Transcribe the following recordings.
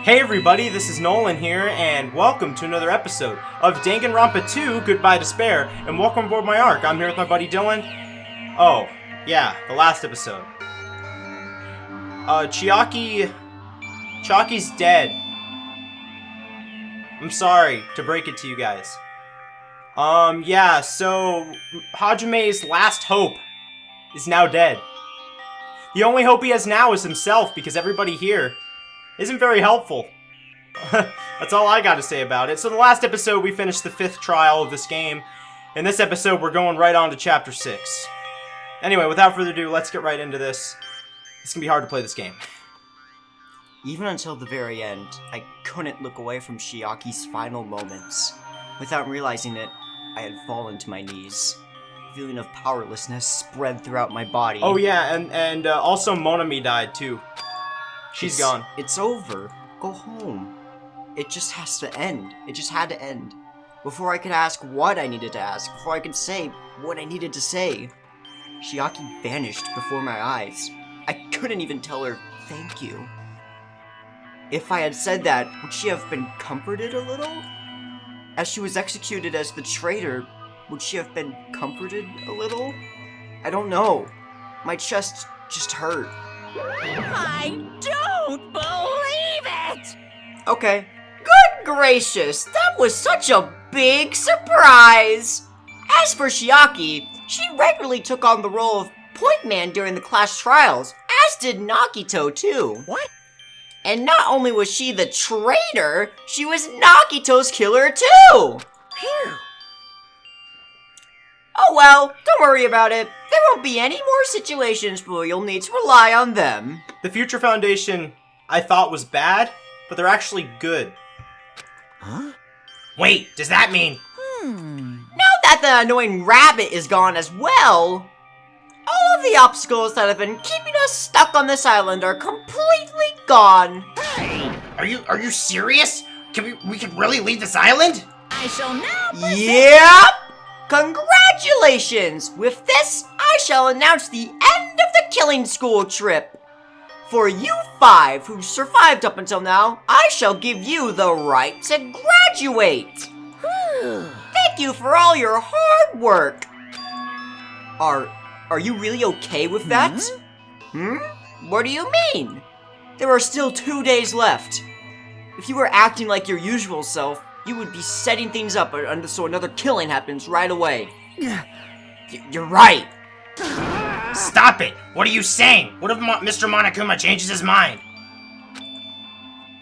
Hey everybody, this is Nolan here, and welcome to another episode of Danganronpa 2, Goodbye Despair, and welcome aboard my arc. I'm here with my buddy Dylan. Oh, yeah, the last episode. Chiaki's dead. I'm sorry to break it to you guys. Yeah, so Hajime's last hope is now dead. The only hope he has now is himself, because everybody here isn't very helpful. That's all I gotta say about it. So the last episode, we finished the 5th trial of this game. In this episode, we're going right on to Chapter 6. Anyway, without further ado, let's get right into this. It's gonna be hard to play this game. Even until the very end, I couldn't look away from Chiaki's final moments. Without realizing it, I had fallen to my knees. A feeling of powerlessness spread throughout my body. Oh yeah, and also Monami died too. She's gone. It's over. Go home. It just has to end. It just had to end. Before I could ask what I needed to ask, before I could say what I needed to say, Chiaki vanished before my eyes. I couldn't even tell her thank you. If I had said that, would she have been comforted a little? As she was executed as the traitor, would she have been comforted a little? I don't know. My chest just hurt. I don't believe it! Okay. Good gracious, that was such a big surprise! As for Chiaki, she regularly took on the role of point man during the class trials, as did Nagito too. What? And not only was she the traitor, she was Nagito's killer too! Phew. Oh well, don't worry about it. There won't be any more situations where you'll need to rely on them. The Future Foundation, I thought was bad, but they're actually good. Huh? Wait, does that mean... Now that the annoying rabbit is gone as well, all of the obstacles that have been keeping us stuck on this island are completely gone. Hey, are you serious? We can really leave this island? I shall now present... Yep! Congratulations! With this, I shall announce the end of the killing school trip. For you 5 who survived up until now, I shall give you the right to graduate. Thank you for all your hard work. Are you really okay with that? What do you mean? There are still 2 days left. If you were acting like your usual self, you would be setting things up so another killing happens right away. You're right. Stop it! What are you saying? What if Mr. Monokuma changes his mind?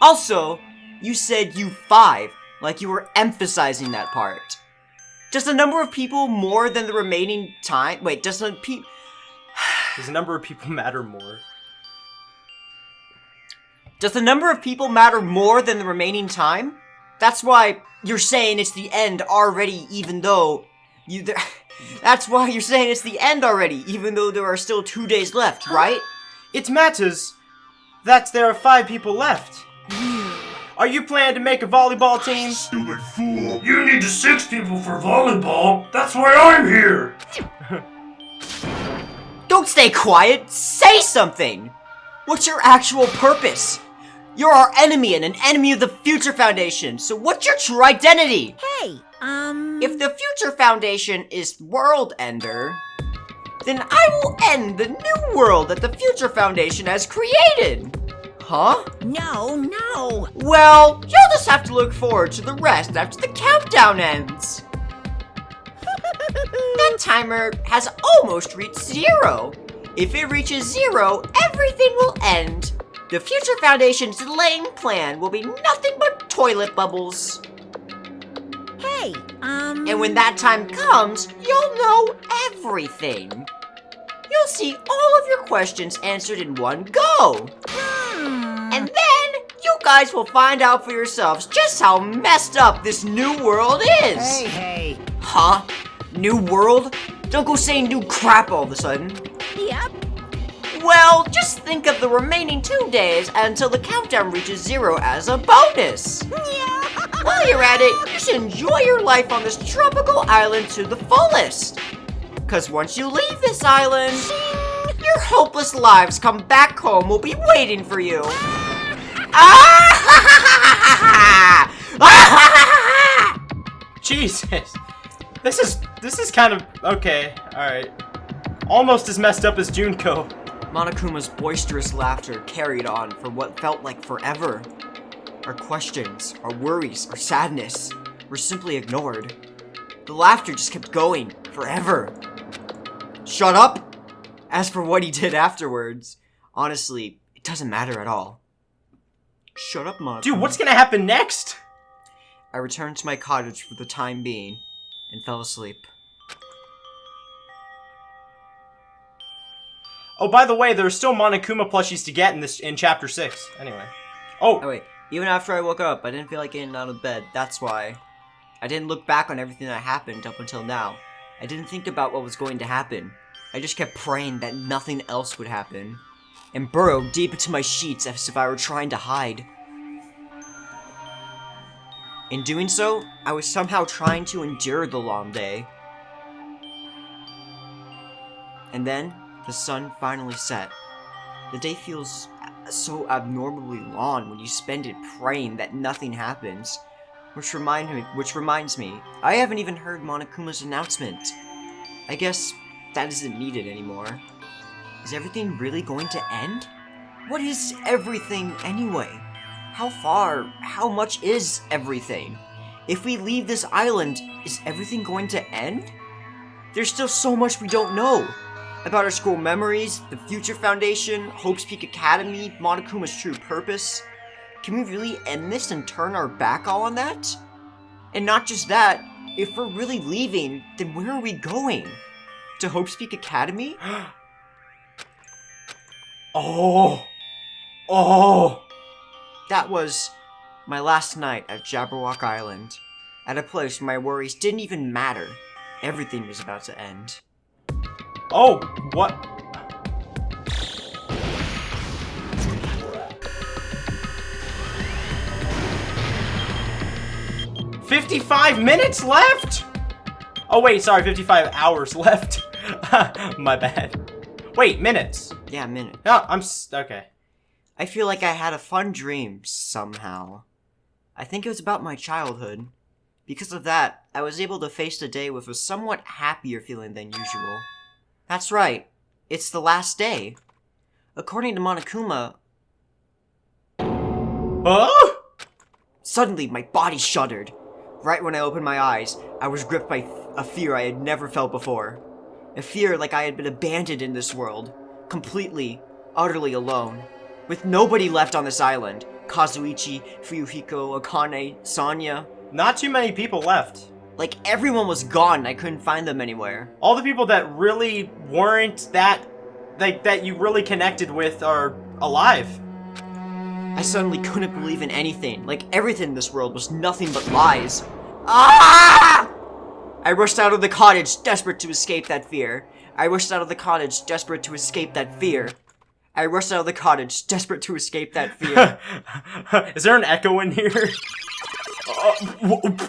Also, you said you 5, like you were emphasizing that part. Does the number of people more than the remaining time... Wait, does the Does the number of people matter more? Does the number of people matter more than the remaining time? That's why you're saying it's the end already, even though that's why you're saying it's the end already, even though there are still 2 days left, right? It matters that there are 5 people left. Are you planning to make a volleyball team? Stupid fool! You need 6 people for volleyball! That's why I'm here! Don't stay quiet! Say something! What's your actual purpose? You're our enemy and an enemy of the Future Foundation, so what's your true identity? Hey, If the Future Foundation is World Ender, then I will end the new world that the Future Foundation has created! Huh? No. Well, you'll just have to look forward to the rest after the countdown ends. That timer has almost reached 0. If it reaches 0, everything will end. The Future Foundation's delaying plan will be nothing but toilet bubbles. Hey, And when that time comes, you'll know everything. You'll see all of your questions answered in one go. And then, you guys will find out for yourselves just how messed up this new world is. Hey. Huh? New world? Don't go saying new crap all of a sudden. Yep. Well, just think of the remaining 2 days until the countdown reaches 0 as a bonus. Yeah. While you're at it, you should enjoy your life on this tropical island to the fullest. Cause once you leave this island, your hopeless lives come back home will be waiting for you. Jesus. This is kind of okay. All right. Almost as messed up as Junko. Monokuma's boisterous laughter carried on for what felt like forever. Our questions, our worries, our sadness were simply ignored. The laughter just kept going forever. Shut up! As for what he did afterwards, honestly, it doesn't matter at all. Shut up, Monokuma. Dude, what's gonna happen next? I returned to my cottage for the time being and fell asleep. Oh, by the way, there's still Monokuma plushies to get in chapter 6. Anyway. Oh, Oh wait, even after I woke up, I didn't feel like getting out of bed. That's why. I didn't look back on everything that happened up until now. I didn't think about what was going to happen. I just kept praying that nothing else would happen, and burrowed deep into my sheets as if I were trying to hide. In doing so, I was somehow trying to endure the long day. And then, the sun finally set. The day feels so abnormally long when you spend it praying that nothing happens. Which reminds me, I haven't even heard Monokuma's announcement. I guess that isn't needed anymore. Is everything really going to end? What is everything anyway? How much is everything? If we leave this island, is everything going to end? There's still so much we don't know. About our school memories, the Future Foundation, Hope's Peak Academy, Monokuma's true purpose. Can we really end this and turn our back all on that? And not just that, if we're really leaving, then where are we going? To Hope's Peak Academy? oh. That was my last night at Jabberwock Island. At a place where my worries didn't even matter. Everything was about to end. Oh, what? $55 minutes left? Oh wait, sorry, 55 hours left. My bad. Wait, minutes. Yeah, a minute. No, okay. I feel like I had a fun dream, somehow. I think it was about my childhood. Because of that, I was able to face the day with a somewhat happier feeling than usual. That's right, it's the last day. According to Monokuma... Huh? Suddenly, my body shuddered. Right when I opened my eyes, I was gripped by a fear I had never felt before. A fear like I had been abandoned in this world. Completely, utterly alone. With nobody left on this island. Kazuichi, Fuyuhiko, Akane, Sonya. Not too many people left. Like, everyone was gone. I couldn't find them anywhere. All the people that really weren't that you really connected with are alive. I suddenly couldn't believe in anything. Like, everything in this world was nothing but lies. Ah! I rushed out of the cottage, desperate to escape that fear. I rushed out of the cottage, desperate to escape that fear. I rushed out of the cottage, desperate to escape that fear. Is there an echo in here?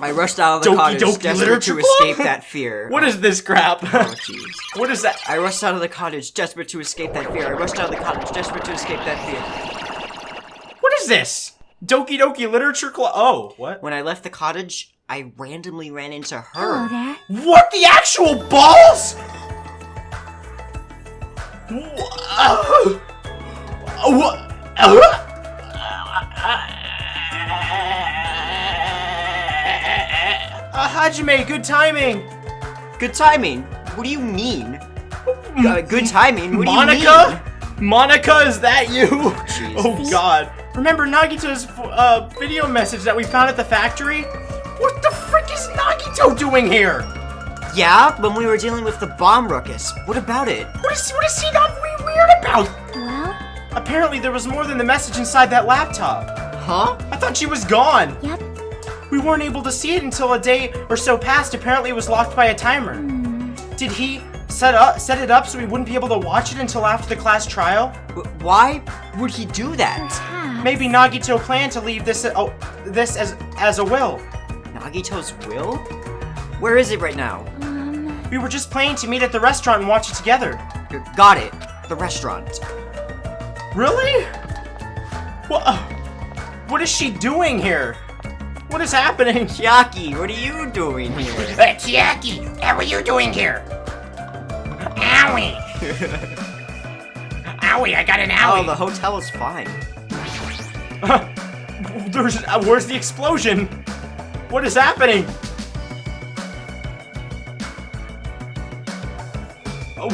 I rushed out of the cottage, desperate to escape that fear. What is this crap? Oh, jeez. What is that? I rushed out of the cottage, desperate to escape that fear. I rushed out of the cottage, desperate to escape that fear. What is this? Doki Doki Literature Club? Oh, what? When I left the cottage, I randomly ran into her. Hello there. What the actual balls? Hajime, good timing. Good timing? What do you mean? Good timing? What do you Monica? Monica, is that you? Jesus. Oh god. Remember Nagito's video message that we found at the factory? What the frick is Nagito doing here? Yeah, when we were dealing with the bomb ruckus. What about it? What is he not weird about? Well, Apparently there was more than the message inside that laptop. Huh? I thought she was gone. yep. We weren't able to see it until a day or so passed. Apparently it was locked by a timer. Did he set it up so we wouldn't be able to watch it until after the class trial? Why would he do that? Perhaps. Maybe Nagito planned to leave this as a will. Nagito's will? Where is it right now? We were just planning to meet at the restaurant and watch it together. Got it. The restaurant. Really? What? What is she doing here? What is happening? Chiaki, what are you doing here? Chiaki, how are you doing here? Owie! Owie, I got an Oh, owie! the hotel is fine. Where's the explosion? What is happening?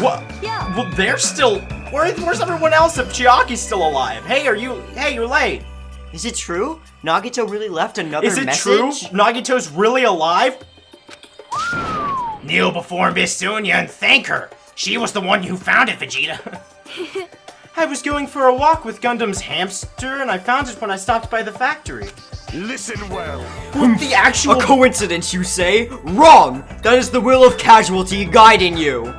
What? Yeah. Well, they're still. Where's everyone else if Chiaki's still alive? Hey, you're late. Is it true? Nagito really left another Is it message? true? Nagito's really alive? Kneel before Miss Sonia and thank her. She was the one who found it, Vegeta. I was going for a walk with Gundam's hamster, and I found it when I stopped by the factory. Listen well. What the actual? A coincidence, you say? Wrong! That is the will of casualty guiding you.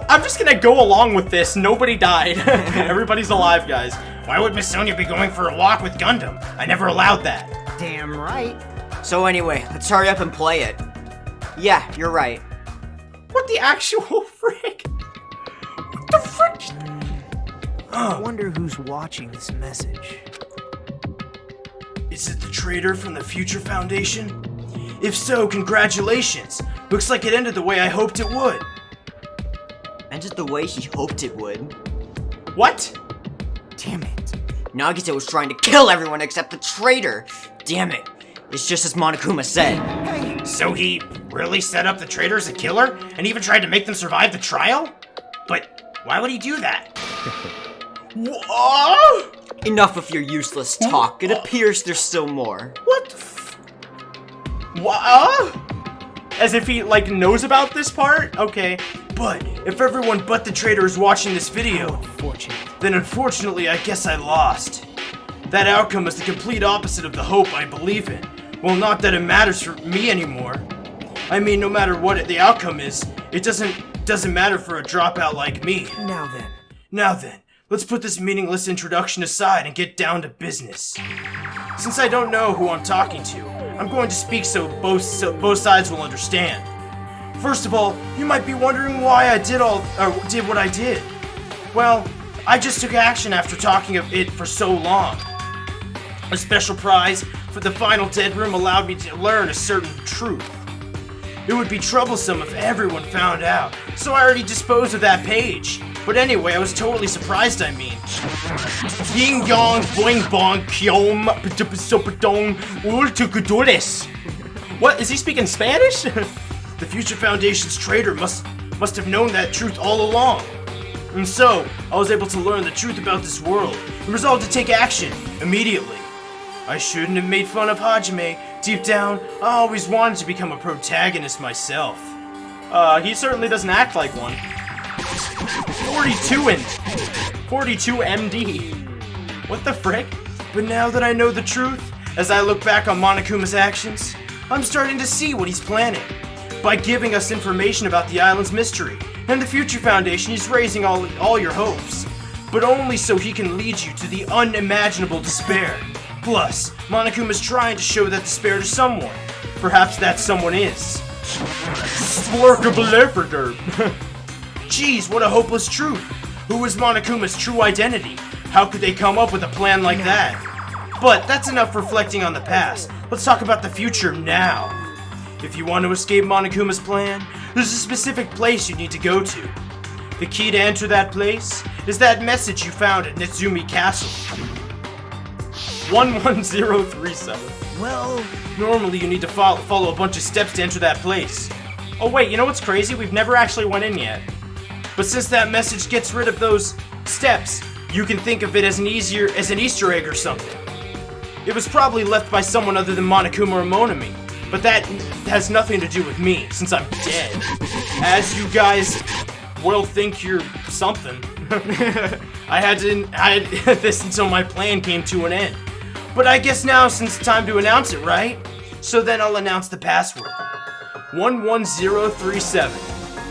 I'm just gonna go along with this. Nobody died. Everybody's alive, guys. Why would Miss Sonia be going for a walk with Gundam? I never allowed that. Damn right. So anyway, let's hurry up and play it. Yeah, you're right. What the actual frick? What the frick? I wonder who's watching this message. Is it the traitor from the Future Foundation? If so, congratulations. Looks like it ended the way I hoped it would. Ended the way he hoped it would. What? Damn it. Nagito was trying to kill everyone except the traitor. Damn it. It's just as Monokuma said. So he really set up the traitor as a killer? And even tried to make them survive the trial? But why would he do that? What? Enough of your useless talk. It appears there's still more. What the What? As if he, like, knows about this part? Okay. But, if everyone but the traitor is watching this video, Unfortunate. then unfortunately I guess I lost. That outcome is the complete opposite of the hope I believe in. Well, not that it matters for me anymore. I mean, no matter what the outcome is, it doesn't matter for a dropout like me. Now then. Let's put this meaningless introduction aside and get down to business. Since I don't know who I'm talking to, I'm going to speak so both sides will understand. First of all, you might be wondering why I did what I did. Well, I just took action after talking of it for so long. A special prize for the final dead room allowed me to learn a certain truth. It would be troublesome if everyone found out, so I already disposed of that page. But anyway, I was totally surprised, I mean. Ying yong boing bong kyom ptpsopatong ultukudores. What, is he speaking Spanish? The Future Foundation's traitor must have known that truth all along. And so, I was able to learn the truth about this world and resolved to take action immediately. I shouldn't have made fun of Hajime. Deep down, I always wanted to become a protagonist myself. He certainly doesn't act like one. 42 MD. What the frick? But now that I know the truth, as I look back on Monokuma's actions, I'm starting to see what he's planning. By giving us information about the island's mystery, and the Future Foundation, he's raising all your hopes. But only so he can lead you to the unimaginable despair. Plus, Monokuma's trying to show that despair to someone. Perhaps that someone is Splurkableferderp. Jeez, what a hopeless truth. Who is Monokuma's true identity? How could they come up with a plan like that? But that's enough reflecting on the past. Let's talk about the future now. If you want to escape Monokuma's plan, there's a specific place you need to go to. The key to enter that place is that message you found at Netsumi Castle. 11037. Well, Normally you need to follow a bunch of steps to enter that place. Oh wait, you know what's crazy? We've never actually went in yet. But since that message gets rid of those steps, you can think of it as an Easter egg or something. It was probably left by someone other than Monokuma or Monami, but that has nothing to do with me, since I'm dead. As you guys will think you're something. I had this until my plan came to an end. But I guess now since it's time to announce it, right? So then I'll announce the password. 11037.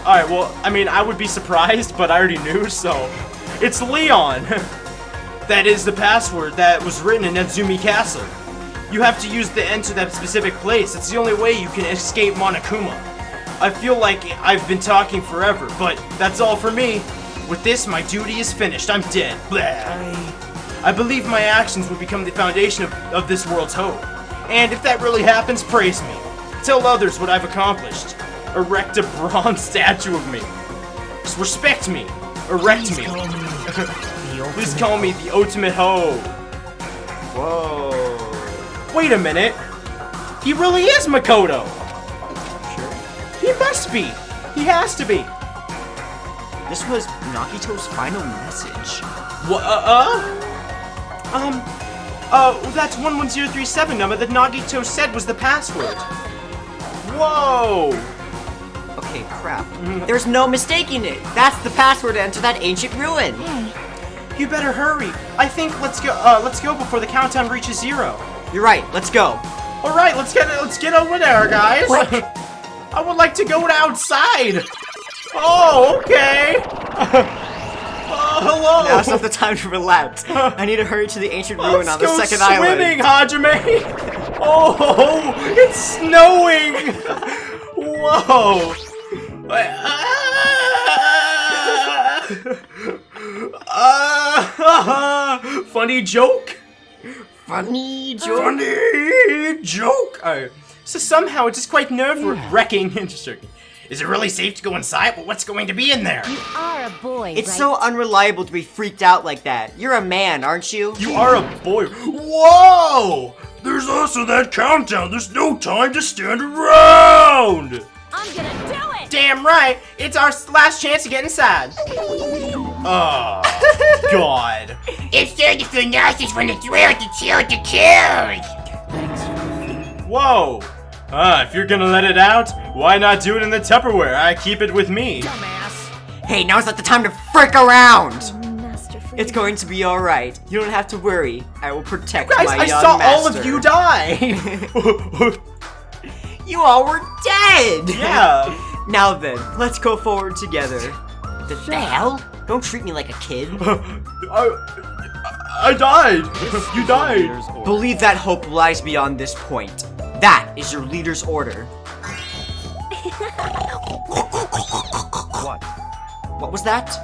Alright, well, I mean, I would be surprised, but I already knew, so... It's Leon! That is the password that was written in Netsumi Castle. You have to use the enter that specific place. It's the only way you can escape Monokuma. I feel like I've been talking forever, but that's all for me. With this, my duty is finished. I'm dead. Blah. I believe my actions will become the foundation of this world's hope. And if that really happens, praise me. Tell others what I've accomplished. Erect a bronze statue of me. Just respect me. Erect me. Please call me the ultimate hoe. Whoa. Wait a minute. He really is Makoto. Sure. He must be. He has to be. This was Nagito's final message. What? That's 11037 number that Nagito said was the password. Whoa. Okay, crap. There's no mistaking it. That's the password to enter that ancient ruin. You better hurry. I think let's go before the countdown reaches 0. You're right. Let's go. All right, let's get over there, guys. I would like to go outside. Oh, okay. Hello. Now's not the time to relax. I need to hurry to the ancient ruin on the second swimming, island. Hajime. Oh, it's snowing. Whoa. Funny joke. Funny joke. Funny joke. So somehow it's just quite nerve-wracking. Interesting. Is it really safe to go inside? Well, what's going to be in there? You are a boy, It's right? so unreliable to be freaked out like that. You're a man, aren't you? You are a boy. Whoa! There's also that countdown. There's no time to stand around. I'm gonna do it! Damn right. It's our last chance to get inside. Oh, God. It's starting to feel nauseous when the thrill to chill to kills. Whoa. If you're gonna let it out, why not do it in the Tupperware? I keep it with me. Hey, now's not the time to frick around! Master Freeze. It's going to be alright. You don't have to worry. I will protect Guys, my I young saw master. all of you die. You all were dead! Yeah. Now then, let's go forward together. The hell? Don't treat me like a kid. I died. You died. Believe that hope lies beyond this point. That is your leader's order. What? What was that?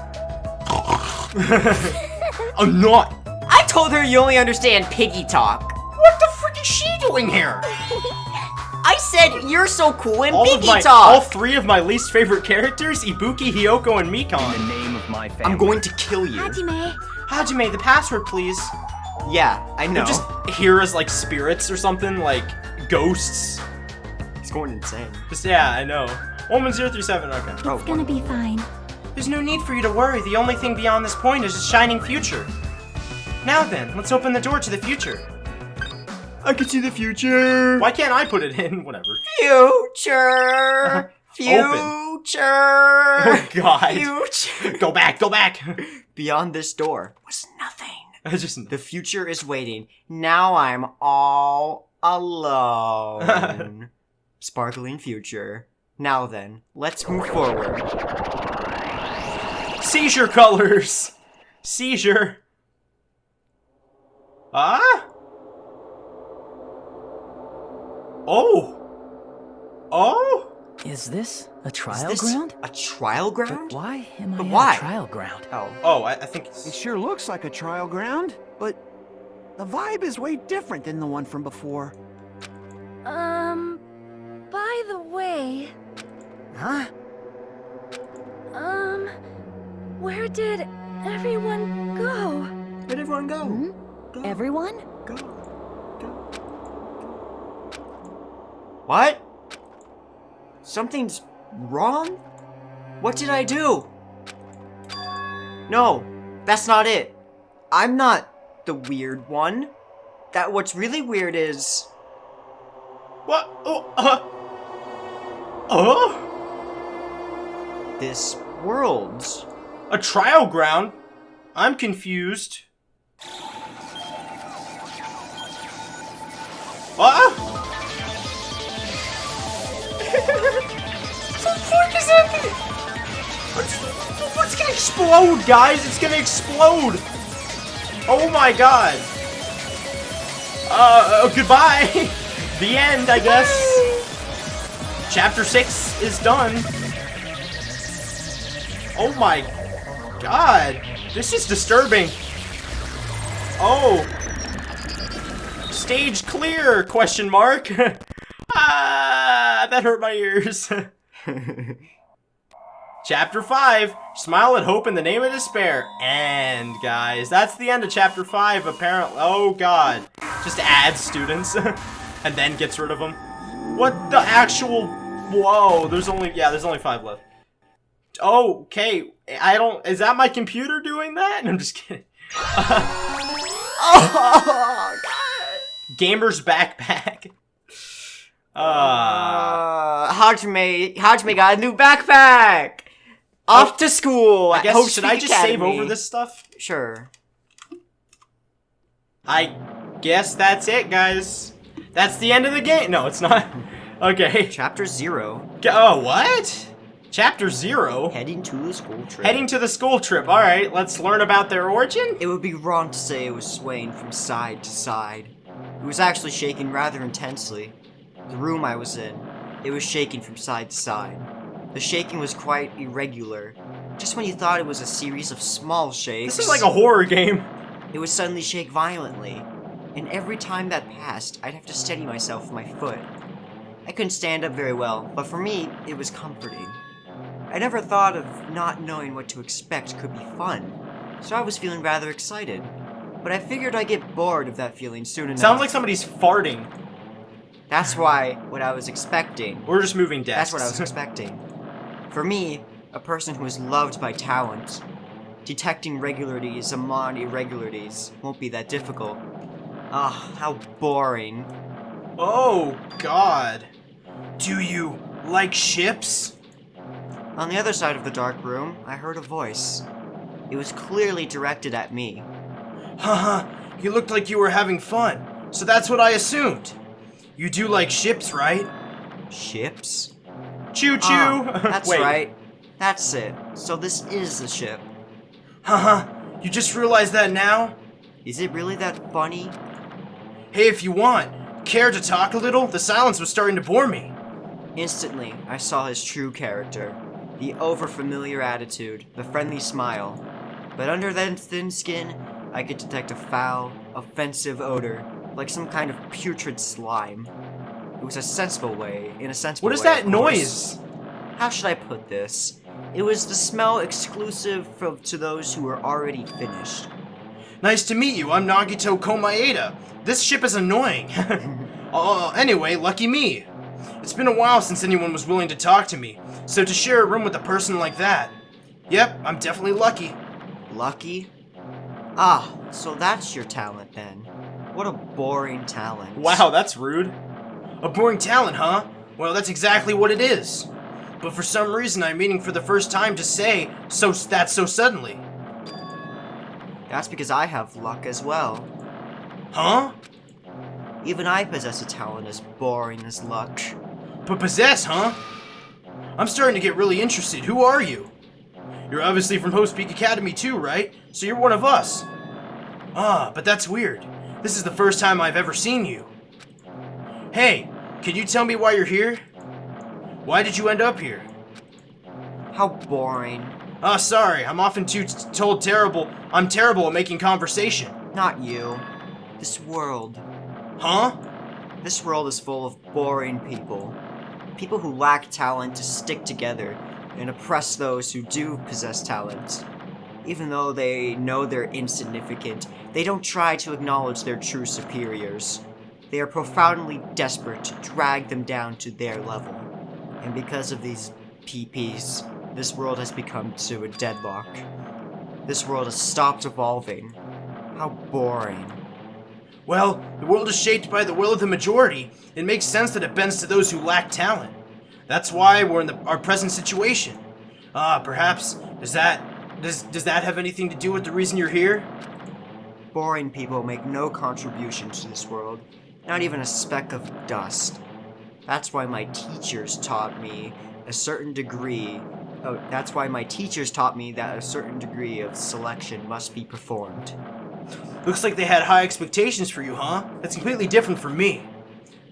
I'm not. I told her you only understand piggy talk. What the frick is she doing here? I said you're so cool in All piggy talk. three of my least favorite characters, Ibuki, Hyoko, and In Mikon. the name of my family. I'm going to kill you. Hajime. Hajime, the password, please. Yeah, I know. They're just here as like spirits or something, like ghosts. It's going insane. Just yeah, I know. 11037. Okay. Oh, It's gonna be fine. There's no need for you to worry. The only thing beyond this point is a shining future. Now then, let's open the door to the future. I can see the future. Why can't I put it in? Whatever. Future. Open. Future. Oh God. Future. Go back. Go back. Beyond this door was nothing. I just. The future is waiting. Now I'm all alone. Sparkling future. Now then, let's move forward. Seizure colors. Seizure. Ah. Oh. Oh. Is this a trial Is this ground? a trial ground? But why am I But at why? a trial ground? Oh. Oh, I think It it's. sure looks like a trial ground, but the vibe is way different than the one from before. By the way, Huh? where did everyone go? Where'd everyone go? Go. Everyone? Go. Go. What? Something's wrong? What did I do? No, that's not it. I'm not the weird one. What's really weird is... What? Oh. Oh. this world. A trial ground? I'm confused. Ah! What the fuck is happening? What's gonna explode, guys? It's gonna explode! Oh my god! Goodbye! The end, I guess. Chapter 6 is done. Oh my god. This is disturbing. Oh! Stage clear? Question mark. Ah, that hurt my ears. Chapter 5, Smile at Hope in the Name of Despair. And, guys, that's the end of Chapter 5, apparently. Oh, God. Just adds students. And then gets rid of them. What the actual... Whoa, there's only 5 left. Oh, okay. Is that my computer doing that? I'm just kidding. Oh, God. Gamer's backpack. Hajime got a new backpack. Off to school. I guess, should I just save Academy. over this stuff? Sure. I guess that's it, guys. That's the end of the game. No, it's not. Okay. Chapter 0. Oh, what? Chapter 0? Heading to the school trip. Heading to the school trip. Alright, let's learn about their origin. It would be wrong to say it was swaying from side to side. It was actually shaking rather intensely. The room I was in, it was shaking from side to side. The shaking was quite irregular. Just when you thought it was a series of small shakes, This is like a horror game. it would suddenly shake violently. And every time that passed, I'd have to steady myself with my foot. I couldn't stand up very well, but for me, it was comforting. I never thought of not knowing what to expect could be fun, so I was feeling rather excited. But I figured I'd get bored of that feeling soon enough. Sounds like somebody's farting. That's what I was expecting. We're just moving desks. That's what I was expecting. For me, a person who is loved by talent, detecting regularities among irregularities won't be that difficult. Ah, how boring. Oh, God. Do you like ships? On the other side of the dark room, I heard a voice. It was clearly directed at me. Haha, you looked like you were having fun, so that's what I assumed. You do like ships, right? Ships? Choo-choo! That's Wait. right. That's it. So this is the ship. Haha, you just realized that now? Is it really that funny? Hey, if you want, care to talk a little? The silence was starting to bore me. Instantly, I saw his true character. The over-familiar attitude, the friendly smile. But under that thin skin, I could detect a foul, offensive odor, like some kind of putrid slime. It was a sensible way, in a sensible way. What is that of course. noise? How should I put this? It was the smell exclusive to those who were already finished. Nice to meet you, I'm Nagito Komaeda. This ship is annoying. Anyway, lucky me. It's been a while since anyone was willing to talk to me, so to share a room with a person like that, yep, I'm definitely lucky. Lucky? Ah, so that's your talent then. What a boring talent. Wow, that's rude. A boring talent, huh? Well, that's exactly what it is. But for some reason, I'm meaning for the first time to say that so suddenly. That's because I have luck as well. Huh? Even I possess a talent as boring as luck. But possess, huh? I'm starting to get really interested. Who are you? You're obviously from Host Peak Academy too, right? So you're one of us. Ah, but that's weird. This is the first time I've ever seen you. Hey, can you tell me why you're here? Why did you end up here? How boring. Ah, sorry. I'm often I'm terrible at making conversation. Not you. This world. Huh? This world is full of boring people. People who lack talent to stick together and oppress those who do possess talent. Even though they know they're insignificant, they don't try to acknowledge their true superiors. They are profoundly desperate to drag them down to their level. And because of these PPs, this world has become to a deadlock. This world has stopped evolving. How boring. Well, the world is shaped by the will of the majority. It makes sense that it bends to those who lack talent. That's why we're in our present situation. Perhaps, does that have anything to do with the reason you're here? Boring people make no contribution to this world, not even a speck of dust. That's why my teachers taught me a certain degree. That's why my teachers taught me that a certain degree of selection must be performed. Looks like they had high expectations for you, huh? That's completely different from me.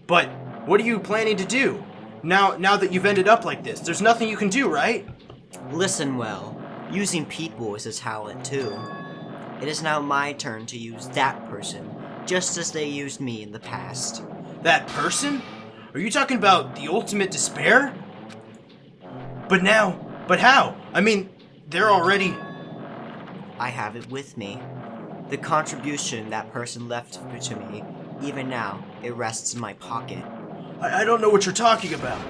But what are you planning to do? Now that you've ended up like this, there's nothing you can do, right? Listen well. Using people is a talent too. It is now my turn to use that person, just as they used me in the past. That person? Are you talking about the ultimate despair? But how? I mean, they're already... I have it with me. The contribution that person left to me, even now, it rests in my pocket. I don't know what you're talking about.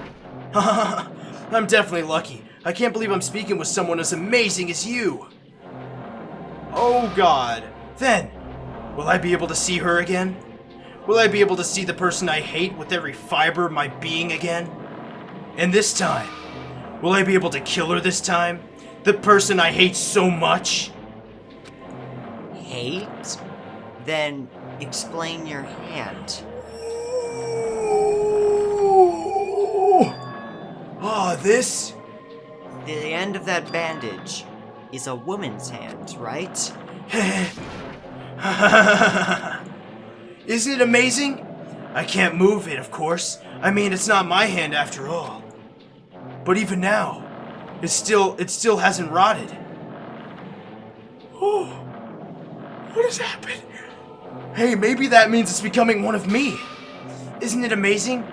I'm definitely lucky. I can't believe I'm speaking with someone as amazing as you. Oh god. Then, will I be able to see her again? Will I be able to see the person I hate with every fiber of my being again? And this time, will I be able to kill her this time? The person I hate so much? Hate? Then explain your hand. This? The end of that bandage is a woman's hand, right? Isn't it amazing? I can't move it, of course. I mean, it's not my hand after all. But even now, it still hasn't rotted. Oh, what has happened? Hey, maybe that means it's becoming one of me. Isn't it amazing?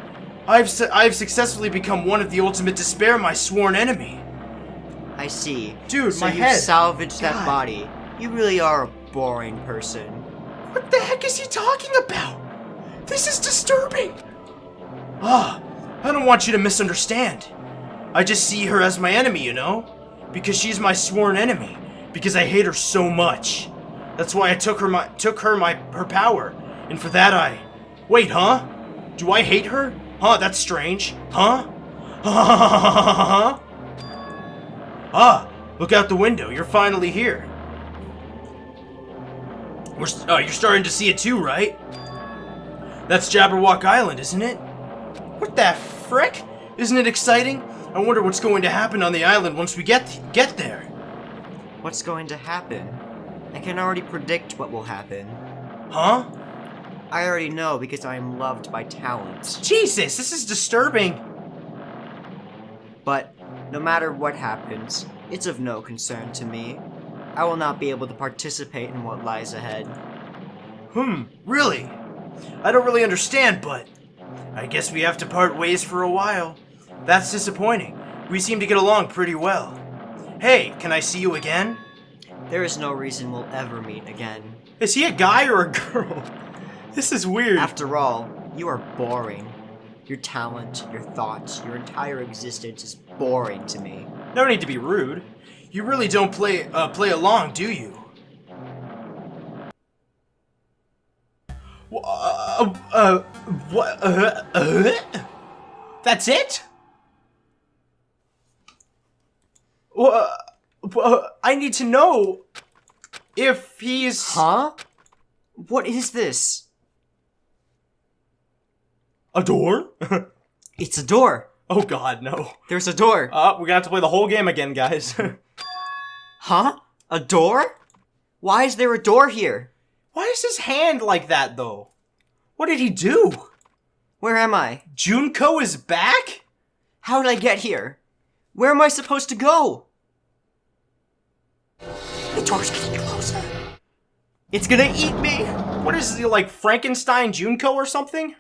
I've successfully become one of the ultimate despair, my sworn enemy. I see. Dude, so my you head. salvaged that God. body. You really are a boring person. What the heck is he talking about? This is disturbing. I don't want you to misunderstand. I just see her as my enemy, you know? Because she's my sworn enemy. Because I hate her so much. That's why I took her power. And for that I... Wait, huh? Do I hate her? Huh, that's strange. Huh? Look out the window. You're finally here. You're starting to see it too, right? That's Jabberwock Island, isn't it? What the frick? Isn't it exciting? I wonder what's going to happen on the island once we get there. What's going to happen? I can already predict what will happen. Huh? I already know because I am loved by talent. Jesus, this is disturbing. But no matter what happens, it's of no concern to me. I will not be able to participate in what lies ahead. Really? I don't really understand, but I guess we have to part ways for a while. That's disappointing. We seem to get along pretty well. Hey, can I see you again? There is no reason we'll ever meet again. Is he a guy or a girl? This is weird. After all, you are boring. Your talent, your thoughts, your entire existence is boring to me. No need to be rude. You really don't play along, do you? That's it? I need to know if he's... Huh? What is this? A door? It's a door. Oh god, no. There's a door. We're gonna have to play the whole game again, guys. Huh? A door? Why is there a door here? Why is his hand like that, though? What did he do? Where am I? Junko is back? How did I get here? Where am I supposed to go? The door's getting closer. It's gonna eat me. What is he, like Frankenstein Junko or something?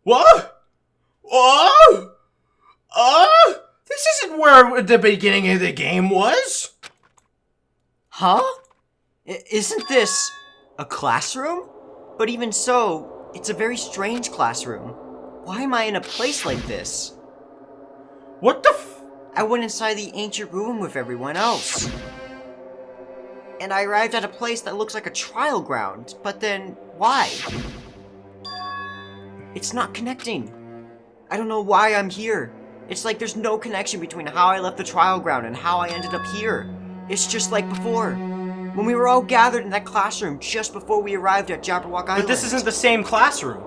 What? Oh! This isn't where the beginning of the game was. Huh? Isn't this a classroom? But even so, it's a very strange classroom. Why am I in a place like this? What the I went inside the ancient room with everyone else. And I arrived at a place that looks like a trial ground, but then why? It's not connecting. I don't know why I'm here. It's like there's no connection between how I left the trial ground and how I ended up here. It's just like before, when we were all gathered in that classroom just before we arrived at Jabberwock Island. But this isn't the same classroom.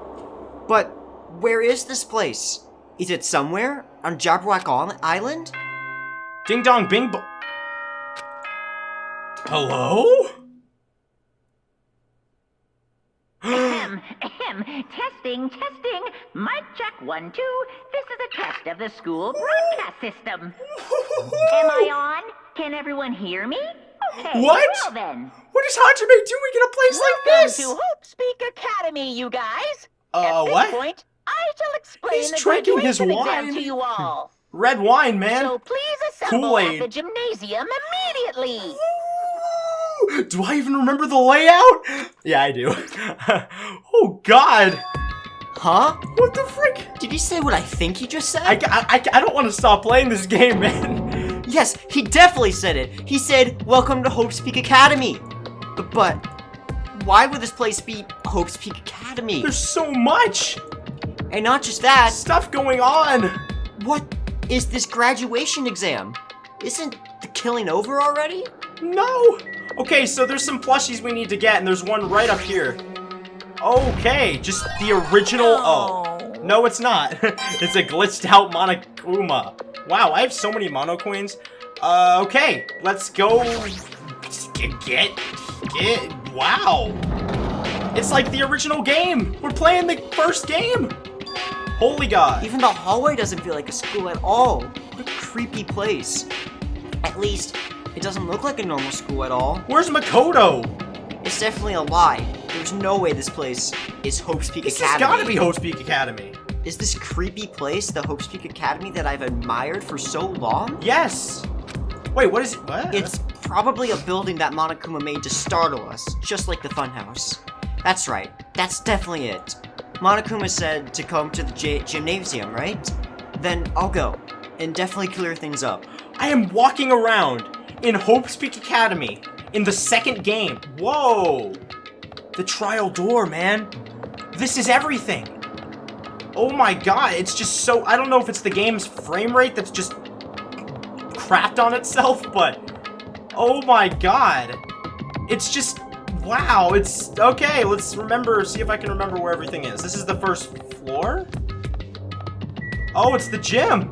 But where is this place? Is it somewhere on Jabberwock Island? Ding dong bing bo- Hello? Testing. Mic check 1, 2. This is a test of the school broadcast system. Am I on? Can everyone hear me? Okay, What? well then. What is Hajime doing in a place like Welcome this? to Hope Speak Academy, you guys. At this What? point, I shall explain He's the drinking his graduation wine. exam to you all. Red wine, man. So please assemble Kool-Aid. at the gymnasium immediately. Do I even remember the layout? Yeah, I do. Oh, God. Huh? What the frick? Did you say what I think he just said? I don't want to stop playing this game, man. Yes, he definitely said it. He said, "Welcome to Hope Speak Academy." But why would this place be Hope Speak Academy? There's so much And not just that, stuff going on. what is this graduation exam? Isn't the killing over already? No. Okay, so there's some plushies we need to get, and there's one right up here. Okay, just the original. Oh, no, it's not. It's a glitched out Monokuma. Wow, I have so many mono coins. Okay, let's go. Get. Wow. It's like the original game. We're playing the first game. Holy God. Even the hallway doesn't feel like a school at all. What a creepy place. At least, it doesn't look like a normal school at all. Where's Makoto? It's definitely a lie. There's no way this place is Hope Speak This Academy. has gotta be Hope Speak Academy. Is this creepy place the Hope Speak Academy that I've admired for so long? Yes. Wait, what is it? What? It's probably a building that Monokuma made to startle us, just like the funhouse. That's right, that's definitely it. Monokuma said to come to the gymnasium, right? Then I'll go, and definitely clear things up. I am walking around in Hope Speak Academy in the second game. Whoa. The trial door, man. This is everything. Oh my God, it's just so, I don't know if it's the game's frame rate that's just crapped on itself, but oh my God. It's just, wow, it's, okay, let's see if I can remember where everything is. This is the first floor? Oh, it's the gym.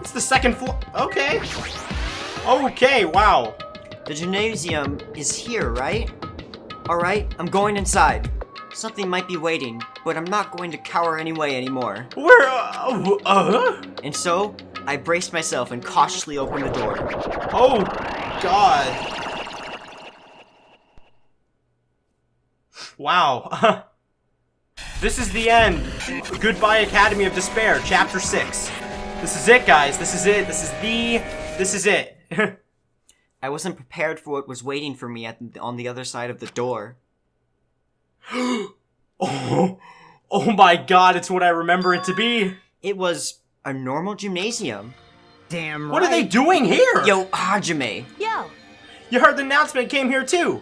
It's the second floor, okay. Okay, wow. The gymnasium is here, right? Alright, I'm going inside. Something might be waiting, but I'm not going to cower anyway anymore. Where, And so, I braced myself and cautiously opened the door. Oh, God. Wow. This is the end. Goodbye, Academy of Despair, Chapter 6. This is it, guys. This is it. This is it. I wasn't prepared for what was waiting for me on the other side of the door. Oh my God, it's what I remember it to be. It was a normal gymnasium. Damn right. What are they doing here? Yo, Hajime, Yo, You heard the announcement came here too.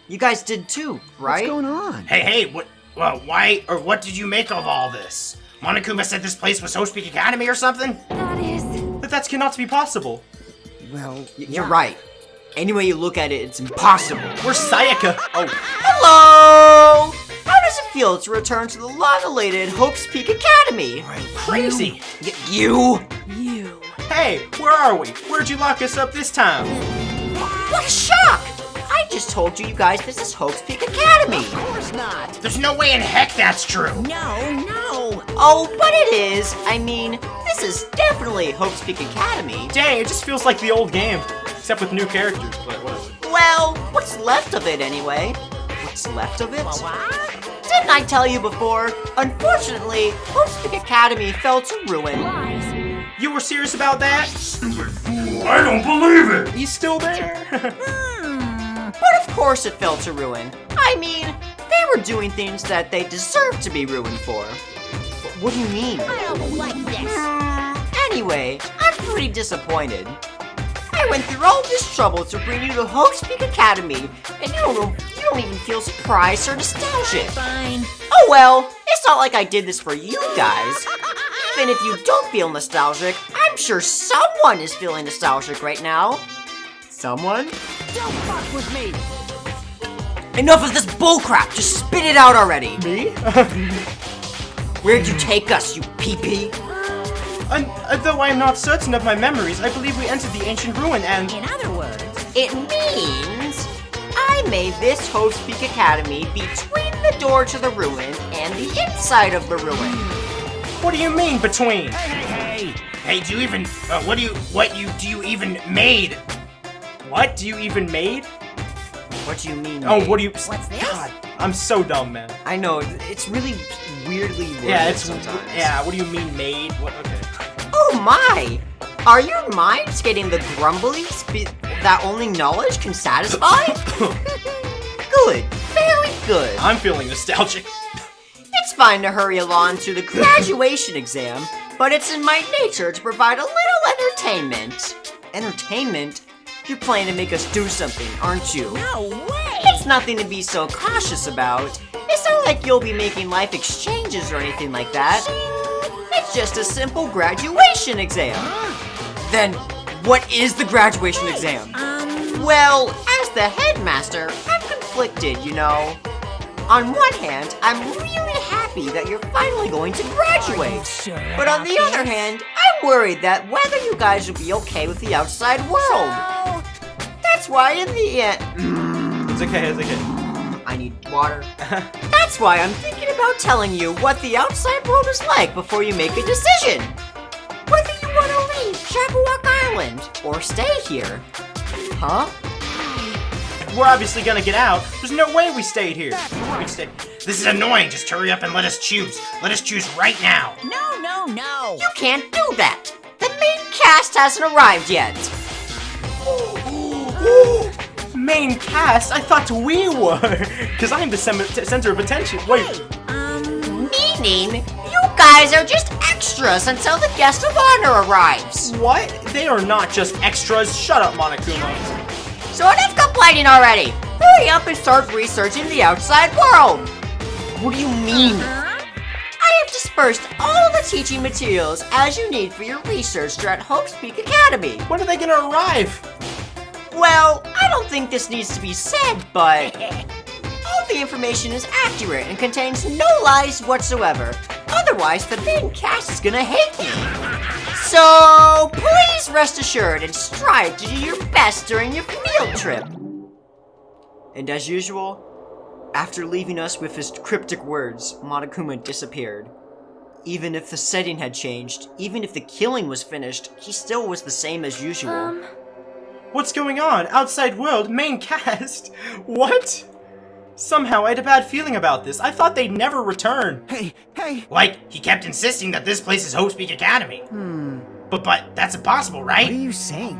you guys did too, right? What's going on? Hey, what did you make of all this? Monokuma said this place was Hope Speak Academy or something? that is... That cannot be possible. Well, You're right. Any way you look at it, it's impossible. Where's Sayaka? Oh, Hello! How does it feel to return to the long-awaited Hope Speak Academy? crazy. You? You. Hey, where are we? Where'd you lock us up this time? What a shock! I just told you guys this is Hope Speak Academy. of course not. There's no way in heck that's true. No. Oh, but it is. I mean, this is definitely Hope Speak Academy. Dang, it just feels like the old game, except with new characters, but whatever. Well, what's left of it anyway? What's left of it? Didn't I tell you before? Unfortunately, Hope Speak Academy fell to ruin. Lies. You were serious about that? Stupid fool, I don't believe it! He's still there? But of course it fell to ruin. I mean, they were doing things that they deserved to be ruined for. What do you mean? I don't like this. Anyway, I'm pretty disappointed. I went through all this trouble to bring you to Hope Speak Academy, and you don't even feel surprised or nostalgic. Fine. Oh well, it's not like I did this for you guys. Even if you don't feel nostalgic, I'm sure someone is feeling nostalgic right now. Someone? Don't fuck with me. Enough of this bullcrap! Just spit it out already! Me? Where'd you take us, you pee-pee? Though I am not certain of my memories, I believe we entered the ancient ruin and... In other words, It means I made this Hope Speak Academy between the door to the ruin and the inside of the ruin. What do you mean, between? Hey. Hey, do you even... do you even made? What? Do you even made? What do you mean? Oh, mate? what do you... What's this? God, I'm so dumb, man. I know, it's really weirdly worded Yeah, it's... sometimes. Yeah, what do you mean made? What? Okay. Oh my! Are your minds getting the grumbly that only knowledge can satisfy? Good. Very good. I'm feeling nostalgic. It's fine to hurry along to the graduation exam, but it's in my nature to provide a little entertainment. Entertainment? You're planning to make us do something, aren't you? No way! It's nothing to be so cautious about. It's not like you'll be making life exchanges or anything like that. It's just a simple graduation exam. Then, what is the graduation exam? Well, as the headmaster, I'm conflicted, you know. On one hand, I'm really happy that you're finally going to graduate. Sure But on the other hand, I'm worried that whether you guys will be okay with the outside world. That's why in the end... It's okay, it's okay. I need water. That's why I'm thinking about telling you what the outside world is like before you make a decision. Whether you want to leave Jabberwock Island or stay here. Huh? We're obviously gonna get out. There's no way we stayed here. We stayed. This is annoying. Just hurry up and let us choose. Let us choose right now. No, no, no! You can't do that. The main cast hasn't arrived yet. Main cast? I thought we were. Because I'm the center of attention. Wait. Meaning, you guys are just extras until the guest of honor arrives. What? They are not just extras. Shut up, Monokuma. So enough complaining already. Hurry up and start researching the outside world. What do you mean? I have dispersed all the teaching materials as you need for your research at Hope's Peak Academy. When are they gonna arrive? Well, I don't think this needs to be said, but all the information is accurate and contains no lies whatsoever. Otherwise, the main cast is gonna hate me. So, please rest assured and strive to do your best during your field trip. And as usual, after leaving us with his cryptic words, Monokuma disappeared. Even if the setting had changed, even if the killing was finished, he still was the same as usual. What's going on? Outside world, main cast? What? Somehow I had a bad feeling about this. I thought they'd never return. Hey, Like, he kept insisting that this place is Hope's Peak Academy. But that's impossible, what right? are you saying?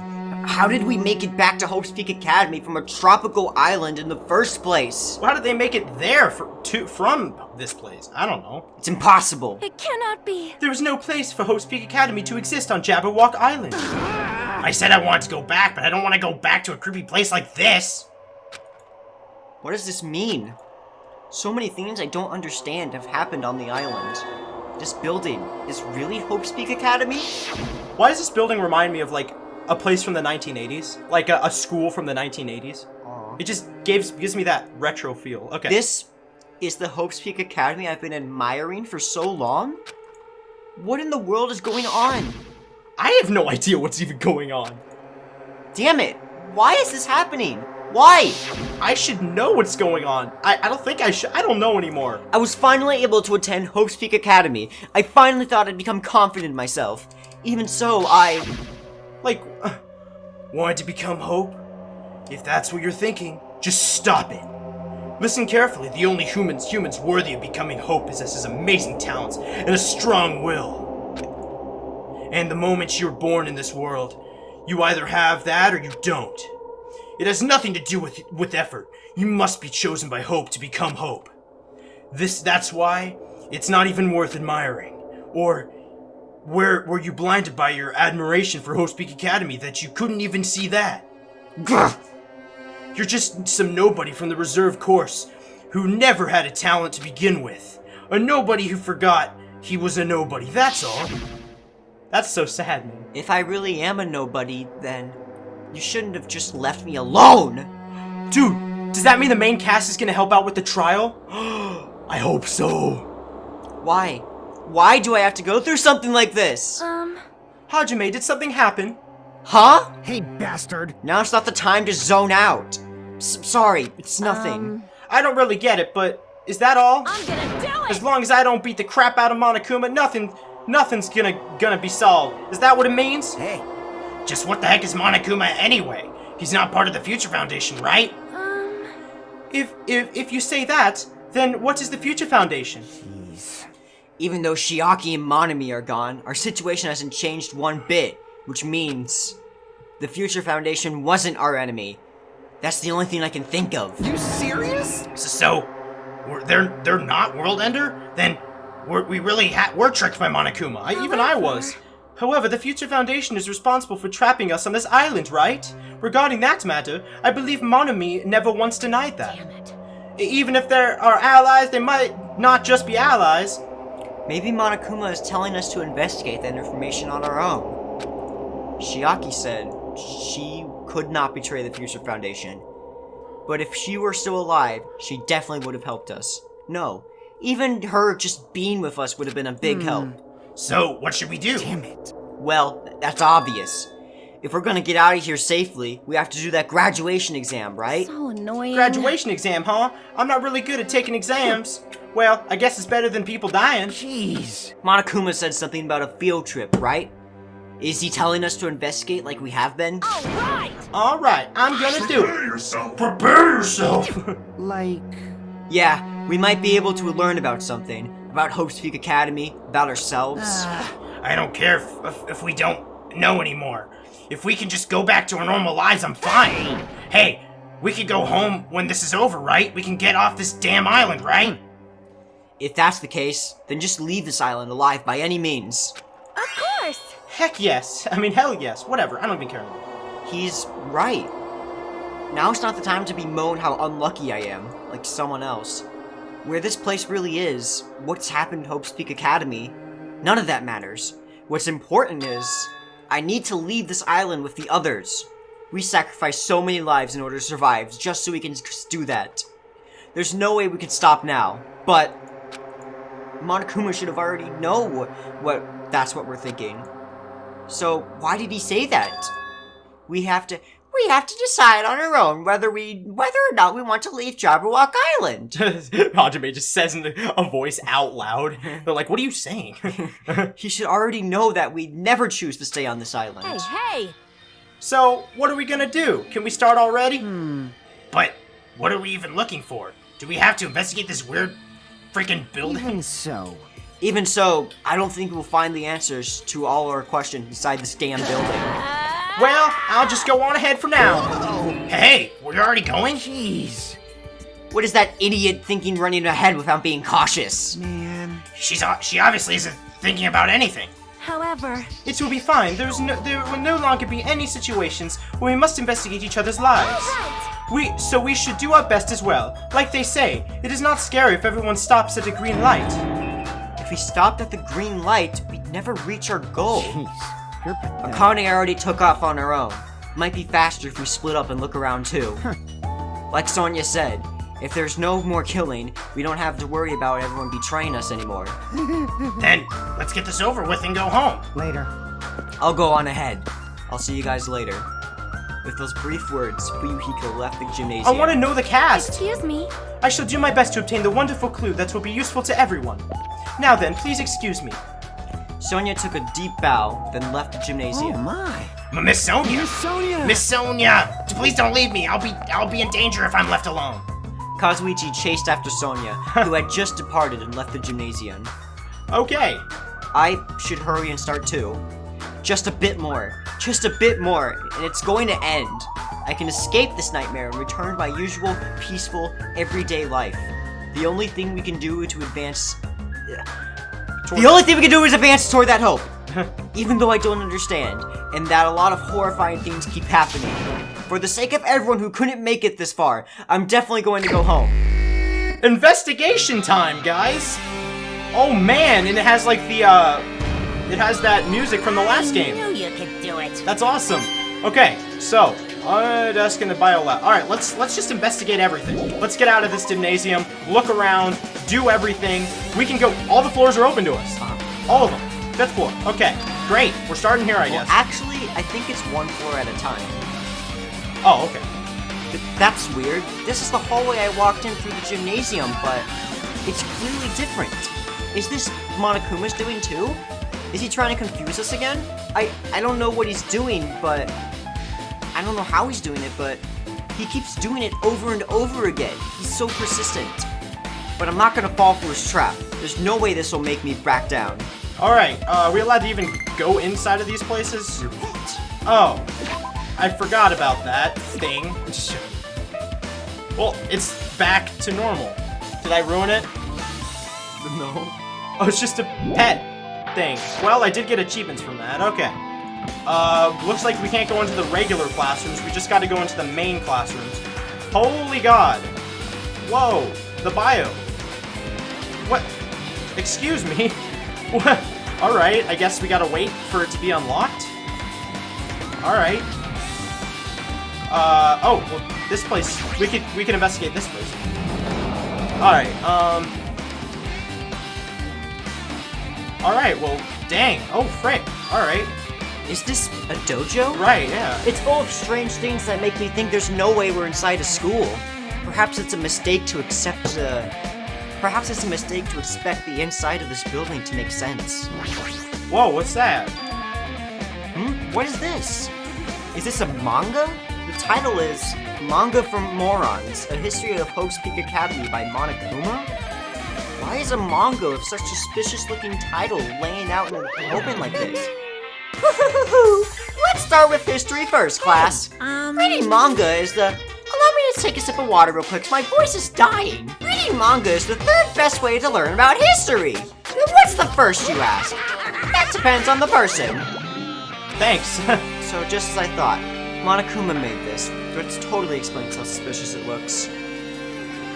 How did we make it back to Hope's Peak Academy from a tropical island in the first place? How did they make it there from this place? I don't know. It's impossible. It cannot be. There was no place for Hope's Peak Academy to exist on Jabberwock Island. I said I wanted to go back, but I don't want to go back to a creepy place like this. What does this mean? So many things I don't understand have happened on the island. This building is really Hope's Peak Academy? Why does this building remind me of, like, a place from the 1980s? Like a school from the 1980s? It just gives me that retro feel. Okay. This is the Hope's Peak Academy I've been admiring for so long? What in the world is going on? I have no idea what's even going on. Damn it! Why is this happening? Why? I should know what's going on. I don't think I should. I don't know anymore. I was finally able to attend Hope's Peak Academy. I finally thought I'd become confident in myself. Even so, Like, Wanted to become Hope? If that's what you're thinking, just stop it. Listen carefully. The only humans worthy of becoming Hope possesses amazing talents and a strong will. And the moment you're born in this world, you either have that or you don't. It has nothing to do with effort. You must be chosen by Hope to become Hope. That's why it's not even worth admiring. Or were you blinded by your admiration for Hope's Peak Academy that you couldn't even see that? Grr. You're just some nobody from the reserve course who never had a talent to begin with. A nobody who forgot he was a nobody, that's all. that's so sad, man. if I really am a nobody, then you shouldn't have just left me alone. Dude, does that mean the main cast is gonna help out with the trial? I hope so. Why? Why do I have to go through something like this? Hajime, did something happen? Huh? Hey, bastard. Now it's not the time to zone out. Sorry, it's nothing. I don't really get it, but is that all? I'm gonna do As it! long as I don't beat the crap out of Monokuma, nothing's gonna be solved. Is that what it means? Hey, Just what the heck is Monokuma anyway? he's not part of the Future Foundation, right? If you say that, then what is the Future Foundation? Jeez. Even though Shiaki and Monami are gone, our situation hasn't changed one bit, which means the Future Foundation wasn't our enemy. That's the only thing I can think of. You serious? So they're not World Ender? Then we're tricked by Monokuma. Even I was. However, the Future Foundation is responsible for trapping us on this island, right? Regarding that matter, I believe Monami never once denied that. Damn it. Even if there are allies, they might not just be allies. Maybe Monokuma is telling us to investigate that information on our own. Shiaki said she could not betray the Future Foundation. But if she were still alive, she definitely would have helped us. No, even her just being with us would have been a big help. So, what should we do? Damn it. Well, that's obvious. If we're gonna get out of here safely, we have to do that graduation exam, right? So annoying. Graduation exam, huh? I'm not really good at taking exams. Well, I guess it's better than people dying. Jeez. Monokuma said something about a field trip, right? Is he telling us to investigate like we have been? All right. Alright, I'm gonna do it. Prepare yourself! Like... Yeah, we might be able to learn about something. About Hope's Peak Academy, about ourselves. I don't care if we don't know anymore. If we can just go back to our normal lives, I'm fine. Hey, we could go home when this is over, right? We can get off this damn island, right? If that's the case, then just leave this island alive by any means. Of course. Heck yes. I mean, hell yes. Whatever. I don't even care anymore. He's right. Now's not the time to bemoan how unlucky I am, like someone else. Where this place really is, what's happened to Hope's Peak Academy, none of that matters. What's important is, I need to leave this island with the others. We sacrificed so many lives in order to survive, just so we can do that. There's no way we can stop now, but Monokuma should have already know that's what we're thinking. So why did he say that? We have to decide on our own whether or not we want to leave Jabberwock Island. Hajime just says in a voice out loud. They're like, what are you saying? He should already know that we never choose to stay on this island. Hey. So, what are we gonna do? Can we start already? But what are we even looking for? Do we have to investigate this weird freaking building? Even so, I don't think we'll find the answers to all our questions inside this damn building. Well, I'll just go on ahead for now. Hey, we're already going? Jeez. What is that idiot thinking running ahead without being cautious? Man. She obviously isn't thinking about anything. However, It will be fine. There will no longer be any situations where we must investigate each other's lives. right. So we should do our best as well. Like they say, it is not scary if everyone stops at a green light. If we stopped at the green light, we'd never reach our goal. Jeez. You're pathetic. Akane already took off on her own. Might be faster if we split up and look around too. Like Sonya said, if there's no more killing, we don't have to worry about everyone betraying us anymore. Then, let's get this over with and go home. Later. I'll go on ahead. I'll see you guys later. With those brief words, Fuyuhiko left the gymnasium. I want to know the cast. Excuse me. I shall do my best to obtain the wonderful clue that will be useful to everyone. Now then, please excuse me. Sonya took a deep bow, then left the Oh gymnasium. my. Miss Sonia! Miss Sonia! Miss Sonia! Please don't leave me. I'll be in danger if I'm left alone. Kazuichi chased after Sonya, who had just departed and left the gymnasium. Okay. I should hurry and start too. Just a bit more, and it's going to end. I can escape this nightmare and return to my usual, peaceful, everyday life. The only thing we can do to advance... The only thing we can do is advance toward that hope. Even though I don't understand, and that a lot of horrifying things keep happening. For the sake of everyone who couldn't make it this far, I'm definitely going to go home. Investigation time, guys. Oh man, and it has like the it has that music from the last game. I knew you could do it. That's awesome. Okay, so desk in the bio lab. All right, let's just investigate everything. Let's get out of this gymnasium, look around, do everything. We can go. All the floors are open to us. All of them. Fifth floor. Okay, great. We're starting here, I guess. Actually, I think it's one floor at a time. Oh, okay. That's weird. This is the hallway I walked in through the gymnasium, but it's clearly different. Is this Monokuma's doing too? Is he trying to confuse us again? I don't know what he's doing, but I don't know how he's doing it, but he keeps doing it over and over again. He's so persistent. But I'm not gonna fall for his trap. There's no way this will make me back down. Alright, are we allowed to even go inside of these places? Oh, I forgot about that thing. Well, it's back to normal. Did I ruin it? No. Oh, it's just a pet thing. Well, I did get achievements from that. Okay. Looks like we can't go into the regular classrooms. We just got to go into the main classrooms. Holy God. Whoa. The bio. What? Excuse me. What? Alright, I guess we gotta wait for it to be unlocked. Alright. Oh, well, this place, we can investigate this place. Alright, Alright, well, dang. Oh, frick. Alright. Is this a dojo? Right, yeah. It's full of strange things that make me think there's no way we're inside a school. Perhaps it's a mistake to accept, Perhaps it's a mistake to expect the inside of this building to make sense. Whoa, what's that? What is this? Is this a manga? The title is Manga for Morons, A History of Hope's Peak Academy by Monokuma? Why is a manga with such suspicious-looking title laying out in the open like this? Let's start with history first, class. Reading manga is the... Allow me to take a sip of water real quick, 'cause my voice is dying. Reading manga is the third best way to learn about history. What's the first, you ask? That depends on the person. Thanks. So just as I thought, Monokuma made this, which totally explains how suspicious it looks.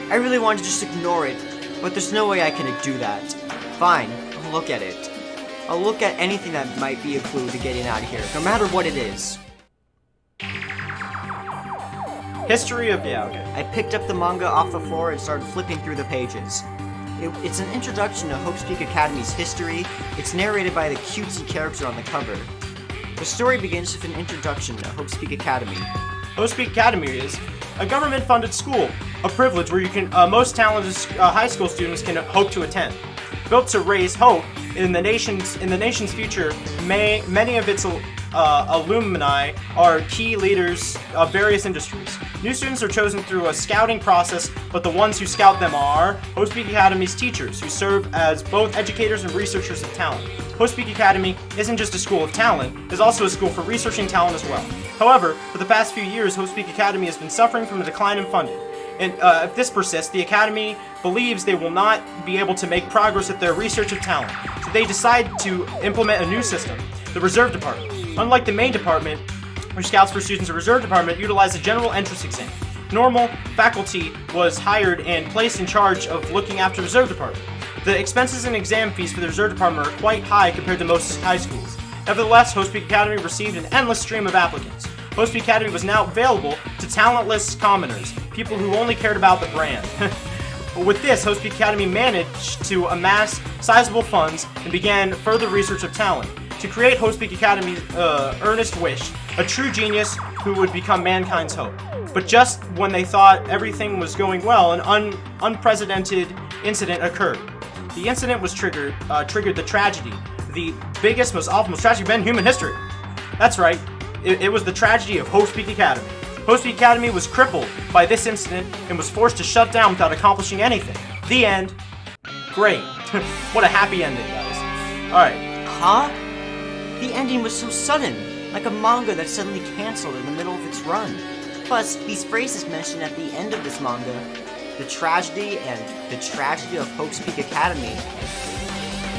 I really wanted to just ignore it, but there's no way I can do that. Fine, I'll look at it. I'll look at anything that might be a clue to getting out of here, no matter what it is. History of... Yeah, okay. I picked up the manga off the floor and started flipping through the pages. It's an introduction to Hope's Peak Academy's history. It's narrated by the cutesy character on the cover. The story begins with an introduction to Hope's Peak Academy. Hope's Peak Academy is a government-funded school, a privilege where you can most talented high school students can hope to attend. Built to raise hope in the nation's future, many of its alumni are key leaders of various industries. New students are chosen through a scouting process, but the ones who scout them are Hope's Peak Academy's teachers, who serve as both educators and researchers of talent. Hope's Peak Academy isn't just a school of talent, it's also a school for researching talent as well. However, for the past few years, Hope's Peak Academy has been suffering from a decline in funding. And if this persists, the Academy believes they will not be able to make progress with their research of talent. So they decide to implement a new system, the Reserve Department. Unlike the main department, which scouts for students, the Reserve Department utilized a general entrance exam. Normal faculty was hired and placed in charge of looking after the Reserve Department. The expenses and exam fees for the Reserve Department are quite high compared to most high schools. Nevertheless, Hope's Peak Academy received an endless stream of applicants. Hope's Peak Academy was now available to talentless commoners, people who only cared about the brand. With this, Hope's Peak Academy managed to amass sizable funds and began further research of talent. To create Hope's Peak Academy's earnest wish, a true genius who would become mankind's hope. But just when they thought everything was going well, an unprecedented incident occurred. The incident was triggered the tragedy, the biggest, most awful, most tragic event in human history. That's right, it was the tragedy of Hope's Peak Academy. Hope's Peak Academy was crippled by this incident and was forced to shut down without accomplishing anything. The end. Great. What a happy ending, guys. Alright. Huh? The ending was so sudden, like a manga that suddenly canceled in the middle of its run. Plus, these phrases mentioned at the end of this manga, the tragedy and the tragedy of Hope's Peak Academy.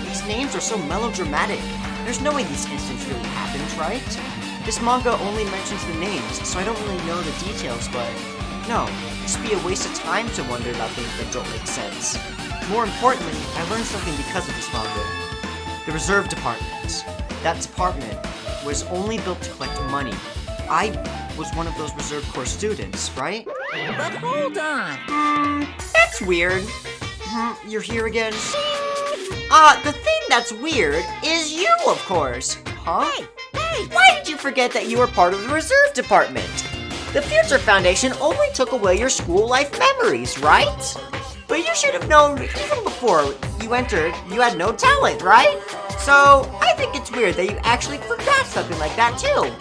These names are so melodramatic. There's no way these incidents really happened, right? This manga only mentions the names, so I don't really know the details, but no, this would be a waste of time to wonder about things that don't make sense. More importantly, I learned something because of this manga. The Reserve Department. That department was only built to collect money. I was one of those Reserve Corps students, right? But hold on. That's weird. You're here again? The thing that's weird is you, of course. Huh? Hey, why did you forget that you were part of the Reserve Department? The Future Foundation only took away your school life memories, right? But you should have known even before you entered, you had no talent, right? So, I think it's weird that you actually forgot something like that, too.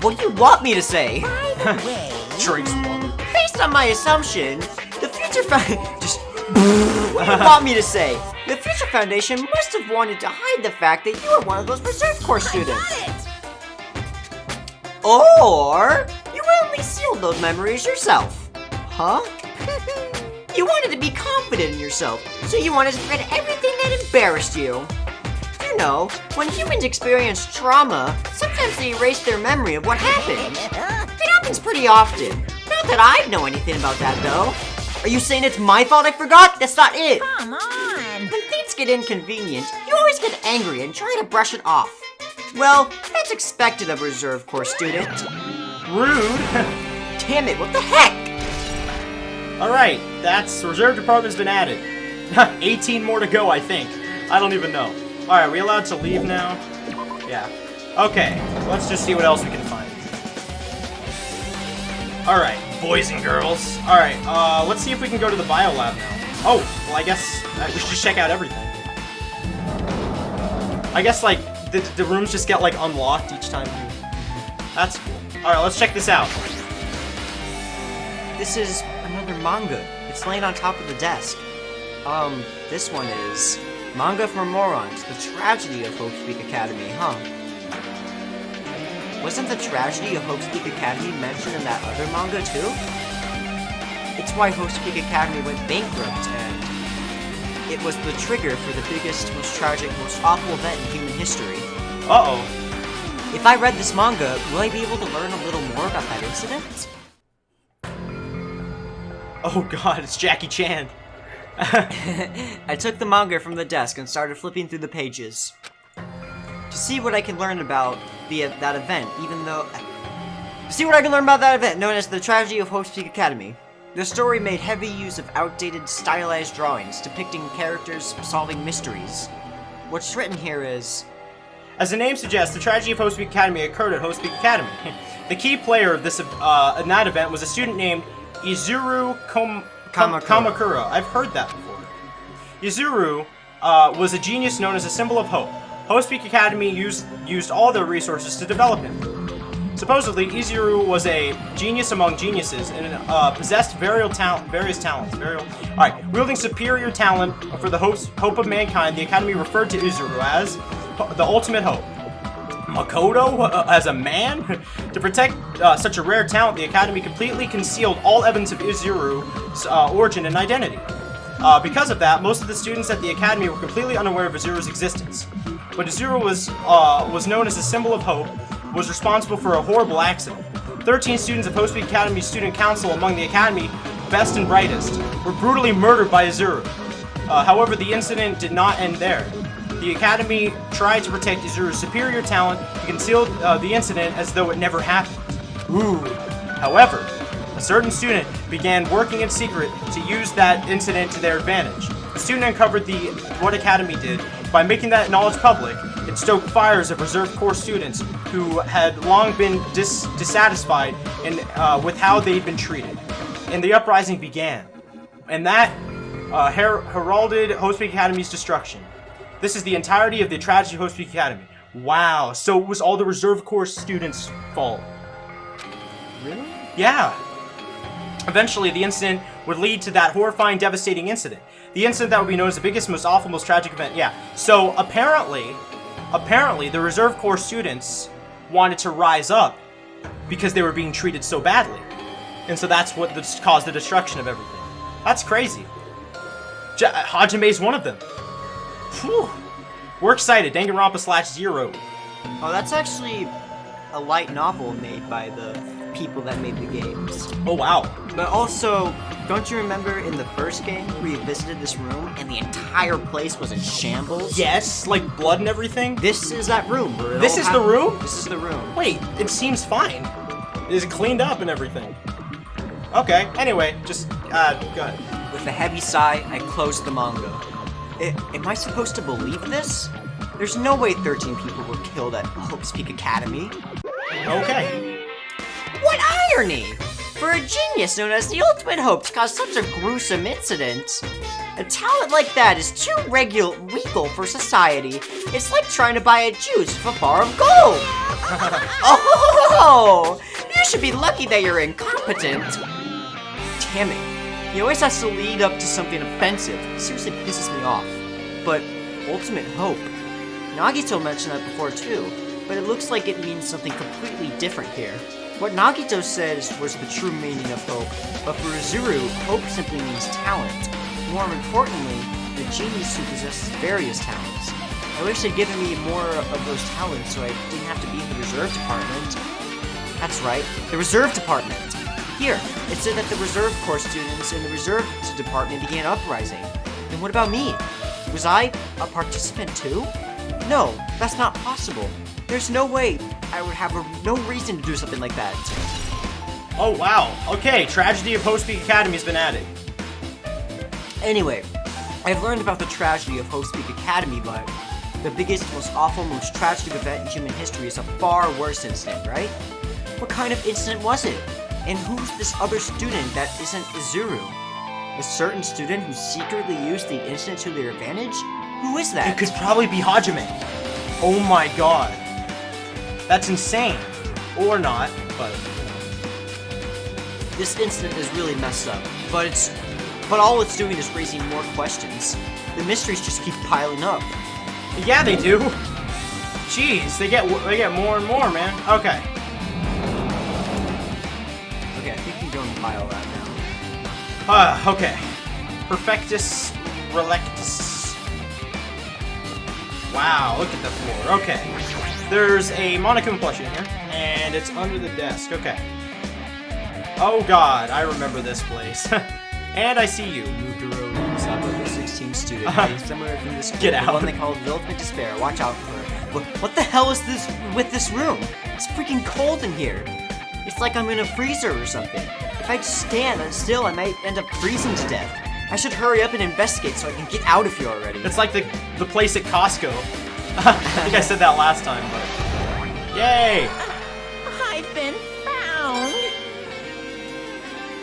What do you want me to say? By the way, Drake's water. Based on my assumption, the Future Just... What do you want me to say? The Future Foundation must have wanted to hide the fact that you were one of those Reserve Corps students. got it! Or you willingly sealed those memories yourself. Huh? You wanted to be confident in yourself, so you wanted to forget everything that embarrassed you. You know, when humans experience trauma, sometimes they erase their memory of what happened. It happens pretty often. Not that I know anything about that, though. Are you saying it's my fault I forgot? That's not it. Come on! When things get inconvenient, you always get angry and try to brush it off. Well, that's expected of a Reserve Corps student. Rude. Damn it, what the heck? Alright, that's Reserve Department's been added. 18 more to go, I think. I don't even know. Alright, are we allowed to leave now? Yeah. Okay, let's just see what else we can find. Alright, boys and girls. Alright, let's see if we can go to the biolab now. Oh, well I guess we should just check out everything. I guess, like, the rooms just get, like, unlocked each time you... That's cool. Alright, let's check this out. This is another manga. It's laying on top of the desk. This one is Manga for Morons, The Tragedy of Hope Speak Academy, huh? Wasn't The Tragedy of Hope Speak Academy mentioned in that other manga too? It's why Hope Speak Academy went bankrupt, and it was the trigger for the biggest, most tragic, most awful event in human history. Uh-oh. If I read this manga, will I be able to learn a little more about that incident? Oh god, it's Jackie Chan. I took the manga from the desk and started flipping through the pages to see what I can learn about that event, known as the Tragedy of Hope Speak Academy. The story made heavy use of outdated, stylized drawings depicting characters solving mysteries. What's written here is... As the name suggests, the tragedy of Hope Speak Academy occurred at Hope Speak Academy. The key player of this in that event was a student named Izuru Kamakura. I've heard that before. Izuru was a genius known as a symbol of hope. Hope Speak Academy used all their resources to develop him. Supposedly, Izuru was a genius among geniuses and possessed various talents. Alright, wielding superior talent for the hope of mankind, the Academy referred to Izuru as the ultimate hope. Makoto, as a man? To protect such a rare talent, the Academy completely concealed all evidence of Izuru's origin and identity. Because of that, most of the students at the Academy were completely unaware of Izuru's existence. But Izuru was known as a symbol of hope, was responsible for a horrible accident. 13 students of Hope Speak Academy's student council among the Academy, best and brightest, were brutally murdered by Izuru. However, the incident did not end there. The Academy tried to protect Izuru's superior talent and concealed the incident as though it never happened. Ooh. However, a certain student began working in secret to use that incident to their advantage. The student uncovered what Academy did by making that knowledge public. It stoked fires of Reserve Corps students who had long been dissatisfied with how they'd been treated. And the uprising began. And that heralded Hope Speak Academy's destruction. This is the entirety of the tragedy of Hope Speak Academy. Wow, so it was all the Reserve Corps students' fault. Really? Yeah. Eventually, the incident would lead to that horrifying, devastating incident. The incident that would be known as the biggest, most awful, most tragic event. Yeah. So apparently, the Reserve Corps students wanted to rise up because they were being treated so badly. And so that's what caused the destruction of everything. That's crazy. Hajime's one of them. Whew. We're excited. Danganronpa /0. Oh, that's actually a light novel made by the people that made the games. Oh, wow. But also, don't you remember in the first game where you visited this room and the entire place was in shambles? Yes, like blood and everything. This is that room. Where This is the room? This is the room. Wait, it seems fine. Is it cleaned up and everything? Okay, anyway, just, go ahead. With a heavy sigh, I closed the manga. Am I supposed to believe this? There's no way 13 people were killed at Hope Speak Academy. Okay. What irony! For a genius known as the ultimate hope to cause such a gruesome incident, a talent like that is too legal for society. It's like trying to buy a juice with a bar of gold. Oh, you should be lucky that you're incompetent. Damn it. He always has to lead up to something offensive. Seriously pisses me off. But ultimate hope. Nagito mentioned that before too, but it looks like it means something completely different here. What Nagito says was the true meaning of hope, but for Uzuru, hope simply means talent. More importantly, the genius who possesses various talents. I wish they'd given me more of those talents so I didn't have to be in the reserve department. That's right, the reserve department. Here, it said that the reserve corps students in the reserve department began uprising. And what about me? Was I a participant too? No, that's not possible. There's no way I would have no reason to do something like that. Oh wow, okay, Tragedy of Host Peak Academy has been added. Anyway, I've learned about the tragedy of Host Peak Academy, but the biggest, most awful, most tragic event in human history is a far worse incident, right? What kind of incident was it? And who's this other student that isn't Izuru? A certain student who secretly used the incident to their advantage? Who is that? It could probably be Hajime. Oh my god. That's insane. Or not, but... This incident is really messed up, but all it's doing is raising more questions. The mysteries just keep piling up. Yeah, they do. Jeez, they get more and more, man. Okay. Okay, I think you can go and file that now. Okay. Perfectus Relectus. Wow, look at the floor. Okay. There's a Monokuma plushie in here, and it's under the desk. Okay. Oh god, I remember this place. And I see you. Muguro Sabo, the 16th student, somewhere from this school. Get out. The one they call the Ultimate Despair. Watch out for her. What the hell is this with this room? It's freaking cold in here. It's like I'm in a freezer or something. If I just stand still, I might end up freezing to death. I should hurry up and investigate so I can get out of here already. It's like the place at Costco. I think I said that last time, but... Yay! I've been found.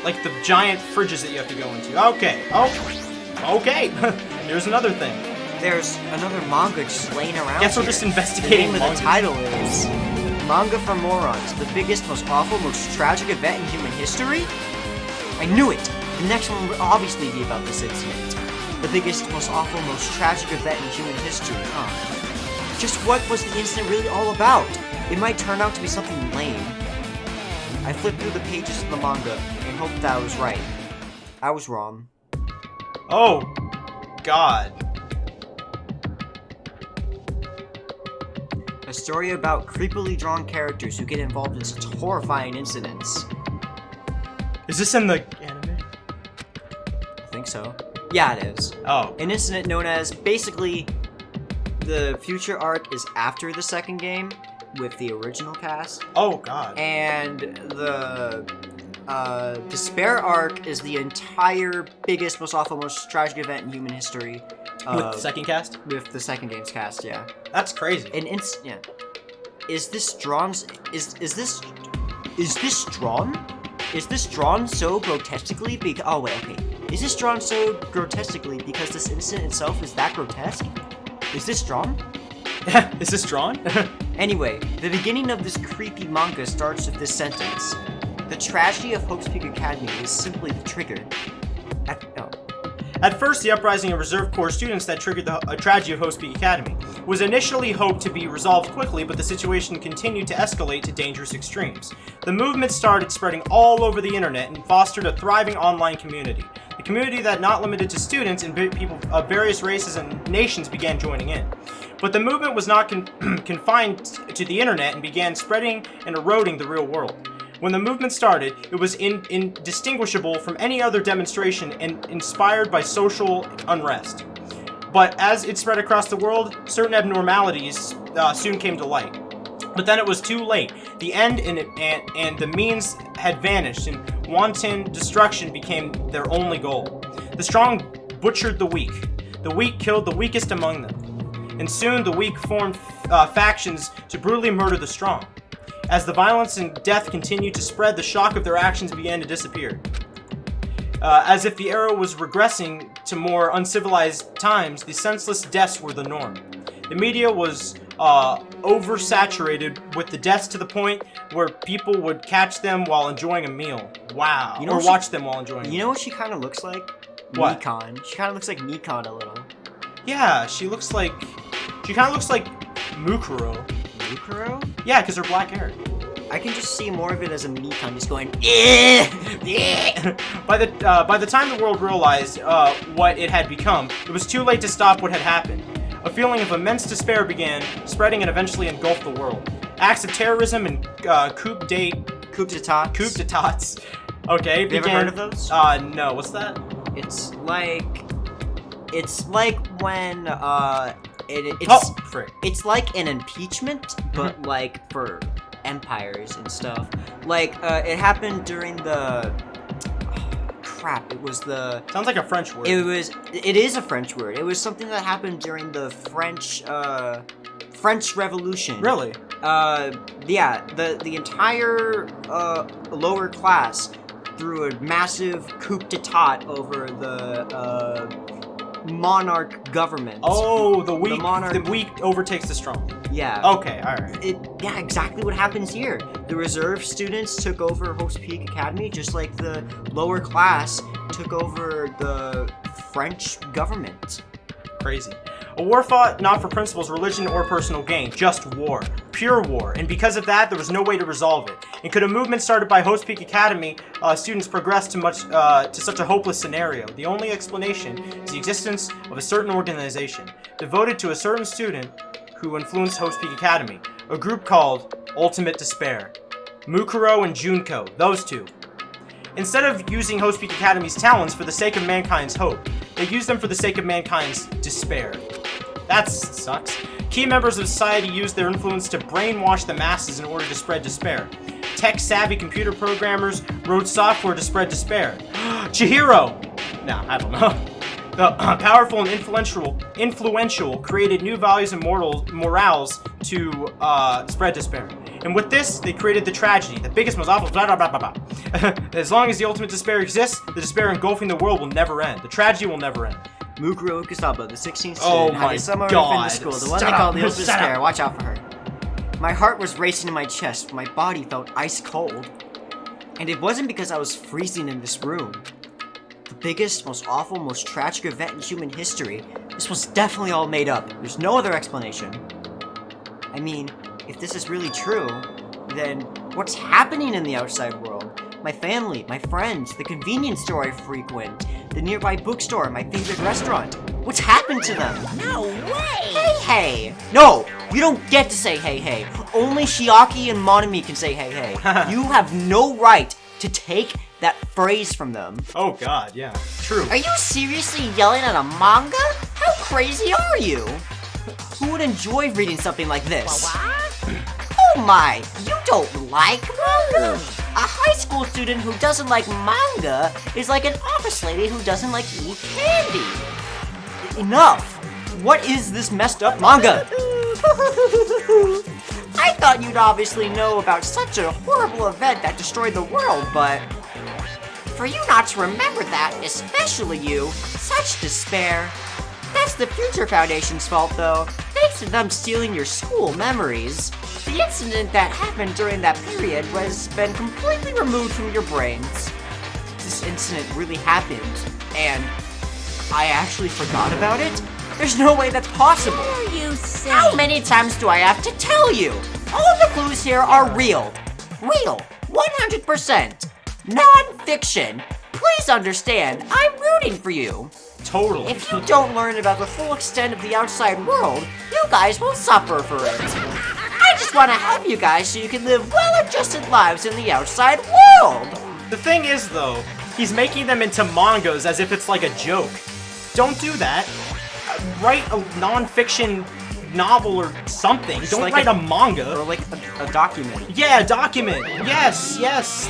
Like the giant fridges that you have to go into. Okay. Oh. Okay. Here's another thing. There's another manga just laying around. Guess we're here. just investigating The name of the mangas. title is Manga for Morons, the biggest, most awful, most tragic event in human history? I knew it! The next one would obviously be about this incident. The biggest, most awful, most tragic event in human history, huh? Just what was the incident really all about? It might turn out to be something lame. I flipped through the pages of the manga and hoped that I was right. I was wrong. Oh. God. A story about creepily drawn characters who get involved in such horrifying incidents. Is this in the anime? I think so. Yeah, it is. Oh. An incident known as, basically, the future arc is after the second game with the original cast. Oh, God. And the Despair arc is the entire biggest, most awful, most tragic event in human history. With the second cast? With the second game's cast, yeah. That's crazy. Yeah. Is this drawn? Is this drawn? Is this drawn so grotesquely? Oh wait, okay. Is this drawn so grotesquely because this incident itself is that grotesque? Is this drawn? Is this drawn? Anyway, the beginning of this creepy manga starts with this sentence: "The tragedy of Hope's Peak Academy is simply the trigger." At first, the uprising of Reserve Corps students that triggered the tragedy of Host Peak Academy was initially hoped to be resolved quickly, but the situation continued to escalate to dangerous extremes. The movement started spreading all over the internet and fostered a thriving online community. A community that not limited to students and people of various races and nations began joining in. But the movement was not confined to the internet and began spreading and eroding the real world. When the movement started, it was indistinguishable from any other demonstration and inspired by social unrest. But as it spread across the world, certain abnormalities soon came to light. But then it was too late. The end and the means had vanished, and wanton destruction became their only goal. The strong butchered the weak. The weak killed the weakest among them. And soon the weak formed factions to brutally murder the strong. As the violence and death continued to spread, the shock of their actions began to disappear. As if the era was regressing to more uncivilized times, the senseless deaths were the norm. The media was oversaturated with the deaths to the point where people would catch them while enjoying a meal. Wow. You know or what watch them while enjoying a You meal. know what she kind of looks like? What? Nikon. She kind of looks like Nikon a little. Yeah, she kind of looks like Mukuro. Mukuro? Yeah, because her black hair. I can just see more of it as a Nikon just going, eh, eh. By the time the world realized what it had become, it was too late to stop what had happened. A feeling of immense despair began spreading and eventually engulfed the world. Acts of terrorism and coup d'etats. Okay, Have you ever heard of those? No. What's that? It's like when Frick. it's like an impeachment, but like for empires and stuff. Like it happened during the it was the Sounds like a French word. it is a French word. It was something that happened during the French Revolution. Really? Yeah, the entire lower class threw a massive coup d'etat over the monarch government. Oh, the weak overtakes the strong. Yeah. Okay, alright. Yeah, exactly what happens here. The reserve students took over Hope's Peak Academy, just like the lower class took over the French government. Crazy. A war fought not for principles, religion, or personal gain, just war. Pure war. And because of that, there was no way to resolve it. And could a movement started by Hope's Peak Academy students progress to such a hopeless scenario? The only explanation is the existence of a certain organization devoted to a certain student who influenced Hope's Peak Academy, a group called Ultimate Despair. Mukuro and Junko, those two. Instead of using Hope's Peak Academy's talents for the sake of mankind's hope, they use them for the sake of mankind's despair. That sucks. Key members of society use their influence to brainwash the masses in order to spread despair. Tech-savvy computer programmers wrote software to spread despair. Chihiro! No, I don't know. The powerful and influential created new values and morals to spread despair. And with this, they created the tragedy, the biggest, most awful, blah, blah, blah, blah, blah. As long as the ultimate despair exists, the despair engulfing the world will never end. The tragedy will never end. Mukuro Kusaba, the 16th student, Oh had my a summer God. in school, the one Shut they call up. the Ultimate Shut Despair. up. Watch out for her. My heart was racing in my chest, my body felt ice cold. And it wasn't because I was freezing in this room. The biggest, most awful, most tragic event in human history. This was definitely all made up. There's no other explanation. I mean, if this is really true, then what's happening in the outside world? My family, my friends, the convenience store I frequent, the nearby bookstore, my favorite restaurant. What's happened to them? No way! Hey, hey! No! You don't get to say hey, hey. Only Shiaki and Monami can say hey, hey. You have no right to take that phrase from them. Oh god, yeah. True. Are you seriously yelling at a manga? How crazy are you? Who would enjoy reading something like this? What? Oh my, you don't like manga? A high school student who doesn't like manga is like an office lady who doesn't like to eat candy. Enough! What is this messed up manga? I thought you'd obviously know about such a horrible event that destroyed the world, but for you not to remember that, especially you, such despair. That's the Future Foundation's fault, though. Thanks to them stealing your school memories. The incident that happened during that period has been completely removed from your brains. This incident really happened, and I actually forgot about it? There's no way that's possible. What are you saying? How many times do I have to tell you? All the clues here are real. Real. 100%. Non-fiction. Please understand, I'm rooting for you. Totally. If you don't learn about the full extent of the outside world, you guys will suffer for it. I just want to help you guys so you can live well-adjusted lives in the outside world. The thing is, though, he's making them into mangas as if it's like a joke. Don't do that. Write a non-fiction novel or something. Don't like write a manga. Or like a document. Yeah, a document. Yes, yes.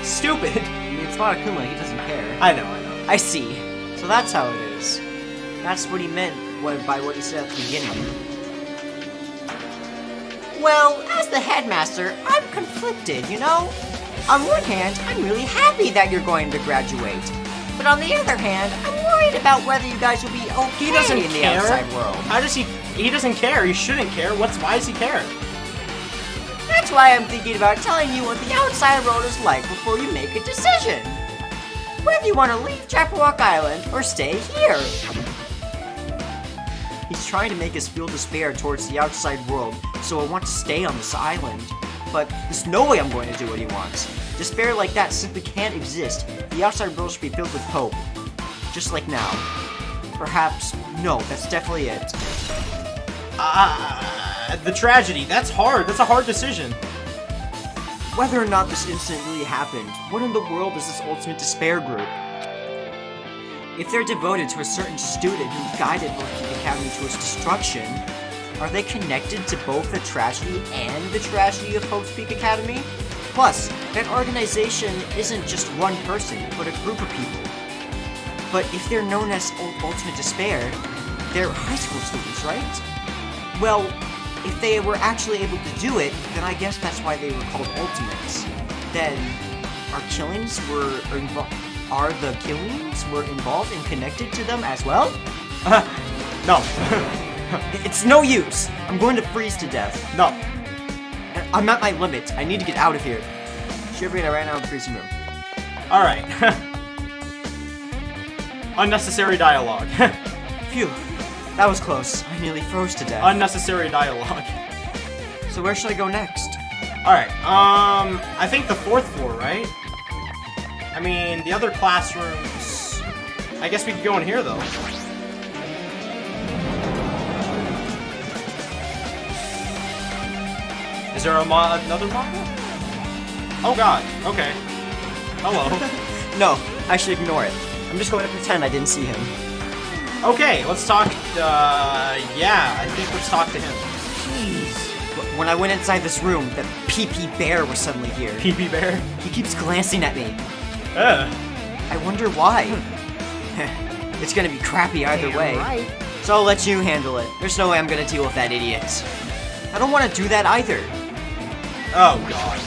Stupid. I mean, it's not Akuma, he doesn't care. I know. I see. So that's how it is. That's what he meant by what he said at the beginning. Well, as the headmaster, I'm conflicted, you know? On one hand, I'm really happy that you're going to graduate. But on the other hand, I'm worried about whether you guys will be okay He doesn't in the care. outside world. How does he? He doesn't care. He shouldn't care. Why does he care? That's why I'm thinking about telling you what the outside world is like before you make a decision. Whether you want to leave Jabberwock Island or stay here. He's trying to make us feel despair towards the outside world, so I want to stay on this island. But there's no way I'm going to do what he wants. Despair like that simply can't exist. The outside world should be filled with hope. Just like now. Perhaps, no, that's definitely it. The tragedy. That's hard. That's a hard decision. Whether or not this incident really happened, what in the world is this ultimate despair group? If they're devoted to a certain student who guided the Academy to its destruction, are they connected to both the tragedy and the tragedy of Hope's Peak Academy? Plus, that organization isn't just one person, but a group of people. But if they're known as Ultimate Despair, they're high school students, right? Well, if they were actually able to do it, then I guess that's why they were called Ultimates. Then, are the killings were involved and connected to them as well? No. It's no use. I'm going to freeze to death. No. I'm at my limit. I need to get out of here. Shivering, I ran out of the freezing room. All right. Unnecessary dialogue. Phew. That was close. I nearly froze to death. Unnecessary dialogue. So where should I go next? All right. I think the 4th floor, right? I mean, the other classrooms. I guess we could go in here though. Is there another manga? Oh god, okay. Hello. No, I should ignore it. I'm just going to pretend I didn't see him. Okay, let's talk, yeah, I think let's talk to him. Jeez. When I went inside this room, the PP Bear was suddenly here. PP Bear? He keeps glancing at me. Ugh. I wonder why. It's gonna be crappy either way. Right. So I'll let you handle it. There's no way I'm gonna deal with that idiot. I don't want to do that either. Oh god.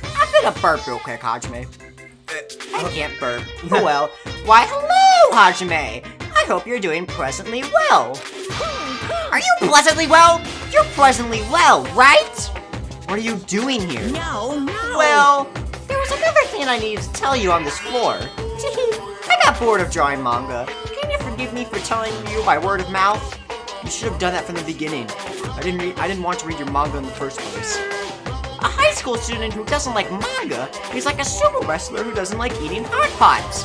I'm gonna burp real quick, Hajime. I can't burp. Oh well. Why, hello, Hajime! I hope you're doing pleasantly well. Are you pleasantly well? You're pleasantly well, right? What are you doing here? No, no. Well, there was another thing I needed to tell you on this floor. I got bored of drawing manga. Can you forgive me for telling you by word of mouth? You should have done that from the beginning. I didn't want to read your manga in the first place. A high school student who doesn't like manga is like a sumo wrestler who doesn't like eating hot pots.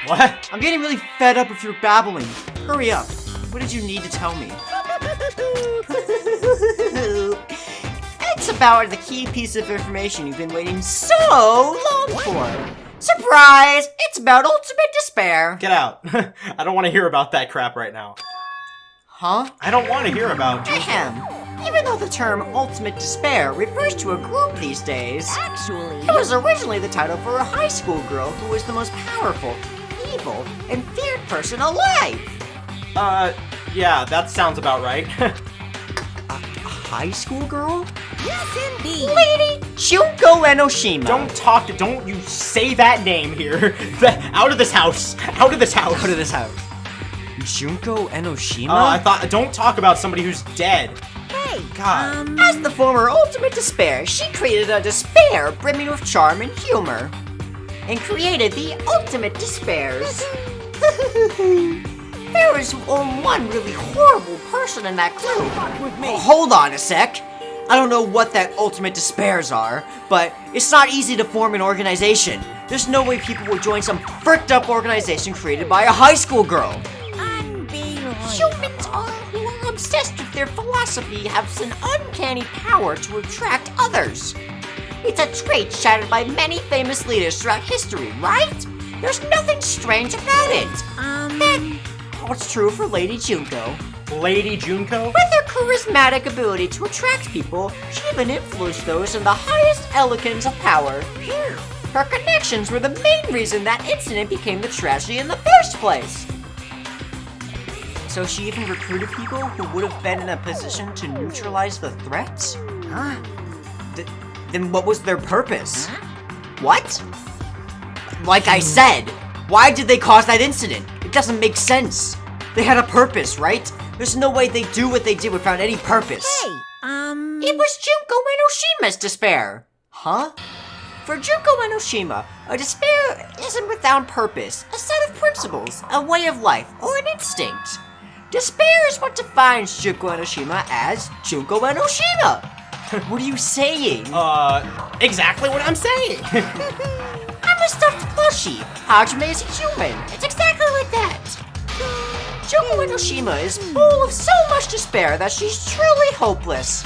What? I'm getting really fed up with your babbling. Hurry up. What did you need to tell me? It's about the key piece of information you've been waiting so long for. Surprise! It's about Ultimate Despair. Get out. I don't want to hear about that crap right now. Huh? I don't want to hear about Ahem. Even though the term Ultimate Despair refers to a group these days, Actually, it was originally the title for a high school girl who was the most powerful, evil, and feared person alive. Yeah, that sounds about right. A high school girl? yes, indeed. Lady Junko Enoshima. Don't you say that name here. Out of this house. Out of this house. Out of this house. Junko Enoshima? Don't talk about somebody who's dead. Hey, God. As the former Ultimate Despair, she created a despair brimming with charm and humor. And created the Ultimate Despairs. There was one really horrible person in that group. with me. Hold on a sec. I don't know what that Ultimate Despairs are, but it's not easy to form an organization. There's no way people will join some fricked up organization created by a high school girl. Unbelievable. Humans who are obsessed with their philosophy have an uncanny power to attract others. It's a trait shared by many famous leaders throughout history, right? There's nothing strange about it. And what's true for Lady Junko. Lady Junko? With her charismatic ability to attract people, she even influenced those in the highest elegance of power. Her connections were the main reason that incident became the tragedy in the first place. So she even recruited people who would have been in a position to neutralize the threats? Huh? Then what was their purpose? What? Like I said, why did they cause that incident? It doesn't make sense. They had a purpose, right? There's no way they do what they did without any purpose. Hey, It was Junko Enoshima's despair. Huh? For Junko Enoshima, a despair isn't without purpose, a set of principles, a way of life, or an instinct. Despair is what defines Junko Enoshima as Junko Enoshima. What are you saying? Exactly what I'm saying. I'm a stuffed plushie. Hajime is a human. It's exactly like that. Junko Enoshima is full of so much despair that she's truly hopeless.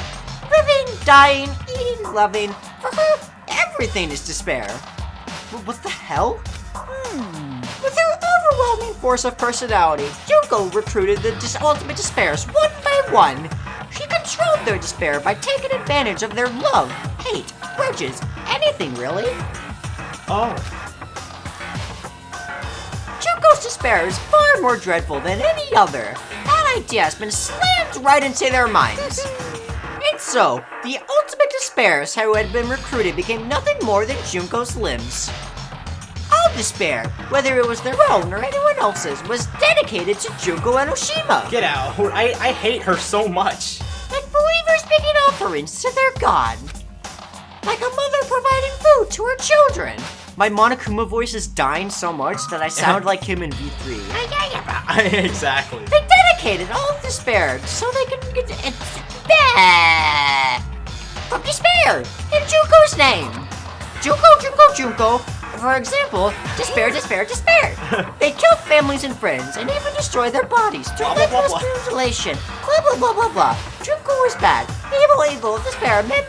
Living, dying, eating, loving. For her, everything is despair. What the hell? With her overwhelming force of personality, Junko recruited the ultimate despairs one by one. She controlled their despair by taking advantage of their love, hate, grudges, anything really. Oh. Junko's despair is far more dreadful than any other. That idea has been slammed right into their minds. And so, the ultimate despairs who had been recruited became nothing more than Junko's limbs. All despair, whether it was their own or anyone else's, was dedicated to Junko Enoshima. Get out. I hate her so much. Like believers making offerings to their god. Like a mother providing food to her children. My Monokuma voice is dying so much that I sound like him in V3. Exactly. They dedicated all of despair so they could get from despair in Junko's name. Junko. For example, despair. They killed families and friends and even destroyed their bodies through Blah, blah, blah, ruthless blah. mutilation. Blah. Junko is bad. Evil. Despair. Man.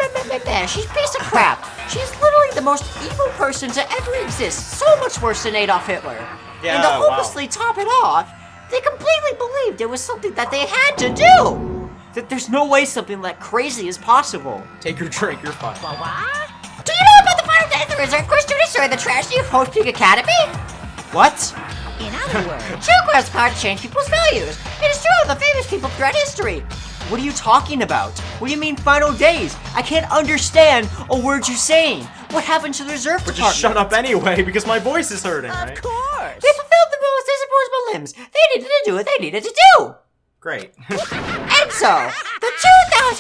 She's a piece of crap. She's literally the most evil person to ever exist. So much worse than Adolf Hitler. Yeah, And to wow. hopelessly top it off, they completely believed it was something that they had to do. That there's no way something that crazy is possible. Take your drink, you're fine. Do you know about the final day of the reserve corps students or the tragedy of Hope Peak Academy? What? in other words. Junko has power to change people's values. It is true of the famous people throughout history. What are you talking about? What do you mean final days? I can't understand a word you're saying. What happened to the reserve But department? just shut up anyway, because my voice is hurting, right? Of course. They fulfilled the most disposable limbs. They needed to do what they needed to do. Great. And so, the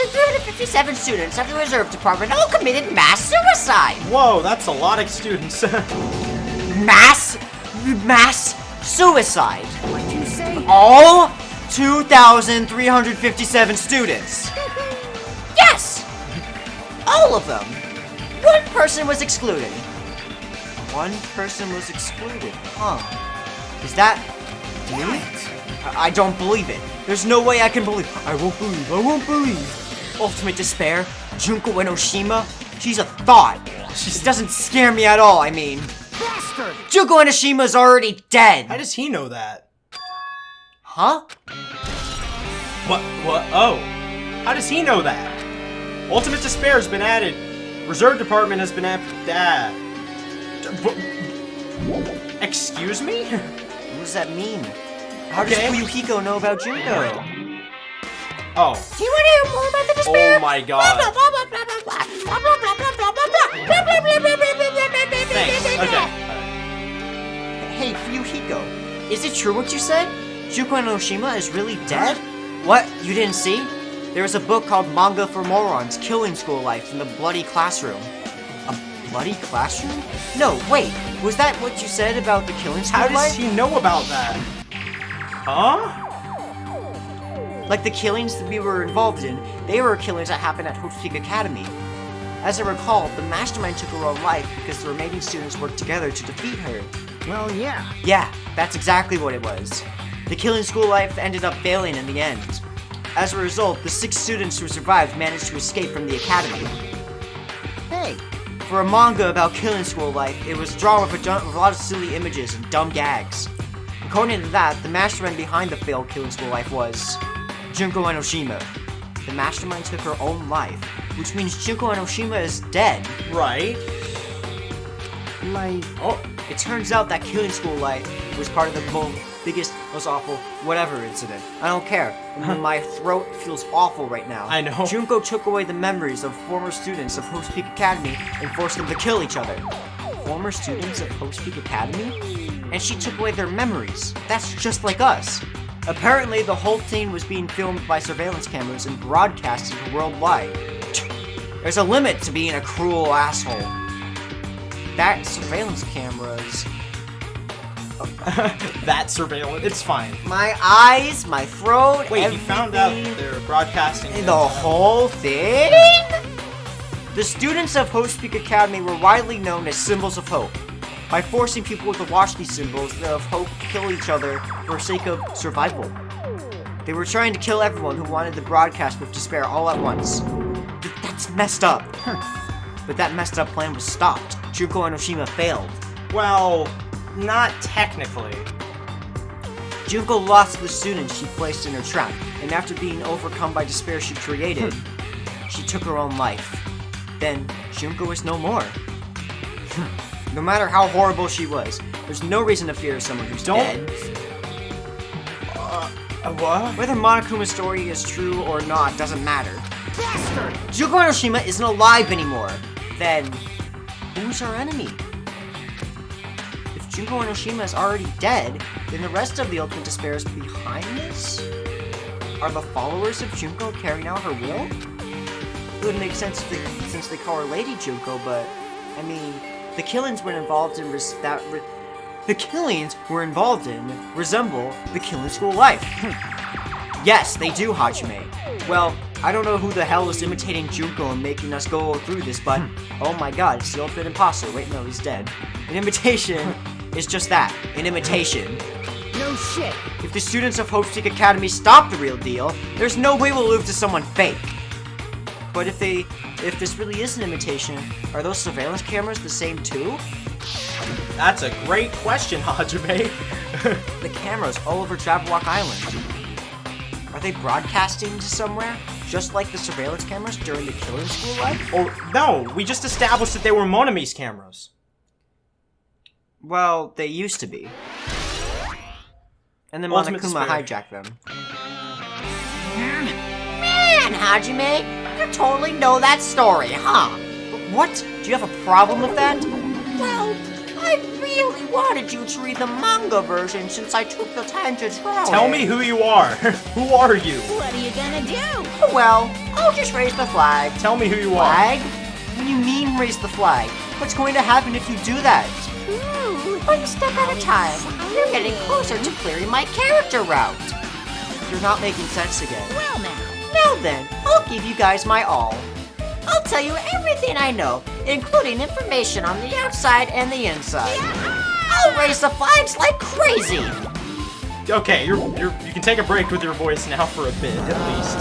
2,357 students of the reserve department all committed mass suicide. Whoa, that's a lot of students. Mass suicide. What'd you say? All 2,357 students. Yes! All of them. One person was excluded. One person was excluded. Huh. Is that... Really? I don't believe it. There's no way I can believe. I won't believe. Ultimate despair. Junko Enoshima. She's a thought. She doesn't scare me at all, I mean. Bastard! Junko Enoshima's already dead. How does he know that? Huh? What? Oh. How does he know that? Ultimate Despair has been added. Reserve Department has been added. Excuse me? What does that mean? How does Okay. Fuyuhiko know about Junko? Oh. Do you want to hear more about the despair? Oh my god. Thanks. Okay. Hey, Fuyuhiko, is it true what you said? Junko Enoshima is really dead? What? You didn't see? There was a book called Manga for Morons, Killing School Life in the Bloody Classroom. A bloody classroom? No, wait, was that what you said about the Killing School How Life? does he know about that? Huh? Like the killings that we were involved in, they were killings that happened at Hope's Peak Academy. As I recall, the mastermind took her own life because the remaining students worked together to defeat her. Well, yeah. Yeah, that's exactly what it was. The Killing School Life ended up failing in the end. As a result, the 6 students who survived managed to escape from the academy. Hey, For a manga about Killing School Life, it was drawn with a lot of silly images and dumb gags. According to that, the mastermind behind the failed Killing School Life was Junko Enoshima. The mastermind took her own life, which means Junko Enoshima is dead. Right. like, Oh. It turns out that Killing School Life was part of the biggest was awful, whatever incident. I don't care. My throat feels awful right now. I know. Junko took away the memories of former students of Hope's Peak Academy and forced them to kill each other. Former students of Hope's Peak Academy? And she took away their memories. That's just like us. Apparently, the whole thing was being filmed by surveillance cameras and broadcasted worldwide. There's a limit to being a cruel asshole. That surveillance cameras... That surveillance. It's fine. My eyes, my throat, Wait, everything. you found out they're broadcasting The whole thing? The students of Hope's Peak Academy were widely known as symbols of hope. By forcing people to watch these symbols of hope kill each other for sake of survival. They were trying to kill everyone who wanted to broadcast with despair all at once. That's messed up. But that messed up plan was stopped. Junko and Oshima failed. Well, not technically. Junko lost the students she placed in her trap, and after being overcome by despair she created, she took her own life. Then, Junko is no more. No matter how horrible she was, there's no reason to fear someone who's dead. What? Whether Monokuma's story is true or not doesn't matter. Junko and Oshima isn't alive anymore. Then, who's our enemy? If Junko and Oshima is already dead, then the rest of the Ultimate Despair is behind this? Are the followers of Junko carrying out her will? It would make sense since they call her Lady Junko, but, I mean, the killings were involved in resemble the killing school life. Yes, they do, Hajime. Well, I don't know who the hell is imitating Junko and making us go through this, but oh my god, it's the ultimate imposter. Wait, no, he's dead. An imitation is just that, an imitation. No shit. If the students of Hope's Peak Academy stop the real deal, there's no way we'll lose to someone fake. But if this really is an imitation, are those surveillance cameras the same too? That's a great question, Hajime. The cameras all over Jabberwock Island. Are they broadcasting to somewhere? Just like the surveillance cameras during the killing school life? Oh, no, we just established that they were Monami's cameras. Well, they used to be. And then Ultimate Monokuma Despair. hijacked them. Man, Hajime, you totally know that story, huh? What? Do you have a problem with that? Well, I really wanted you to read the manga version since I took the time to draw Tell it. me who you are. Who are you? What are you gonna do? Well, I'll just raise the flag. Tell me who you Flag? What do you mean raise the flag? What's going to happen if you do that? One step at a time. You're getting closer to clearing my character route. You're not making sense again. Well now. Now then, I'll give you guys my all. I'll tell you everything I know, including information on the outside and the inside. I'll raise the flags like crazy. are. Okay, you can take a break with your voice now for a bit, at least.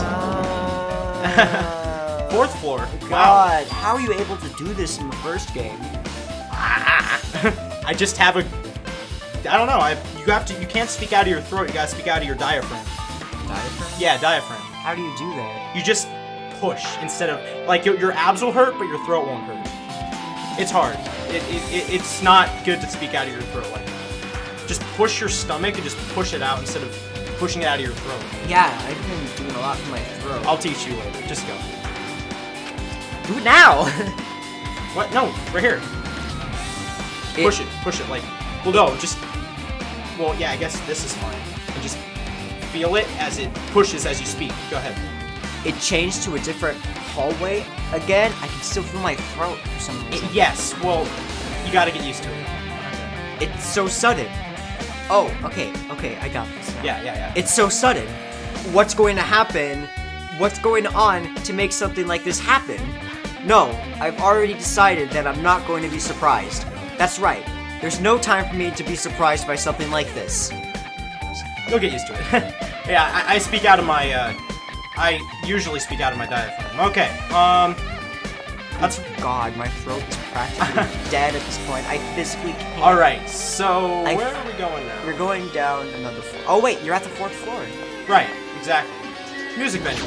Fourth floor. Wow. God, how are you able to do this in the first game? I just have a... I don't know. You can't speak out of your throat. You gotta speak out of your diaphragm. Diaphragm? Yeah, diaphragm. How do you do that? You just push instead of... Like, your abs will hurt, but your throat won't hurt. It's hard. It's not good to speak out of your throat like that. Just push your stomach and just push it out instead of pushing it out of your throat. Yeah, I've been doing a lot for my throat. I'll teach you later. Just go. do it now! What? No, right here. Push it, like... Well, no, just... Well, yeah, I guess this is fine. And just feel it as it pushes as you speak. Go ahead. It changed to a different hallway again. I can still feel my throat for some reason. Yes, well, you gotta get used to it. It's so sudden. Oh, okay, I got this now. Yeah. It's so sudden. What's going to happen? What's going on to make something like this happen? No, I've already decided that I'm not going to be surprised. That's right. There's no time for me to be surprised by something like this. You'll get used to it. Yeah, I speak out of my, I usually speak out of my diaphragm. Okay, that's... God, my throat is practically dead at this point. I physically can't. Alright, so where are we going now? We're going down another floor. Oh wait, you're at the 4th floor. Right, exactly. Music venue.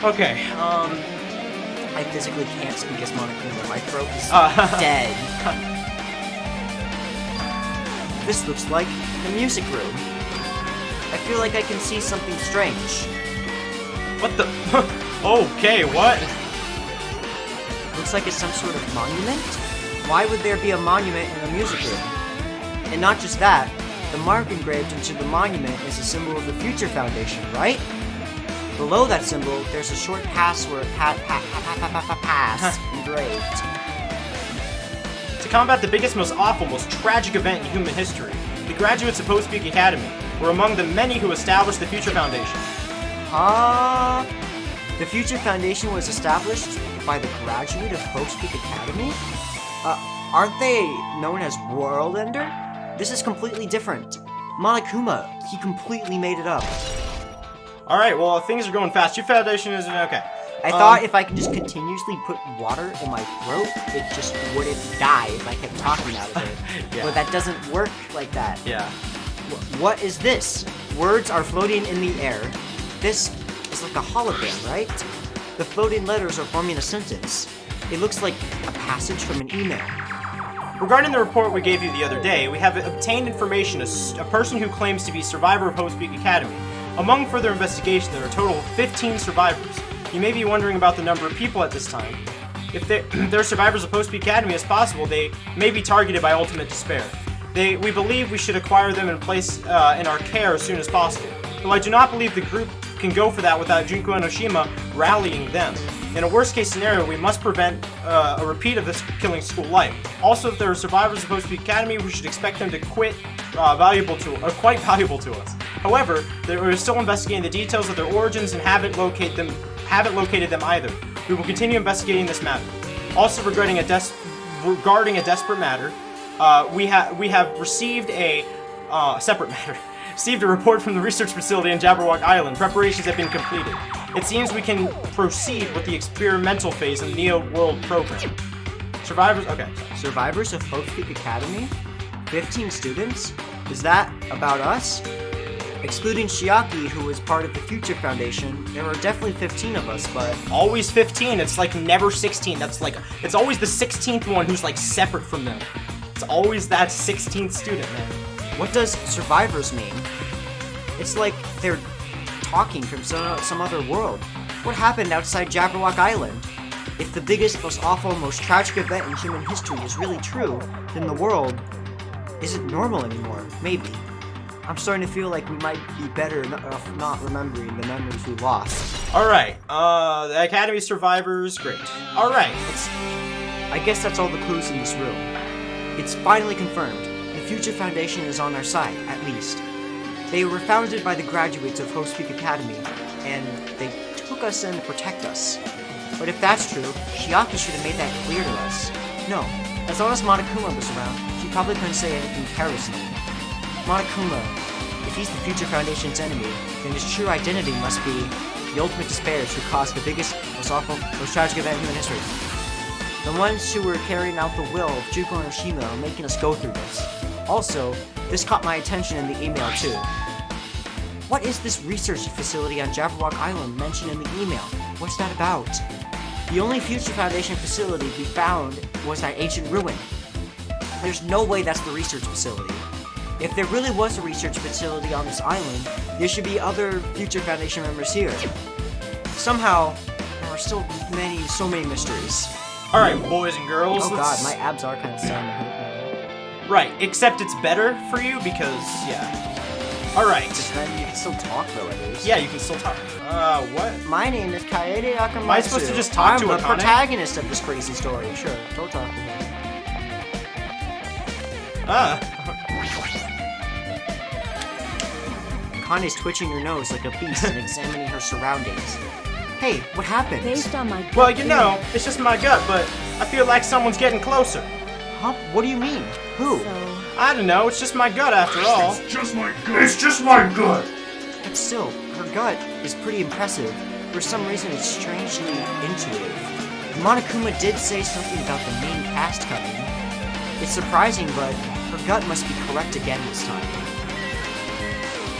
Okay, I physically can't speak as Monokuma. My throat is dead. This looks like the music room. I feel like I can see something strange. What the? Okay, what? Looks like it's some sort of monument? Why would there be a monument in a music room? And not just that, the mark engraved into the monument is a symbol of the Future Foundation, right? Below that symbol, there's a short password pass engraved. To combat the biggest, most awful, most tragic event in human history, the graduates of Post Peak Academy were among the many who established the Future Foundation. The Future Foundation was established by the graduate of Post Peak Academy? Aren't they known as World Ender? This is completely different. Monokuma, he completely made it up. Alright, well, things are going fast. Your foundation isn't okay. I thought if I could just continuously put water in my throat, it just wouldn't die if I kept talking out of it. Yeah. But that doesn't work like that. Yeah. What is this? Words are floating in the air. This is like a hologram, right? The floating letters are forming a sentence. It looks like a passage from an email. Regarding the report we gave you the other day, we have obtained information a person who claims to be survivor of Post Peak Academy. Among further investigation, there are a total of 15 survivors. You may be wondering about the number of people at this time. If they're survivors of Post Peak Academy as possible, they may be targeted by ultimate despair. We believe we should acquire them and place in our care as soon as possible. Though I do not believe the group can go for that without Junko Enoshima rallying them. In a worst case scenario, we must prevent a repeat of this killing school life. Also, if there are survivors of Post Peak Academy, we should expect them to quite valuable to us. However, we're still investigating the details of their origins and haven't located them either. We will continue investigating this matter. Also, regarding a desperate matter, we have received a separate matter. Received a report from the research facility on Jabberwock Island. Preparations have been completed. It seems we can proceed with the experimental phase of the Neo World program. Survivors Survivors of Post Peak Academy? 15 students? Is that about us? Excluding Shiaki, who is part of the Future Foundation, there are definitely 15 of us, but... Always 15. It's like never 16. It's always the 16th one who's like separate from them. It's always that 16th student, man. What does survivors mean? It's like they're talking from some other world. What happened outside Jabberwock Island? If the biggest, most awful, most tragic event in human history is really true, then the world isn't normal anymore. Maybe. I'm starting to feel like we might be better off not remembering the memories we lost. Alright, the Academy survivors, great. Alright, I guess that's all the clues in this room. It's finally confirmed. The Future Foundation is on our side, at least. They were founded by the graduates of Post Peak Academy, and they took us in to protect us. But if that's true, Shiaki should have made that clear to us. No, as long as Monokuma was around, she probably couldn't say anything carelessly. Monokuma, if he's the Future Foundation's enemy, then his true identity must be the ultimate despairs who caused the biggest, most awful, most tragic event in human history. The ones who were carrying out the will of Junko Enoshima are making us go through this. Also, this caught my attention in the email too. What is this research facility on Jabberwock Island mentioned in the email? What's that about? The only Future Foundation facility we found was that ancient ruin. There's no way that's the research facility. If there really was a research facility on this island, there should be other Future Foundation members here. Somehow, there are still so many mysteries. alright, boys and girls. Oh god, my abs are kind of starting to hurt now. Right, except it's better for you because, yeah. Alright. Then you can still talk though, at least. Yeah, you can still talk. What? My name is Kaede Akamatsu. Am I supposed to just talk to I'm Akane? the protagonist of this crazy story. Sure, don't talk to me. Kane's twitching her nose like a beast and examining her surroundings. Hey, what happened? Based on my Well, you know, it's just my gut, but I feel like someone's getting closer. Huh? What do you mean? Who? I don't know, it's just my gut after all. It's just my gut. It's just my gut. But still, her gut is pretty impressive. For some reason, it's strangely intuitive. Monokuma did say something about the main cast coming. It's surprising, but her gut must be correct again this time.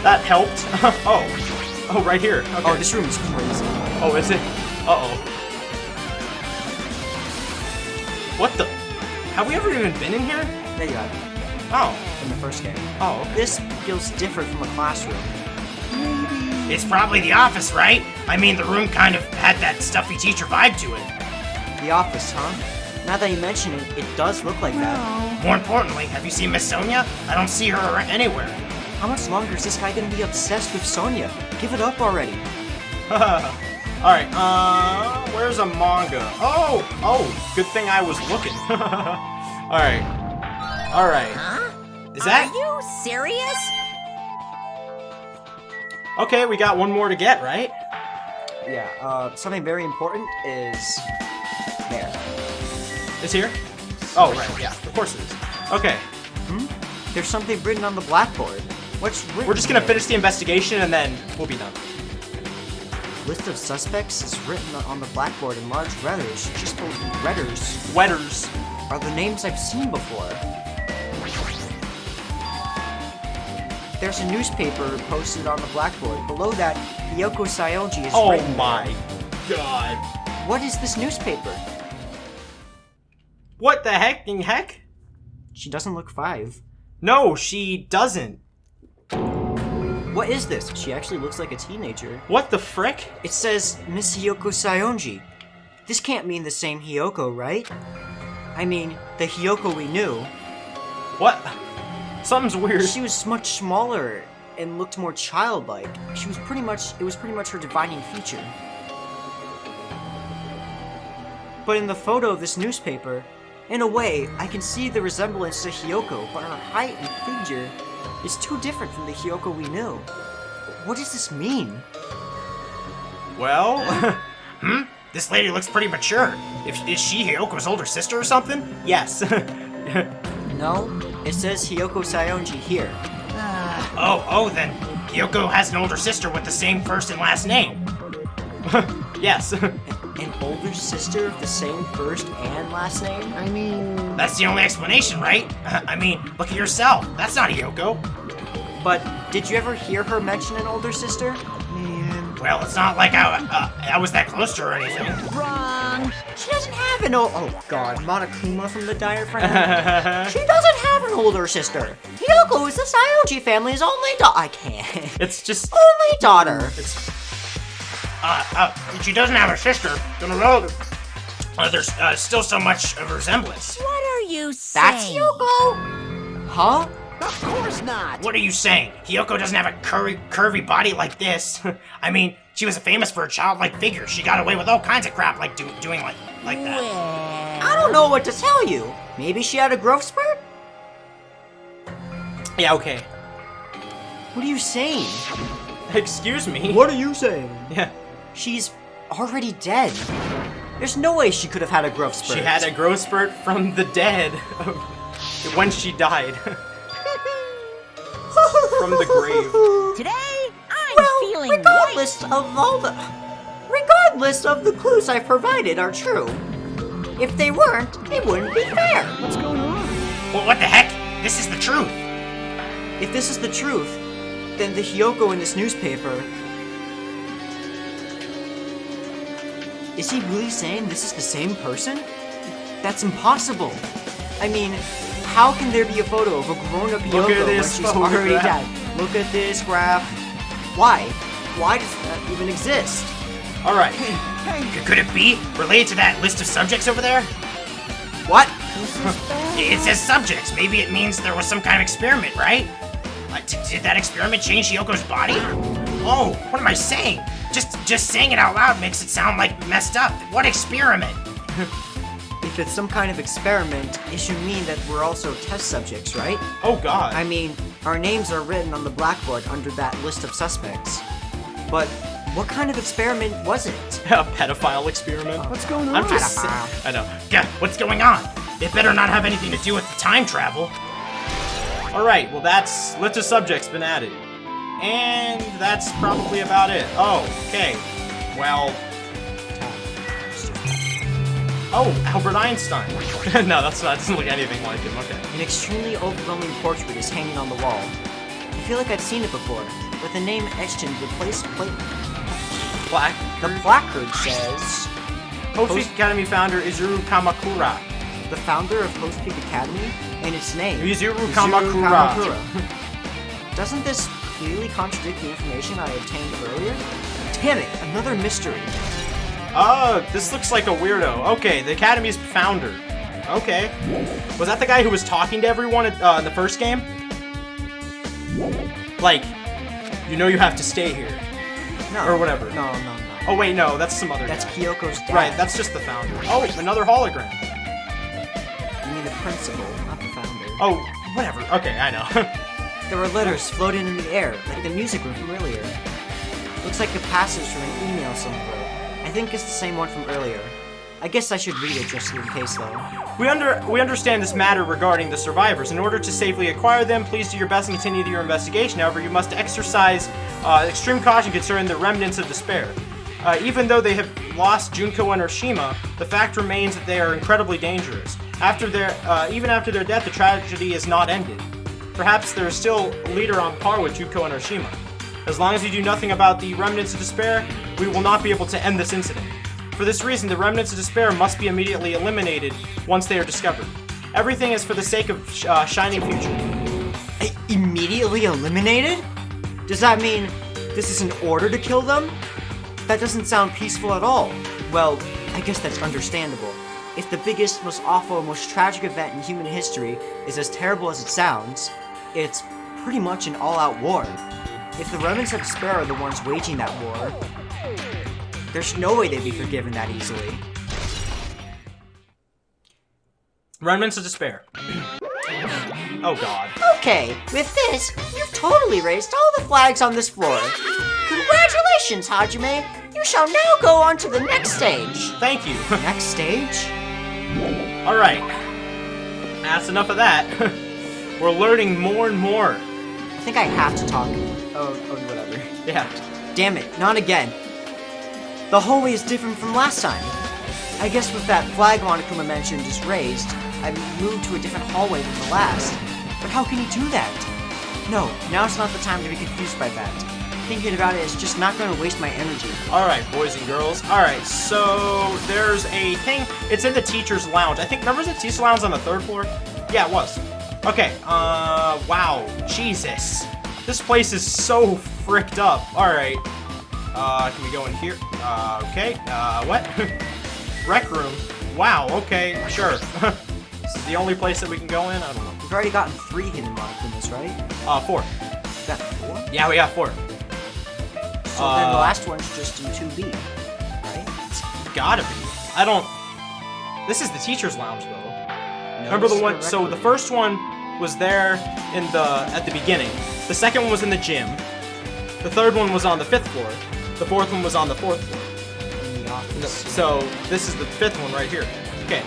That helped. Oh, right here. Okay. Oh, this room is crazy. Oh, is it? Uh-oh. What the? Have we ever even been in here? There you go. Oh. in the first game. Oh, okay. This feels different from a classroom. It's probably the office, right? I mean, the room kind of had that stuffy teacher vibe to it. The office, huh? Now that you mention it, it does look like that. More importantly, have you seen Miss Sonia? I don't see her anywhere. How much longer is this guy gonna be obsessed with Sonia? Give it up already. Alright, where's a manga? Oh, good thing I was looking. Alright. Is that? Are you serious? Okay, we got one more to get, right? Yeah, something very important is... there. It's here? Oh, right, yeah, of course it is. Okay, There's something written on the blackboard. What's written we're just gonna there? finish the investigation and then we'll be done. List of suspects is written on the blackboard in large letters. Just the letters Wetters. are the names I've seen before. There's a newspaper posted on the blackboard. Below that, Hiyoko Saionji is Oh written my there. god. What is this newspaper? What the heck? She doesn't look 5. No, she doesn't. What is this? She actually looks like a teenager. What the frick? It says Miss Hiyoko Saionji. This can't mean the same Hiyoko, right? I mean, the Hiyoko we knew. What? Something's weird. She was much smaller and looked more childlike. It was pretty much her defining feature. But in the photo of this newspaper, in a way, I can see the resemblance to Hiyoko, but her height and figure is too different from the Hiyoko we knew. What does this mean? Well, This lady looks pretty mature. Is she Hyoko's older sister or something? yes. No, it says Hiyoko Saionji here. Then Hyoko has an older sister with the same first and last name. Yes. An older sister of the same first and last name? I mean, That's the only explanation, right? I mean, look at yourself. That's not Hyoko. But did you ever hear her mention an older sister? man. Well, it's not like I was that close to her or anything. Wrong. She doesn't have an oh god, Monokuma from the diaphragm. She doesn't have an older sister. Hiyoko is the Saionji family's only daughter. I can't. It's just. Only daughter. She doesn't have a sister. Don't know. There's still so much of a resemblance. What are you saying? That's Hiyoko. Huh? Of course not. What are you saying? Hyoko doesn't have a curvy body like this. I mean, she was famous for a childlike figure. She got away with all kinds of crap like doing like that. Well, I don't know what to tell you. Maybe she had a growth spurt? Yeah, okay. What are you saying? Excuse me. What are you saying? Yeah. She's already dead. There's no way she could have had a growth spurt. She had a growth spurt from the dead when she died. From the grave. today I'm feeling regardless of the clues I've provided are true. If they weren't, it wouldn't be fair. What's going on? Well, what the heck? This is the truth. If this is the truth, then the Hiyoko in this newspaper... Is he really saying this is the same person? That's impossible. I mean, how can there be a photo of a grown-up Hiyoko Look at when this she's already photograph. dead? Look at this graph. Why? Why does that even exist? Alright. Could it be related to that list of subjects over there? What? It says subjects. Maybe it means there was some kind of experiment, right? Did that experiment change Hyoko's body? Oh, what am I saying? Just saying it out loud makes it sound like messed up. What experiment? If it's some kind of experiment, it should mean that we're also test subjects, right? Oh god. I mean, our names are written on the blackboard under that list of suspects. But what kind of experiment was it? A pedophile experiment. What's going on? I'm just saying. I know. Yeah, what's going on? It better not have anything to do with the time travel. Alright, well that's list of subjects been added. And that's probably about it. Oh, okay. Well. Oh, Albert Einstein. No, that's not. That doesn't look anything like him. Okay. An extremely overwhelming portrait is hanging on the wall. I feel like I've seen it before, with the name etched in the place plate. Black. The placard says... Post Academy founder Izuru Kamakura. the founder of Post Peak Academy, and its name, Yuzuru Yuzuru Kamakura. Doesn't this clearly contradict the information I obtained earlier? Damn it, another mystery. This looks like a weirdo. Okay, the Academy's founder. Okay. Was that the guy who was talking to everyone in the first game? Like, you know you have to stay here. No. Or whatever. No. Oh wait, no, that's some other That's guy. Kyoko's dad. Right, that's just the founder. Oh, another hologram. You mean the principal, not the founder. Oh, whatever. Okay, I know. There were letters floating in the air, like the music room from earlier. Looks like a passage from an email somewhere. I think it's the same one from earlier. I guess I should read it just in case, though. We understand this matter regarding the survivors. In order to safely acquire them, please do your best and continue your investigation. However, you must exercise extreme caution concerning the remnants of despair. Even though they have lost Junko and Urashima, the fact remains that they are incredibly dangerous. Even after their death, the tragedy is not ended. Perhaps there is still a leader on par with Junko and Urashima. As long as you do nothing about the remnants of despair, we will not be able to end this incident. For this reason, the remnants of despair must be immediately eliminated once they are discovered. Everything is for the sake of shining future. Immediately eliminated? Does that mean this is an order to kill them? That doesn't sound peaceful at all. Well, I guess that's understandable. If the biggest, most awful, most tragic event in human history is as terrible as it sounds, it's pretty much an all-out war. If the remnants of despair are the ones waging that war, there's no way they'd be forgiven that easily. Remnants of despair. Oh god. Okay, with this, you've totally raised all the flags on this floor. Congratulations, Hajime! You shall now go on to the next stage. Thank you. Next stage? Alright. That's enough of that. We're learning more and more. I think I have to talk. Oh, whatever. Yeah. Damn it, not again. The hallway is different from last time. I guess with that flag Monokuma mentioned just raised, I moved to a different hallway than the last. But how can you do that? No, now's not the time to be confused by that. Thinking about it is just not going to waste my energy. Alright, boys and girls. Alright, so there's a thing. It's in the teacher's lounge. I think, remember the teacher's lounge on the 3rd floor? Yeah, it was. Okay, wow. Jesus. This place is so fricked up. Alright. Can we go in here? Okay. What? Rec room. Wow, okay, sure. This is the only place that we can go in? I don't know. We've already gotten 3 hidden Monokumas, right? 4. Is that 4? Yeah, we got 4. So then the last one's just in 2B, right? Gotta be. I don't... This is the teacher's lounge, though. No, Remember this the is one... rec So room. the first one was there at the beginning. The second one was in the gym. The third one was on the 5th floor. The fourth one was on the 4th floor. In the office. So this is the 5th one right here. Okay.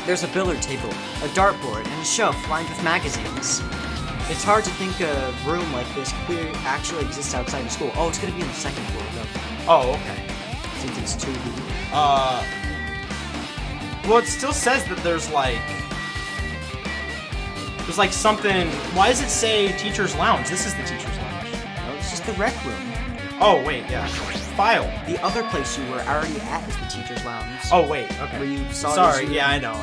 There's a billiard table, a dartboard, and a shelf lined with magazines. It's hard to think a room like this clearly actually exists outside of school. Oh, it's gonna be on the 2nd floor, though, Oh, okay. since it's 2B. Well, it still says that there's like something. Why does it say teacher's lounge? This is the teacher's lounge. No, it's just the rec room. Oh, wait, yeah. File. The other place you were already at is the teacher's lounge. Oh, wait, okay. Where you saw Sorry, this- yeah, I know.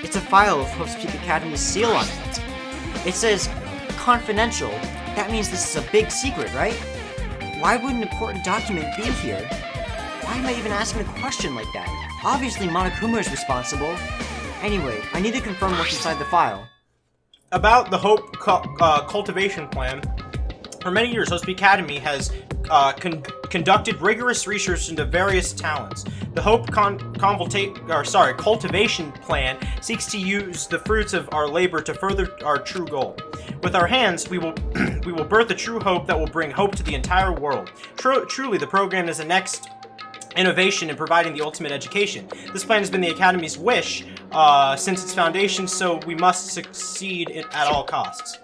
It's a file with Post Peak Academy's seal on it. It says, confidential. That means this is a big secret, right? Why would an important document be here? Why am I even asking a question like that? Obviously Monokuma is responsible. Anyway, I need to confirm what's inside the file. About the Hope cultivation plan, for many years, Hope Academy has conducted rigorous research into various talents. The Hope cultivation plan seeks to use the fruits of our labor to further our true goal. With our hands, we will birth a true hope that will bring hope to the entire world. Truly, the program is the next innovation in providing the ultimate education. This plan has been the Academy's wish since its foundation, so we must succeed at all costs.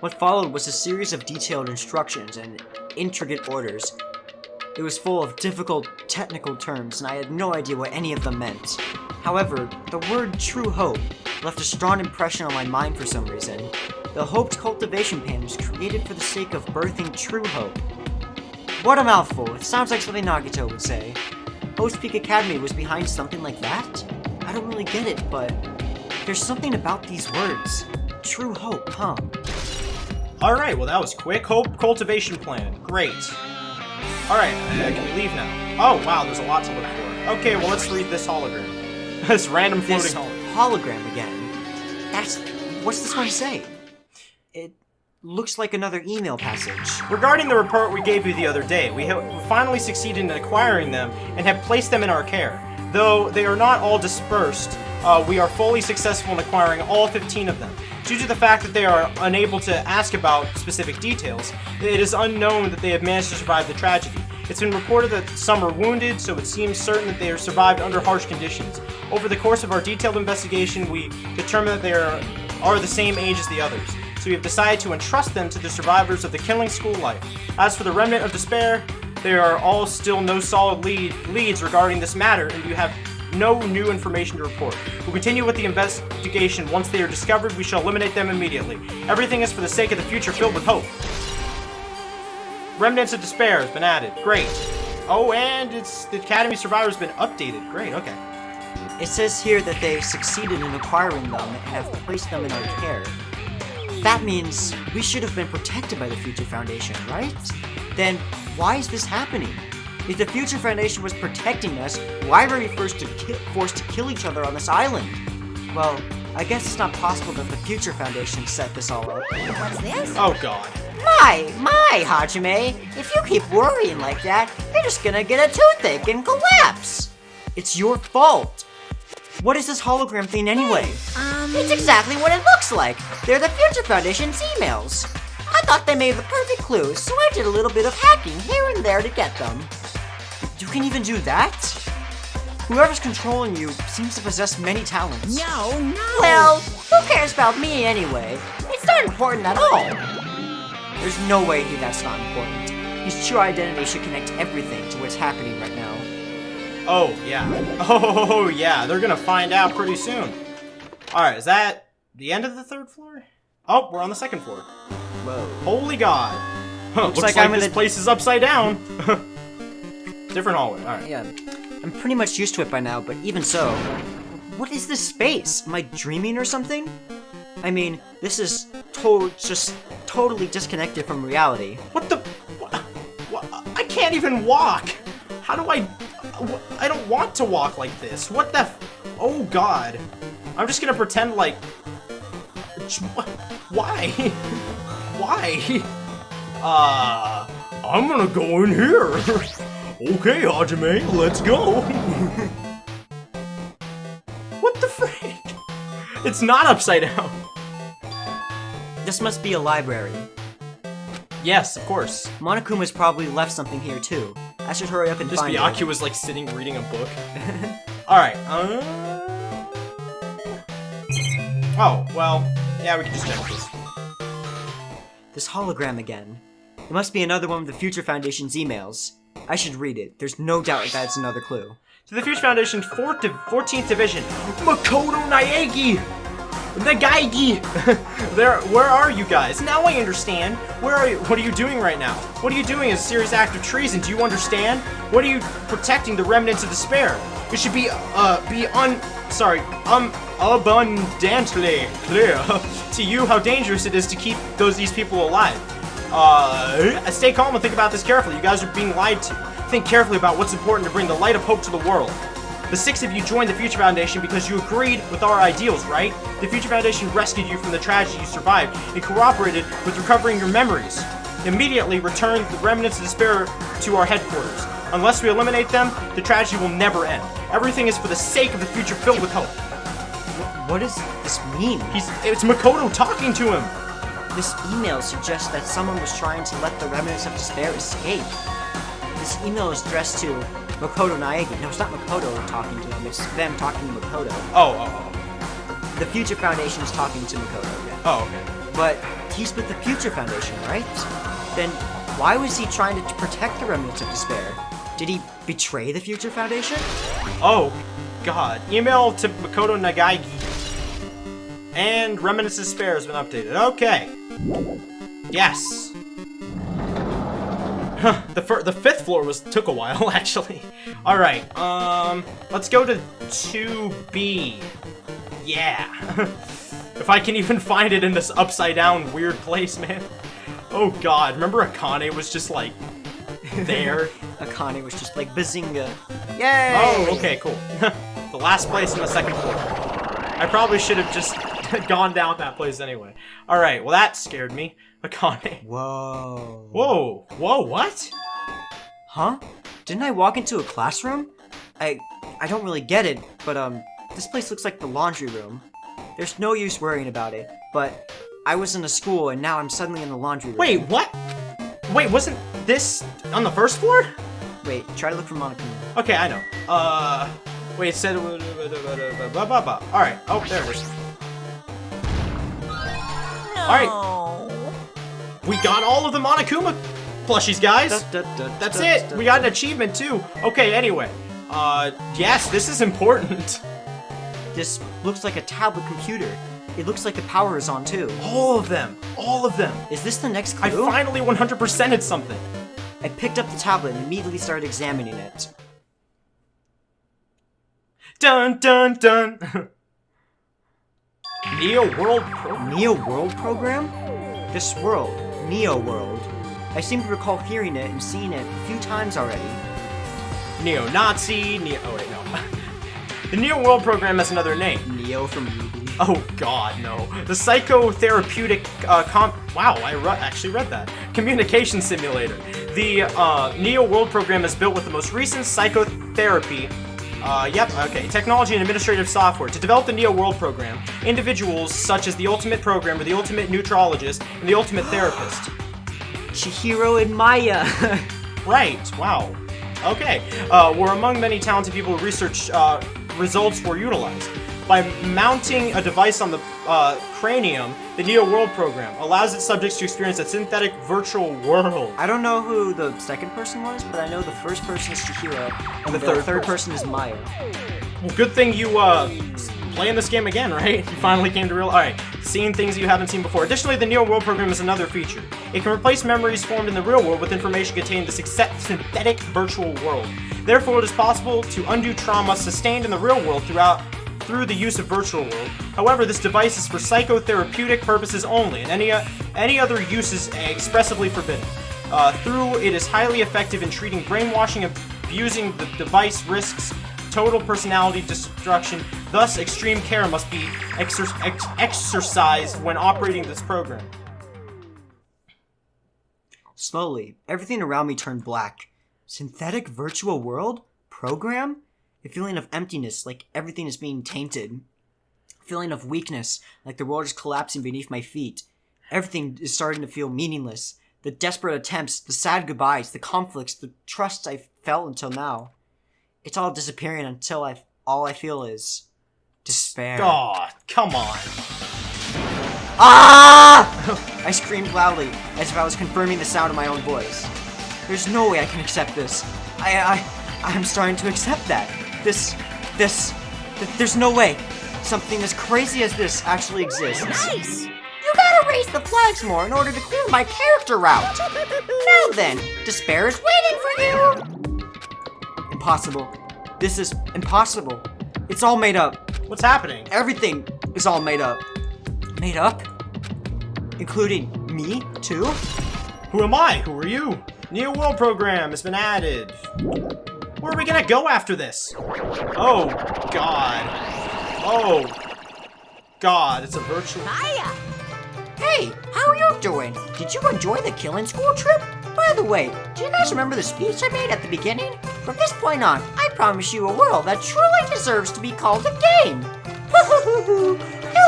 What followed was a series of detailed instructions and intricate orders. It was full of difficult technical terms, and I had no idea what any of them meant. However, the word true hope left a strong impression on my mind for some reason. The Hoped cultivation plan was created for the sake of birthing true hope. What a mouthful. It sounds like something Nagito would say. Post Peak Academy was behind something like that? I I don't really get it, but there's something about these words. True hope, huh? Alright, well that was quick. Hope cultivation plan. Great. Alright, I can leave now. Oh, wow, there's a lot to look for. Okay, well let's read this hologram. This random floating This hologram. hologram again. What's this one say? It looks like another email passage. Regarding the report we gave you the other day, we have finally succeeded in acquiring them and have placed them in our care. Though they are not all dispersed, we are fully successful in acquiring all 15 of them. Due to the fact that they are unable to ask about specific details, it is unknown that they have managed to survive the tragedy. It's been reported that some are wounded, so it seems certain that they are survived under harsh conditions. Over the course of our detailed investigation, we determined that they are the same age as the others, so we have decided to entrust them to the survivors of the killing school life. As for the remnant of despair, there are all still no solid leads regarding this matter, and you have no new information to report. We'll continue with the investigation. Once they are discovered, we shall eliminate them immediately. Everything is for the sake of the future filled with hope. Remnants of Despair has been added. Great. Oh, and the Academy Survivor has been updated. Great, okay. It says here that they succeeded in acquiring them and have placed them in our care. That means we should have been protected by the Future Foundation, right? Then why is this happening? If the Future Foundation was protecting us, why were we forced to kill each other on this island? Well, I guess it's not possible that the Future Foundation set this all up. What's this? Oh god. My, Hajime, if you keep worrying like that, you're just gonna get a toothache and collapse. It's your fault. What is this hologram thing anyway? It's exactly what it looks like. They're the Future Foundation's emails. I thought they made the perfect clues, so I did a little bit of hacking here and there to get them. You can even do that? Whoever's controlling you seems to possess many talents. No. Well, who cares about me anyway? It's not important at all. There's no way that's not important. His true identity should connect everything to what's happening right now. Oh, yeah. Oh, yeah. They're gonna find out pretty soon. Alright, is that the end of the 3rd floor? Oh, we're on the 2nd floor. Whoa. Holy god. Huh, looks like this place is upside down. Different hallway, alright. Yeah, I'm pretty much used to it by now, but even so, what is this space? Am I dreaming or something? I mean, this is just totally disconnected from reality. What the? What? I can't even walk. How do I? I don't want to walk like this. What the? Oh god. I'm just gonna pretend like. Why? Why? I'm gonna go in here. Okay, Hajime, let's go. What the frick? It's not upside down. This must be a library. Yes, of course. Monokuma's probably left something here too. I should hurry up and Just find Byakuya it. was like sitting reading a book. Alright, oh, well, yeah, we can just check this. This hologram again. It must be another one of the Future Foundation's emails. I should read it. There's no doubt that's another clue. To the Future Foundation 14th Division, Makoto Nagaigi! Where are you guys? Now I understand. Where are you? What are you doing right now? What are you doing as a serious act of treason? Do you understand? What are you protecting the remnants of despair? It should be abundantly clear to you how dangerous it is to keep these people alive. Stay calm and think about this carefully. You guys are being lied to. Think carefully about what's important to bring the light of hope to the world. The 6 of you joined the Future Foundation because you agreed with our ideals, right? The Future Foundation rescued you from the tragedy you survived and cooperated with recovering your memories. Immediately return the remnants of despair to our headquarters. Unless we eliminate them, the tragedy will never end. Everything is for the sake of the future filled with hope. What does this mean? It's Makoto talking to him. This email suggests that someone was trying to let the remnants of despair escape. This email is addressed to Makoto Naegi. No, it's not Makoto talking to him, it's them talking to Makoto. Oh. The Future Foundation is talking to Makoto, yeah. Oh, okay. But he's with the Future Foundation, right? Then why was he trying to protect the remnants of despair? Did he betray the Future Foundation? Oh, God. Email to Makoto Nagaigi. And Remnants of Despair has been updated. Okay. Yes. The fifth floor took a while, actually. All right, let's go to 2B. Yeah. If I can even find it in this upside down weird place, man. Oh God, remember Akane was just like there? Akane was just like bazinga. Yay! Oh, okay, cool. The last place in the second floor. I probably should have just gone down that place anyway. All right, well that scared me. Akane. Whoa. Whoa, what? Huh? Didn't I walk into a classroom? I don't really get it, but this place looks like the laundry room. There's no use worrying about it, but I was in a school and now I'm suddenly in the laundry room. Wait, what? Wait, wasn't this on the first floor? Wait, try to look for Monokuma. Okay, I know. Wait, it said... Alright, oh, there it is. Alright. We got all of the Monokuma plushies, guys. That's it. We got an achievement, too. Okay, anyway. Yes, this is important. This looks like a tablet computer. It looks like the power is on, too. All of them. All of them. Is this the next I clue? finally 100%ed something. I picked up the tablet and immediately started examining it. Dun, dun, dun. Neo World Program? Neo World program? This world, Neo World. I seem to recall hearing it and seeing it a few times already. Neo-Nazi, oh wait, no. The Neo World Program has another name. Neo from Ruby. Oh God, no. The psychotherapeutic, wow, I actually read that. Communication simulator. The Neo World Program is built with the most recent psychotherapy, technology and administrative software. To develop the Neo World Program, individuals such as the Ultimate Programmer, the Ultimate Neutrologist, and the Ultimate Therapist. Chihiro and Maya. Right, wow. Okay, were among many talented people who research results were utilized. By mounting a device on the cranium, the Neo World Program allows its subjects to experience a synthetic virtual world. I don't know who the second person was, but I know the first person is Chihiro, and the third person is Maya. Well, good thing you playing this game again, right? You finally came to Alright, seeing things you haven't seen before. Additionally, the Neo World Program is another feature. It can replace memories formed in the real world with information contained in the synthetic virtual world. Therefore, it is possible to undo trauma sustained in the real world through the use of virtual world. However, this device is for psychotherapeutic purposes only, and any other use is expressively forbidden. It is highly effective in treating brainwashing, abusing the device risks total personality destruction. Thus, extreme care must be exercised when operating this program. Slowly, everything around me turned black. Synthetic virtual world? Program? A feeling of emptiness, like everything is being tainted. A feeling of weakness, like the world is collapsing beneath my feet. Everything is starting to feel meaningless. The desperate attempts, the sad goodbyes, the conflicts, the trusts I've felt until now. It's all disappearing until all I feel is despair. Oh, come on. Ah! I screamed loudly, as if I was confirming the sound of my own voice. There's no way I can accept this. I'm starting to accept that. There's no way. Something as crazy as this actually exists. Nice! You gotta raise the flags more in order to clear my character route. Now then, despair is waiting for you. Impossible. This is impossible. It's all made up. What's happening? Everything is all made up. Made up? Including me, too? Who am I? Who are you? Neo World Program has been added. Where are we gonna go after this? Oh, God. Oh, God, it's a virtual... Maya! Hey, how are you doing? Did you enjoy the killing school trip? By the way, do you guys remember the speech I made at the beginning? From this point on, I promise you a world that truly deserves to be called a game. You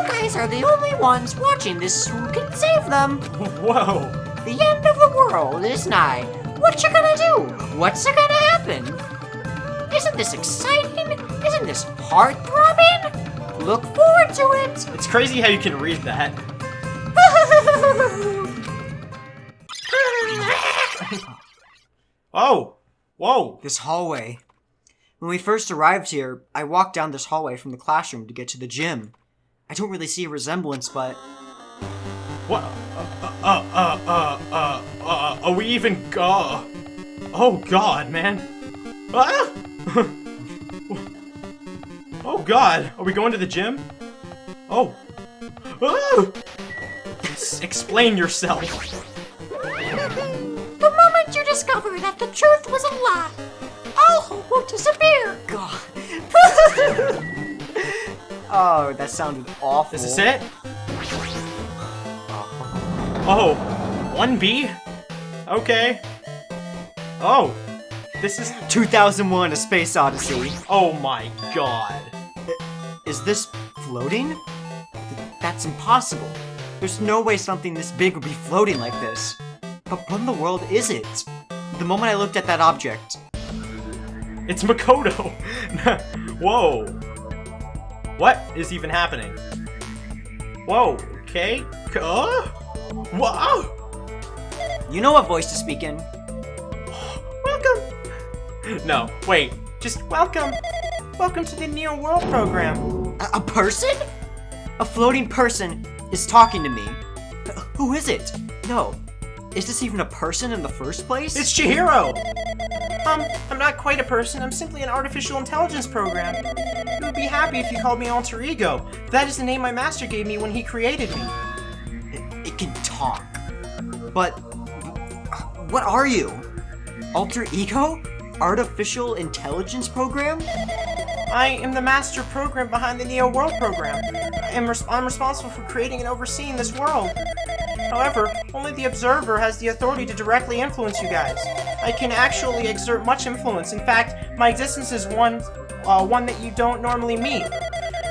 guys are the only ones watching this who can save them. Whoa. The end of the world is nigh. What you gonna do? What's gonna happen? Isn't this exciting? Isn't this heart-throbbing? Look forward to it. It's crazy how you can read that. Oh! Whoa! This hallway. When we first arrived here, I walked down this hallway from the classroom to get to the gym. I don't really see a resemblance, but... What? Are we even Oh god, man. Ah! Oh god, are we going to the gym? Oh. Ah! Explain yourself. The moment you discover that the truth was a lie, all hope will disappear. God. Oh, that sounded awful. Is this it? Oh, 1B? Okay. Oh, this is... 2001: A Space Odyssey. Oh my god. Is this floating? That's impossible. There's no way something this big would be floating like this. But what in the world is it? The moment I looked at that object. It's Makoto. Whoa. What is even happening? Whoa, okay. Whoa. You know what voice to speak in. Welcome. No, wait. Just welcome. Welcome to the Neo World program. A person? A floating person is talking to me. Who is it? No. Is this even a person in the first place? It's Chihiro. I'm not quite a person. I'm simply an artificial intelligence program. You would be happy if you called me Alter Ego. That is the name my master gave me when he created me. It can talk. But what are you? Alter Ego? Artificial intelligence program? I am the master program behind the Neo World program. I'm responsible for creating and overseeing this world. However, only the observer has the authority to directly influence you guys. I can actually exert much influence. In fact, my existence is one that you don't normally meet.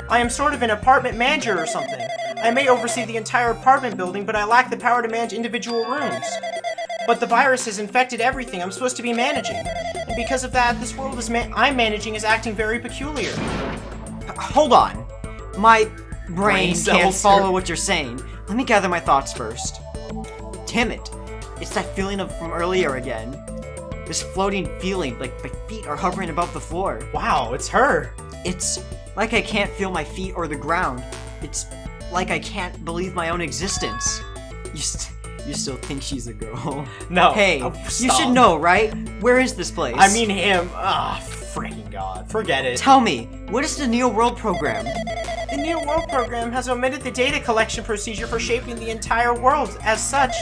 I am sort of an apartment manager or something. I may oversee the entire apartment building, but I lack the power to manage individual rooms. But the virus has infected everything I'm supposed to be managing. And because of that, this world I'm managing is acting very peculiar. Hold on. My brain can't cells follow here. what you're saying. Let me gather my thoughts first. Damn it. It's that feeling from earlier again. This floating feeling, like my feet are hovering above the floor. Wow, it's her. It's like I can't feel my feet or the ground. It's like I can't believe my own existence. You still think she's a girl? No. Hey, Oh, you stop. should know, right? Where is this place? I mean him. Ah, freaking god. Forget it. Tell me, what is the Neo World program? The Neo World program has omitted the data collection procedure for shaping the entire world. As such,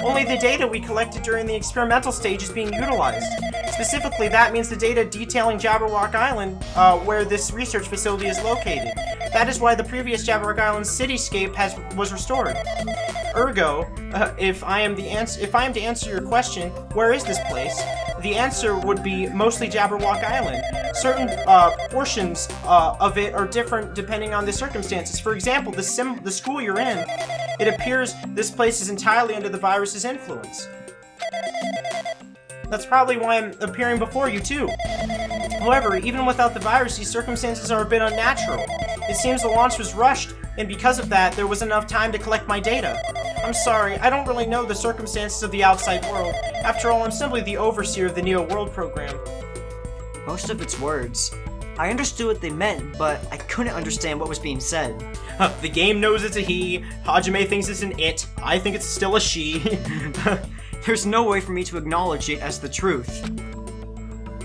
only the data we collected during the experimental stage is being utilized. Specifically, that means the data detailing Jabberwock Island, where this research facility is located. That is why the previous Jabberwock Island cityscape was restored. Ergo, if I am to answer your question, where is this place? The answer would be mostly Jabberwock Island. Certain portions of it are different depending on the circumstances. For example, the school you're in, it appears this place is entirely under the virus's influence. That's probably why I'm appearing before you too. However, even without the virus, these circumstances are a bit unnatural. It seems the launch was rushed, and because of that, there was enough time to collect my data. I'm sorry, I don't really know the circumstances of the outside world. After all, I'm simply the overseer of the Neo World program. Most of its words. I understood what they meant, but I couldn't understand what was being said. The game knows it's a he, Hajime thinks it's an it, I think it's still a she. There's no way for me to acknowledge it as the truth.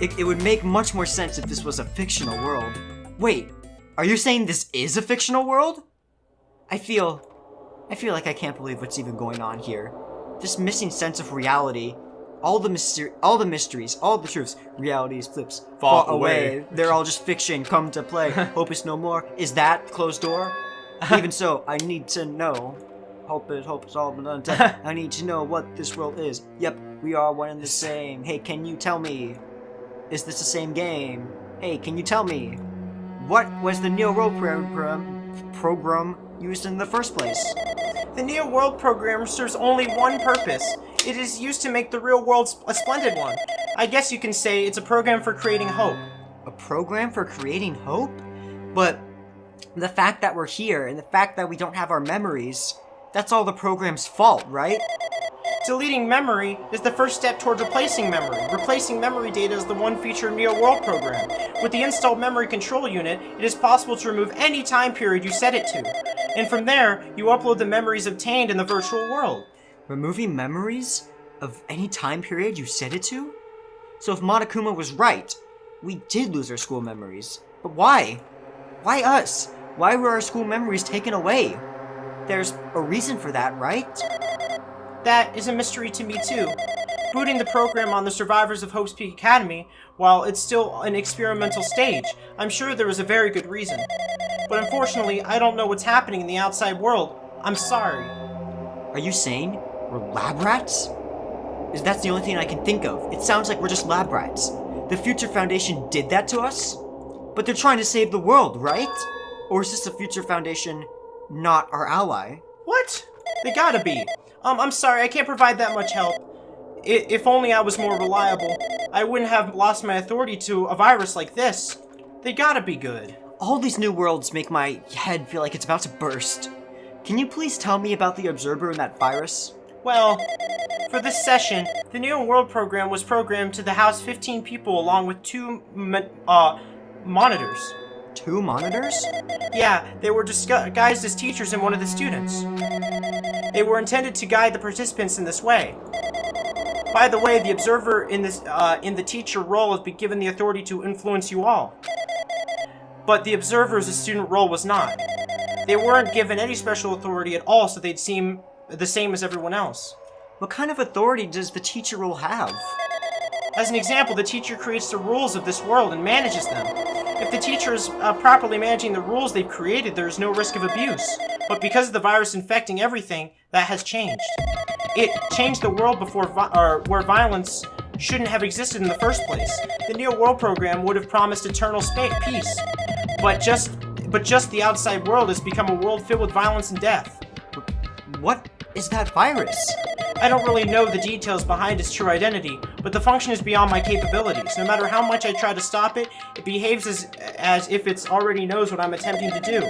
It would make much more sense if this was a fictional world. Wait, are you saying this is a fictional world? I feel like I can't believe what's even going on here. This missing sense of reality, all the mysteries, all the truths, realities, flips, fall away. They're all just fiction, come to play. Hope is no more. Is that closed door? Even so, I need to know. Hope it's all been done. I need to know what this world is. Yep, we are one and the same. Hey, can you tell me? Is this the same game? Hey, can you tell me? What was the Neo World program used in the first place? The Neo World program serves only one purpose. It is used to make the real world a splendid one. I guess you can say it's a program for creating hope. A program for creating hope? But the fact that we're here and the fact that we don't have our memories, that's all the program's fault, right? Deleting memory is the first step toward replacing memory. Replacing memory data is the one feature of Neo World program. With the installed memory control unit, it is possible to remove any time period you set it to. And from there, you upload the memories obtained in the virtual world. Removing memories of any time period you set it to? So if Monokuma was right, we did lose our school memories. But why? Why us? Why were our school memories taken away? There's a reason for that, right? That is a mystery to me too. Booting the program on the survivors of Hope's Peak Academy, while it's still an experimental stage, I'm sure there was a very good reason. But unfortunately, I don't know what's happening in the outside world. I'm sorry. Are you saying we're lab rats? That's the only thing I can think of. It sounds like we're just lab rats. The Future Foundation did that to us? But they're trying to save the world, right? Or is this the Future Foundation not our ally? What? They gotta be. I'm sorry, I can't provide that much help. If only I was more reliable, I wouldn't have lost my authority to a virus like this. They gotta be good. All these new worlds make my head feel like it's about to burst. Can you please tell me about the Observer and that virus? Well, for this session, the New World program was programmed to house 15 people along with 2 monitors. 2 monitors? Yeah, they were disguised as teachers and one of the students. They were intended to guide the participants in this way. By the way, the observer in the teacher role has been given the authority to influence you all. But the observer's student role was not. They weren't given any special authority at all, so they'd seem the same as everyone else. What kind of authority does the teacher role have? As an example, the teacher creates the rules of this world and manages them. If the teacher is properly managing the rules they've created, there is no risk of abuse. But because of the virus infecting everything, that has changed. It changed the world where violence shouldn't have existed in the first place. The Neo World program would have promised eternal peace, but just the outside world has become a world filled with violence and death. What is that virus? I don't really know the details behind its true identity, but the function is beyond my capabilities. No matter how much I try to stop it, it behaves as if it already knows what I'm attempting to do.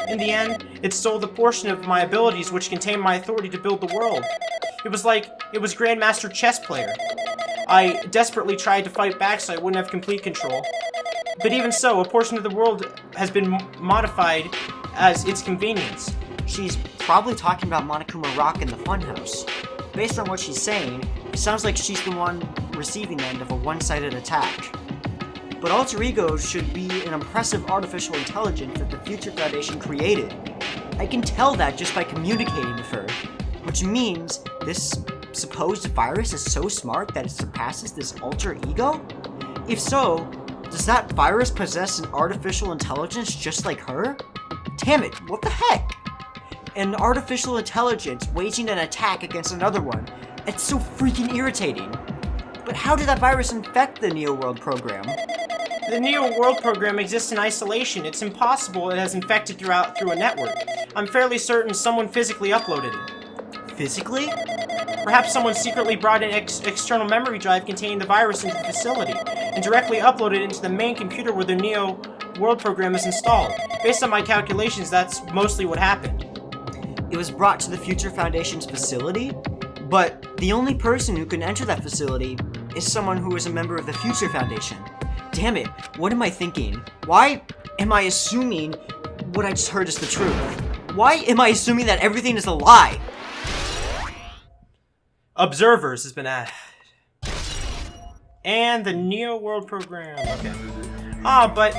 In the end, it stole the portion of my abilities which contained my authority to build the world. It was like it was Grandmaster chess player. I desperately tried to fight back so I wouldn't have complete control. But even so, a portion of the world has been modified as its convenience. She's probably talking about Monokuma Rock in the funhouse. Based on what she's saying, it sounds like she's the one receiving the end of a one-sided attack. But alter egos should be an impressive artificial intelligence that the Future Foundation created. I can tell that just by communicating with her, which means this supposed virus is so smart that it surpasses this alter ego? If so, does that virus possess an artificial intelligence just like her? Damn it, what the heck? An artificial intelligence waging an attack against another one. It's so freaking irritating. But how did that virus infect the Neo World program? The Neo World program exists in isolation. It's impossible it has infected through a network. I'm fairly certain someone physically uploaded it. Physically? Perhaps someone secretly brought an external memory drive containing the virus into the facility and directly uploaded it into the main computer where the Neo World program is installed. Based on my calculations, that's mostly what happened. It was brought to the Future Foundation's facility, but the only person who can enter that facility is someone who is a member of the Future Foundation. Damn it, what am I thinking? Why am I assuming what I just heard is the truth? Why am I assuming that everything is a lie? Observers has been added. And the Neo World program. Okay. But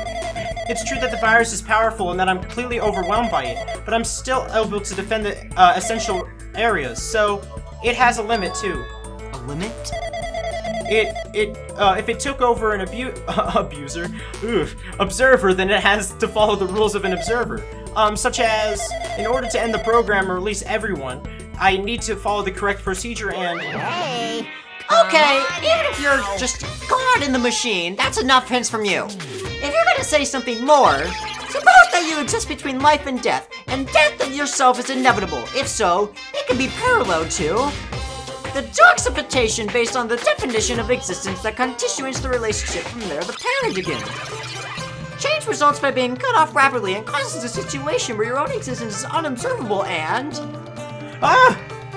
it's true that the virus is powerful and that I'm completely overwhelmed by it, but I'm still able to defend the essential areas, so it has a limit too. A limit? If it took over an observer, then it has to follow the rules of an observer. Such as, in order to end the program or release everyone, I need to follow the correct procedure and... Hey! Okay, even if you're just God in the machine, that's enough hints from you. If you're gonna say something more, suppose that you exist between life and death of yourself is inevitable. If so, it can be paralleled to the juxtaposition based on the definition of existence that continues the relationship from there the parent again. Change results by being cut off rapidly and causes a situation where your own existence is unobservable and...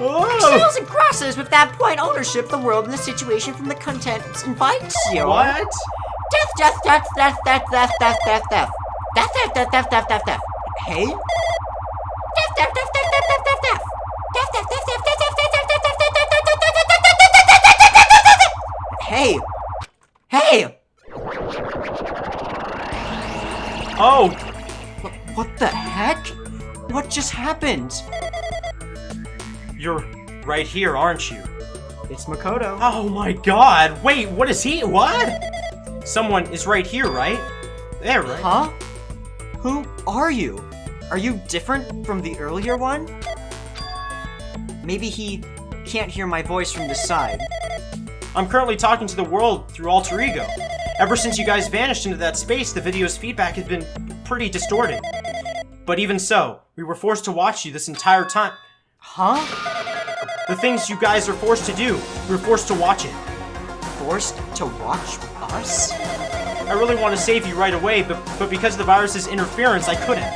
Excels and crosses with that point ownership the world in the situation from the content invites you. What? Death. Hey? Hey, Hey! Oh, What the heck? What just happened? you're right here, aren't you? It's Makoto. Oh my god, wait, what is he? What? Someone is right here, right? There, right? Huh? Who are you? Are you different from the earlier one? Maybe he can't hear my voice from this side. I'm currently talking to the world through alter ego. Ever since you guys vanished into that space, the video's feedback has been pretty distorted. But even so, we were forced to watch you this entire time. Huh? The things you guys are forced to do, we were forced to watch it. Forced to watch us? I really want to save you right away, but because of the virus's interference, I couldn't.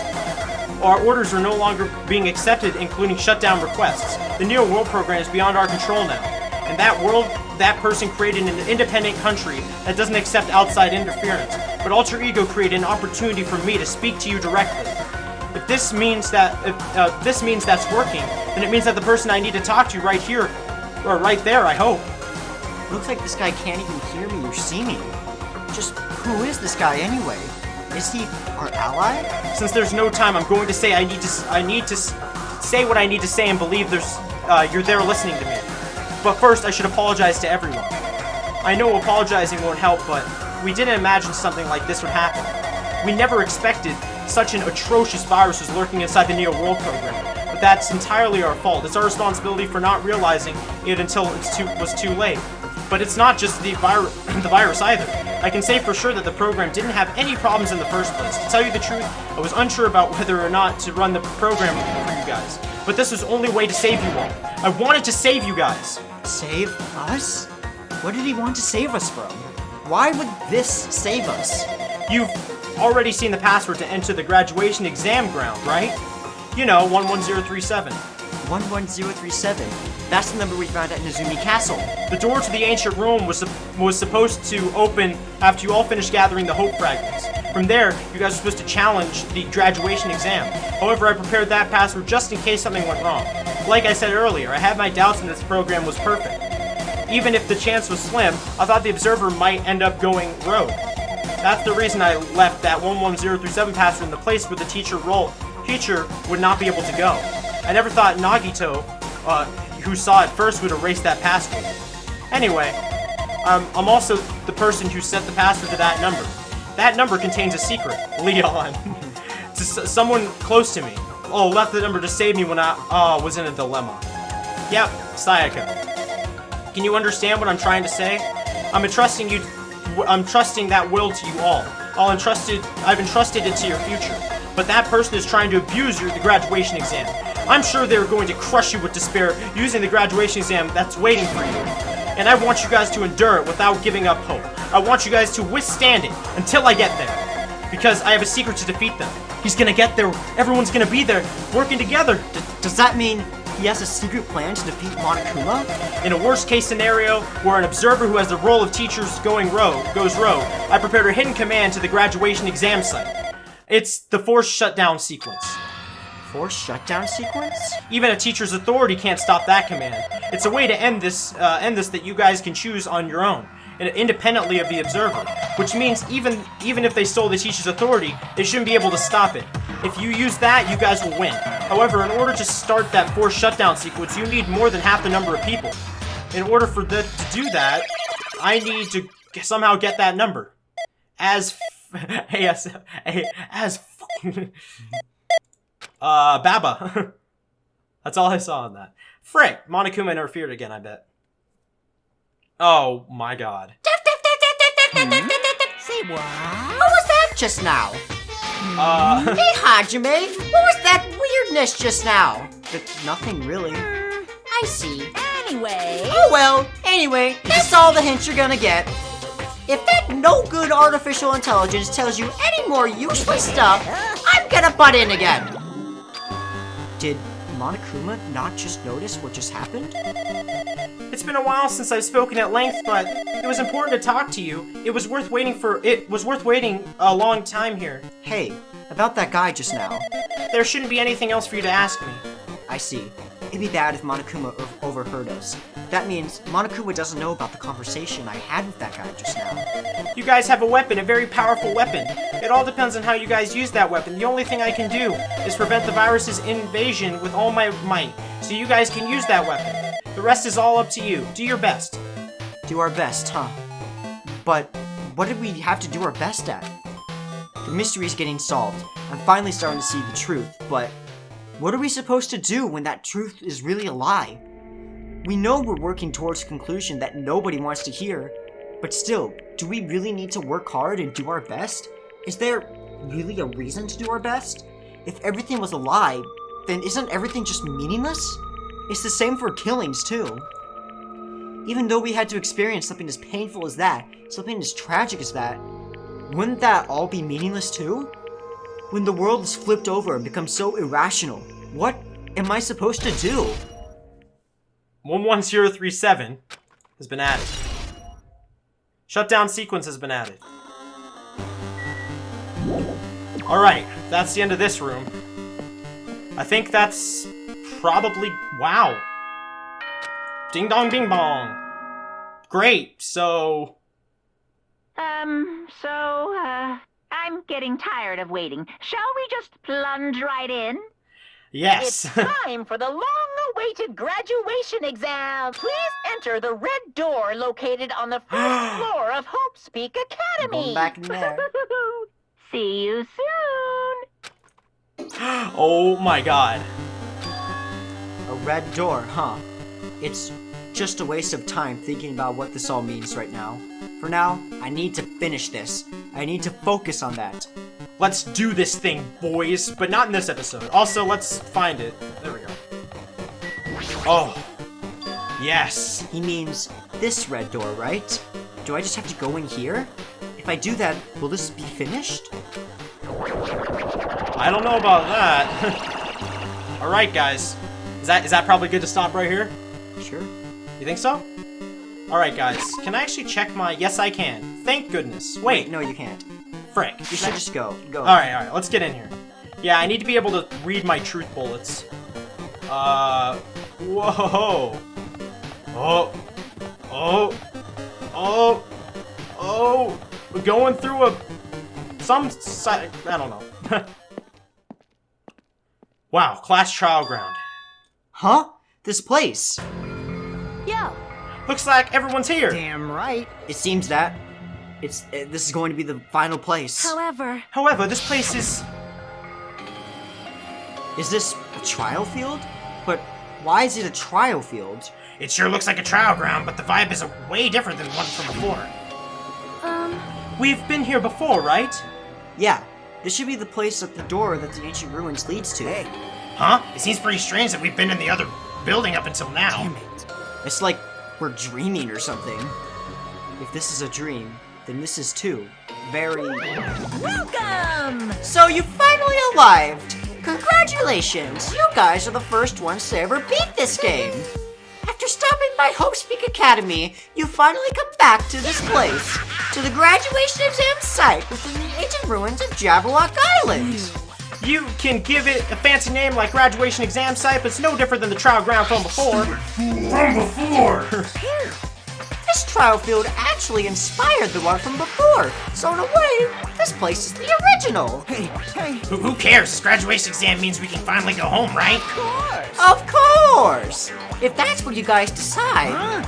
Our orders are no longer being accepted, including shutdown requests. The Neo World program is beyond our control now. In that world, that person created an independent country that doesn't accept outside interference. But Alter Ego created an opportunity for me to speak to you directly. If this means that's working, then it means that the person I need to talk to right here, or right there, I hope. Looks like this guy can't even hear me or see me. Just who is this guy anyway? Is he our ally? Since there's no time, I'm going to say I need to say what I need to say and believe you're there listening to me. But first, I should apologize to everyone. I know apologizing won't help, but we didn't imagine something like this would happen. We never expected such an atrocious virus was lurking inside the Neo World program. But that's entirely our fault. It's our responsibility for not realizing it until it was too late. But it's not just the virus either. I can say for sure that the program didn't have any problems in the first place. To tell you the truth, I was unsure about whether or not to run the program for you guys. But this was the only way to save you all. I wanted to save you guys. Save us? What did he want to save us from? Why would this save us? You've already seen the password to enter the graduation exam ground, right? You know, 11037. 11037. That's the number we found at Nezumi Castle. The door to the ancient room was supposed to open after you all finished gathering the hope fragments. From there, you guys were supposed to challenge the graduation exam. However, I prepared that password just in case something went wrong. Like I said earlier, I had my doubts that this program was perfect. Even if the chance was slim, I thought the observer might end up going rogue. That's the reason I left that 11037 password in the place where the teacher would not be able to go. I never thought Nagito, who saw it first, would erase that password. Anyway, I'm also the person who set the password to that number. That number contains a secret, Leon, to someone close to me. Oh, left the number to save me when I was in a dilemma. Yep, Sayaka. Can you understand what I'm trying to say? I'm entrusting that will to you all. I've entrusted it to your future. But that person is trying to abuse the graduation exam. I'm sure they're going to crush you with despair using the graduation exam that's waiting for you. And I want you guys to endure it without giving up hope. I want you guys to withstand it until I get there. Because I have a secret to defeat them. He's gonna get there. Everyone's gonna be there, working together. Does that mean he has a secret plan to defeat Monokuma? In a worst case scenario, where an observer who has the role of teachers goes rogue, I prepared a hidden command to the graduation exam site. It's the forced shutdown sequence. Forced shutdown sequence? Even a teacher's authority can't stop that command. It's a way to end this that you guys can choose on your own, independently of the observer. Which means even if they stole the teacher's authority, they shouldn't be able to stop it. If you use that, you guys will win. However, in order to start that forced shutdown sequence, you need more than half the number of people. In order for to do that, I need to somehow get that number. Baba. That's all I saw on that. Frick, Monokuma interfered again, I bet. Oh my god. Say what? What was that just now? Hey, Hajime, what was that weirdness just now? Nothing really. I see. Anyway. Oh well, anyway, that's all the hints you're gonna get. If that no-good artificial intelligence tells you any more useless stuff, I'm gonna butt in again. Did Monokuma not just notice what just happened? It's been a while since I've spoken at length, but it was important to talk to you. It was worth waiting a long time here. Hey, about that guy just now. There shouldn't be anything else for you to ask me. I see. It'd be bad if Monokuma overheard us. That means Monokuma doesn't know about the conversation I had with that guy just now. You guys have a weapon, a very powerful weapon. It all depends on how you guys use that weapon. The only thing I can do is prevent the virus's invasion with all my might, so you guys can use that weapon. The rest is all up to you. Do your best. Do our best, huh? But what did we have to do our best at? The mystery's getting solved. I'm finally starting to see the truth, but what are we supposed to do when that truth is really a lie? We know we're working towards a conclusion that nobody wants to hear, but still, do we really need to work hard and do our best? Is there really a reason to do our best? If everything was a lie, then isn't everything just meaningless? It's the same for killings, too. Even though we had to experience something as painful as that, something as tragic as that, wouldn't that all be meaningless too? When the world is flipped over and becomes so irrational, what am I supposed to do? 11037 has been added. Shutdown sequence has been added. Alright, that's the end of this room. I think that's probably... Wow. Ding dong ding bong. Great, so... I'm getting tired of waiting. Shall we just plunge right in? Yes. It's time for the long-awaited graduation exam. Please enter the red door located on the first floor of Hope's Peak Academy. Going back in there. See you soon. Oh my god. A red door, huh? It's just a waste of time thinking about what this all means right now. For now, I need to finish this. I need to focus on that. Let's do this thing, boys. But not in this episode. Also, let's find it. There we go. Oh. Yes. He means this red door, right? Do I just have to go in here? If I do that, will this be finished? I don't know about that. Alright, guys. Is that probably good to stop right here? Sure. You think so? Alright, guys. Can I actually check my... Yes, I can. Thank goodness. Wait. No, you can't. Frick. You should just go. Go. Alright, let's get in here. Yeah, I need to be able to read my truth bullets. Whoa. Oh. Oh. Oh. Oh. We're going through a... Some side... I don't know. Wow, class trial ground. Huh? This place. Yo. Looks like everyone's here. Damn right. It seems that. This is going to be the final place. However, this place is... Is this a trial field? But why is it a trial field? It sure looks like a trial ground, but the vibe is way different than the one from before. We've been here before, right? Yeah, this should be the place at the door that the ancient ruins leads to. Hey, Huh? It seems pretty strange that we've been in the other building up until now. damn it. It's like we're dreaming or something. If this is a dream, then this is too. Very... Welcome. So you finally arrived! Congratulations! You guys are the first ones to ever beat this game! After stopping by Hope's Peak Academy, you finally come back to this place, to the graduation exam site within the ancient ruins of Jabberwock Island! You can give it a fancy name like graduation exam site, but it's no different than the trial ground from before. From before! This trial field actually inspired the one from before, so in a way, this place is the original! Hey, hey. Who cares? This graduation exam means we can finally go home, right? Of course! If that's what you guys decide,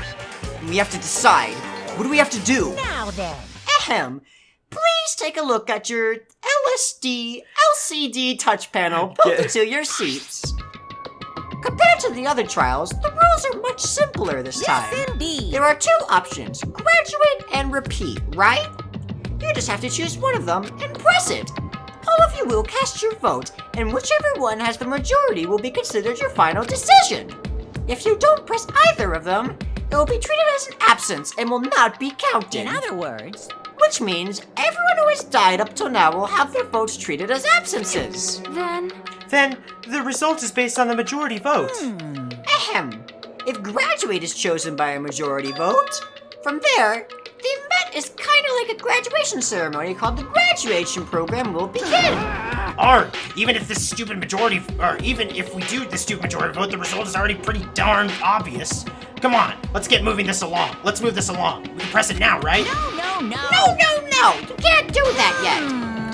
we have to decide. What do we have to do? Now then. Ahem. Please take a look at your LCD touch panel built into your seats. Compared to the other trials, the rules are much simpler this time. Yes, indeed. There are two options, graduate and repeat, right? You just have to choose one of them and press it. All of you will cast your vote, and whichever one has the majority will be considered your final decision. If you don't press either of them, it will be treated as an absence and will not be counted. In other words, Which means everyone who has died up till now will have their votes treated as absences. Then the result is based on the majority vote. Ahem. If graduate is chosen by a majority vote, from there, the event is kind of like a graduation ceremony called the graduation program will begin. are. Even if this stupid majority, or even if we do the stupid majority vote, the result is already pretty darn obvious. Come on, let's get moving this along. Let's move this along. We can press it now, right? No, you can't do that yet.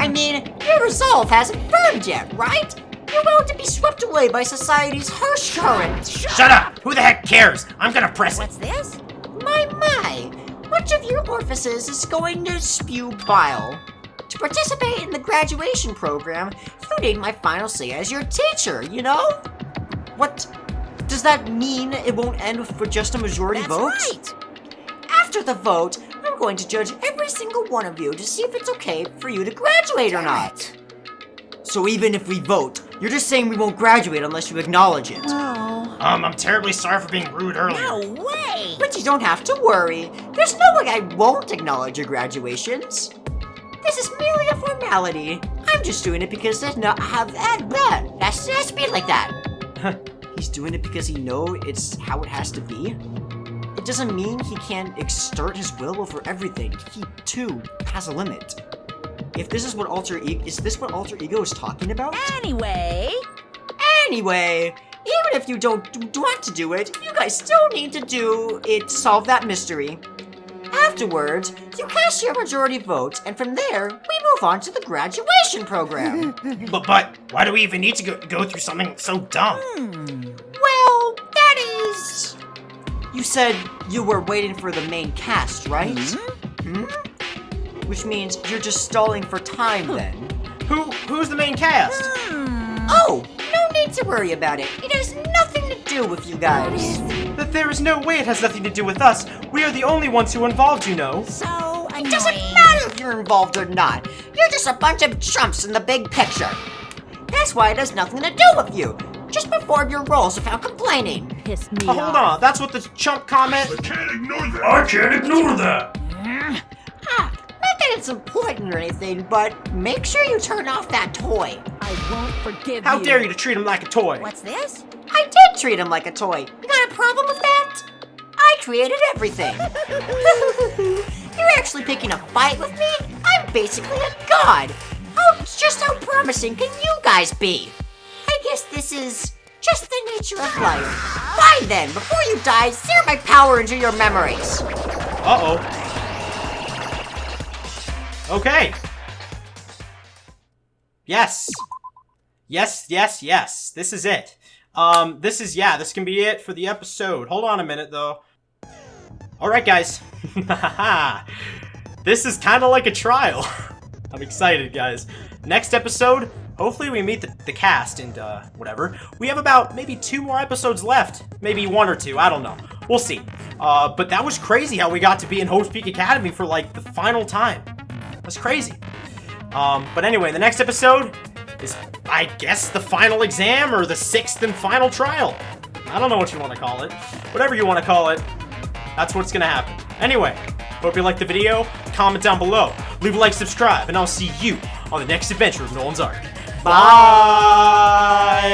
I mean, your resolve hasn't firmed yet, right? You're willing to be swept away by society's harsh current. Shut up! Who the heck cares? I'm gonna press it. What's this? My. Which of your orifices is going to spew bile? To participate in the graduation program, you need my final say as your teacher, you know? What? Does that mean it won't end with just a majority vote? Right. After the vote, I'm going to judge every single one of you to see if it's okay for you to graduate or not. So even if we vote, you're just saying we won't graduate unless you acknowledge it. I'm terribly sorry for being rude earlier. No way. But you don't have to worry. There's no way I won't acknowledge your graduations. This is merely a formality. I'm just doing it because I have that. That's to be like that. He's doing it because he knows it's how it has to be. It doesn't mean he can't exert his will over everything. He too has a limit. If this is what is this what alter ego is talking about? Anyway, even if you don't want to do it, you guys still need to do it to solve that mystery. Afterwards, you cast your majority vote, and from there, we move on to the graduation program. But why do we even need to go through something so dumb? Well, that is... You said you were waiting for the main cast, right? Which means you're just stalling for time then. Who's the main cast? Oh, no need to worry about it. It has nothing to do with you guys. But there is no way it has nothing to do with us. We are the only ones who are involved, you know. so annoying. It doesn't matter if you're involved or not. You're just a bunch of chumps in the big picture. That's why it has nothing to do with you. Just perform your roles without complaining. Piss me Hold on, that's what the chump comment. I can't ignore that. Not that it's important or anything, but make sure you turn off that toy. I won't forgive How you. dare you to treat him like a toy? What's this? I did treat him like a toy. You got a problem with that? I created everything. You're actually picking a fight with me? I'm basically a god. Just how promising can you guys be? I guess this is just the nature of life. Fine then, before you die, sear my power into your memories. Uh-oh. Okay. Yes. Yes. This is it. This can be it for the episode. Hold on a minute, though. Alright, guys. This is kind of like a trial. I'm excited, guys. Next episode, hopefully we meet the cast and, whatever. We have about maybe 2 more episodes left. Maybe 1 or 2, I don't know. We'll see. But that was crazy how we got to be in Hope's Peak Academy for, like, the final time. That's crazy. But anyway, the next episode is, I guess, the final exam or the 6th and final trial. I don't know what you want to call it. Whatever you want to call it, that's what's gonna happen. Anyway, hope you liked the video. Comment down below. Leave a like, subscribe, and I'll see you on the next adventure of Nolan's Ark. Bye!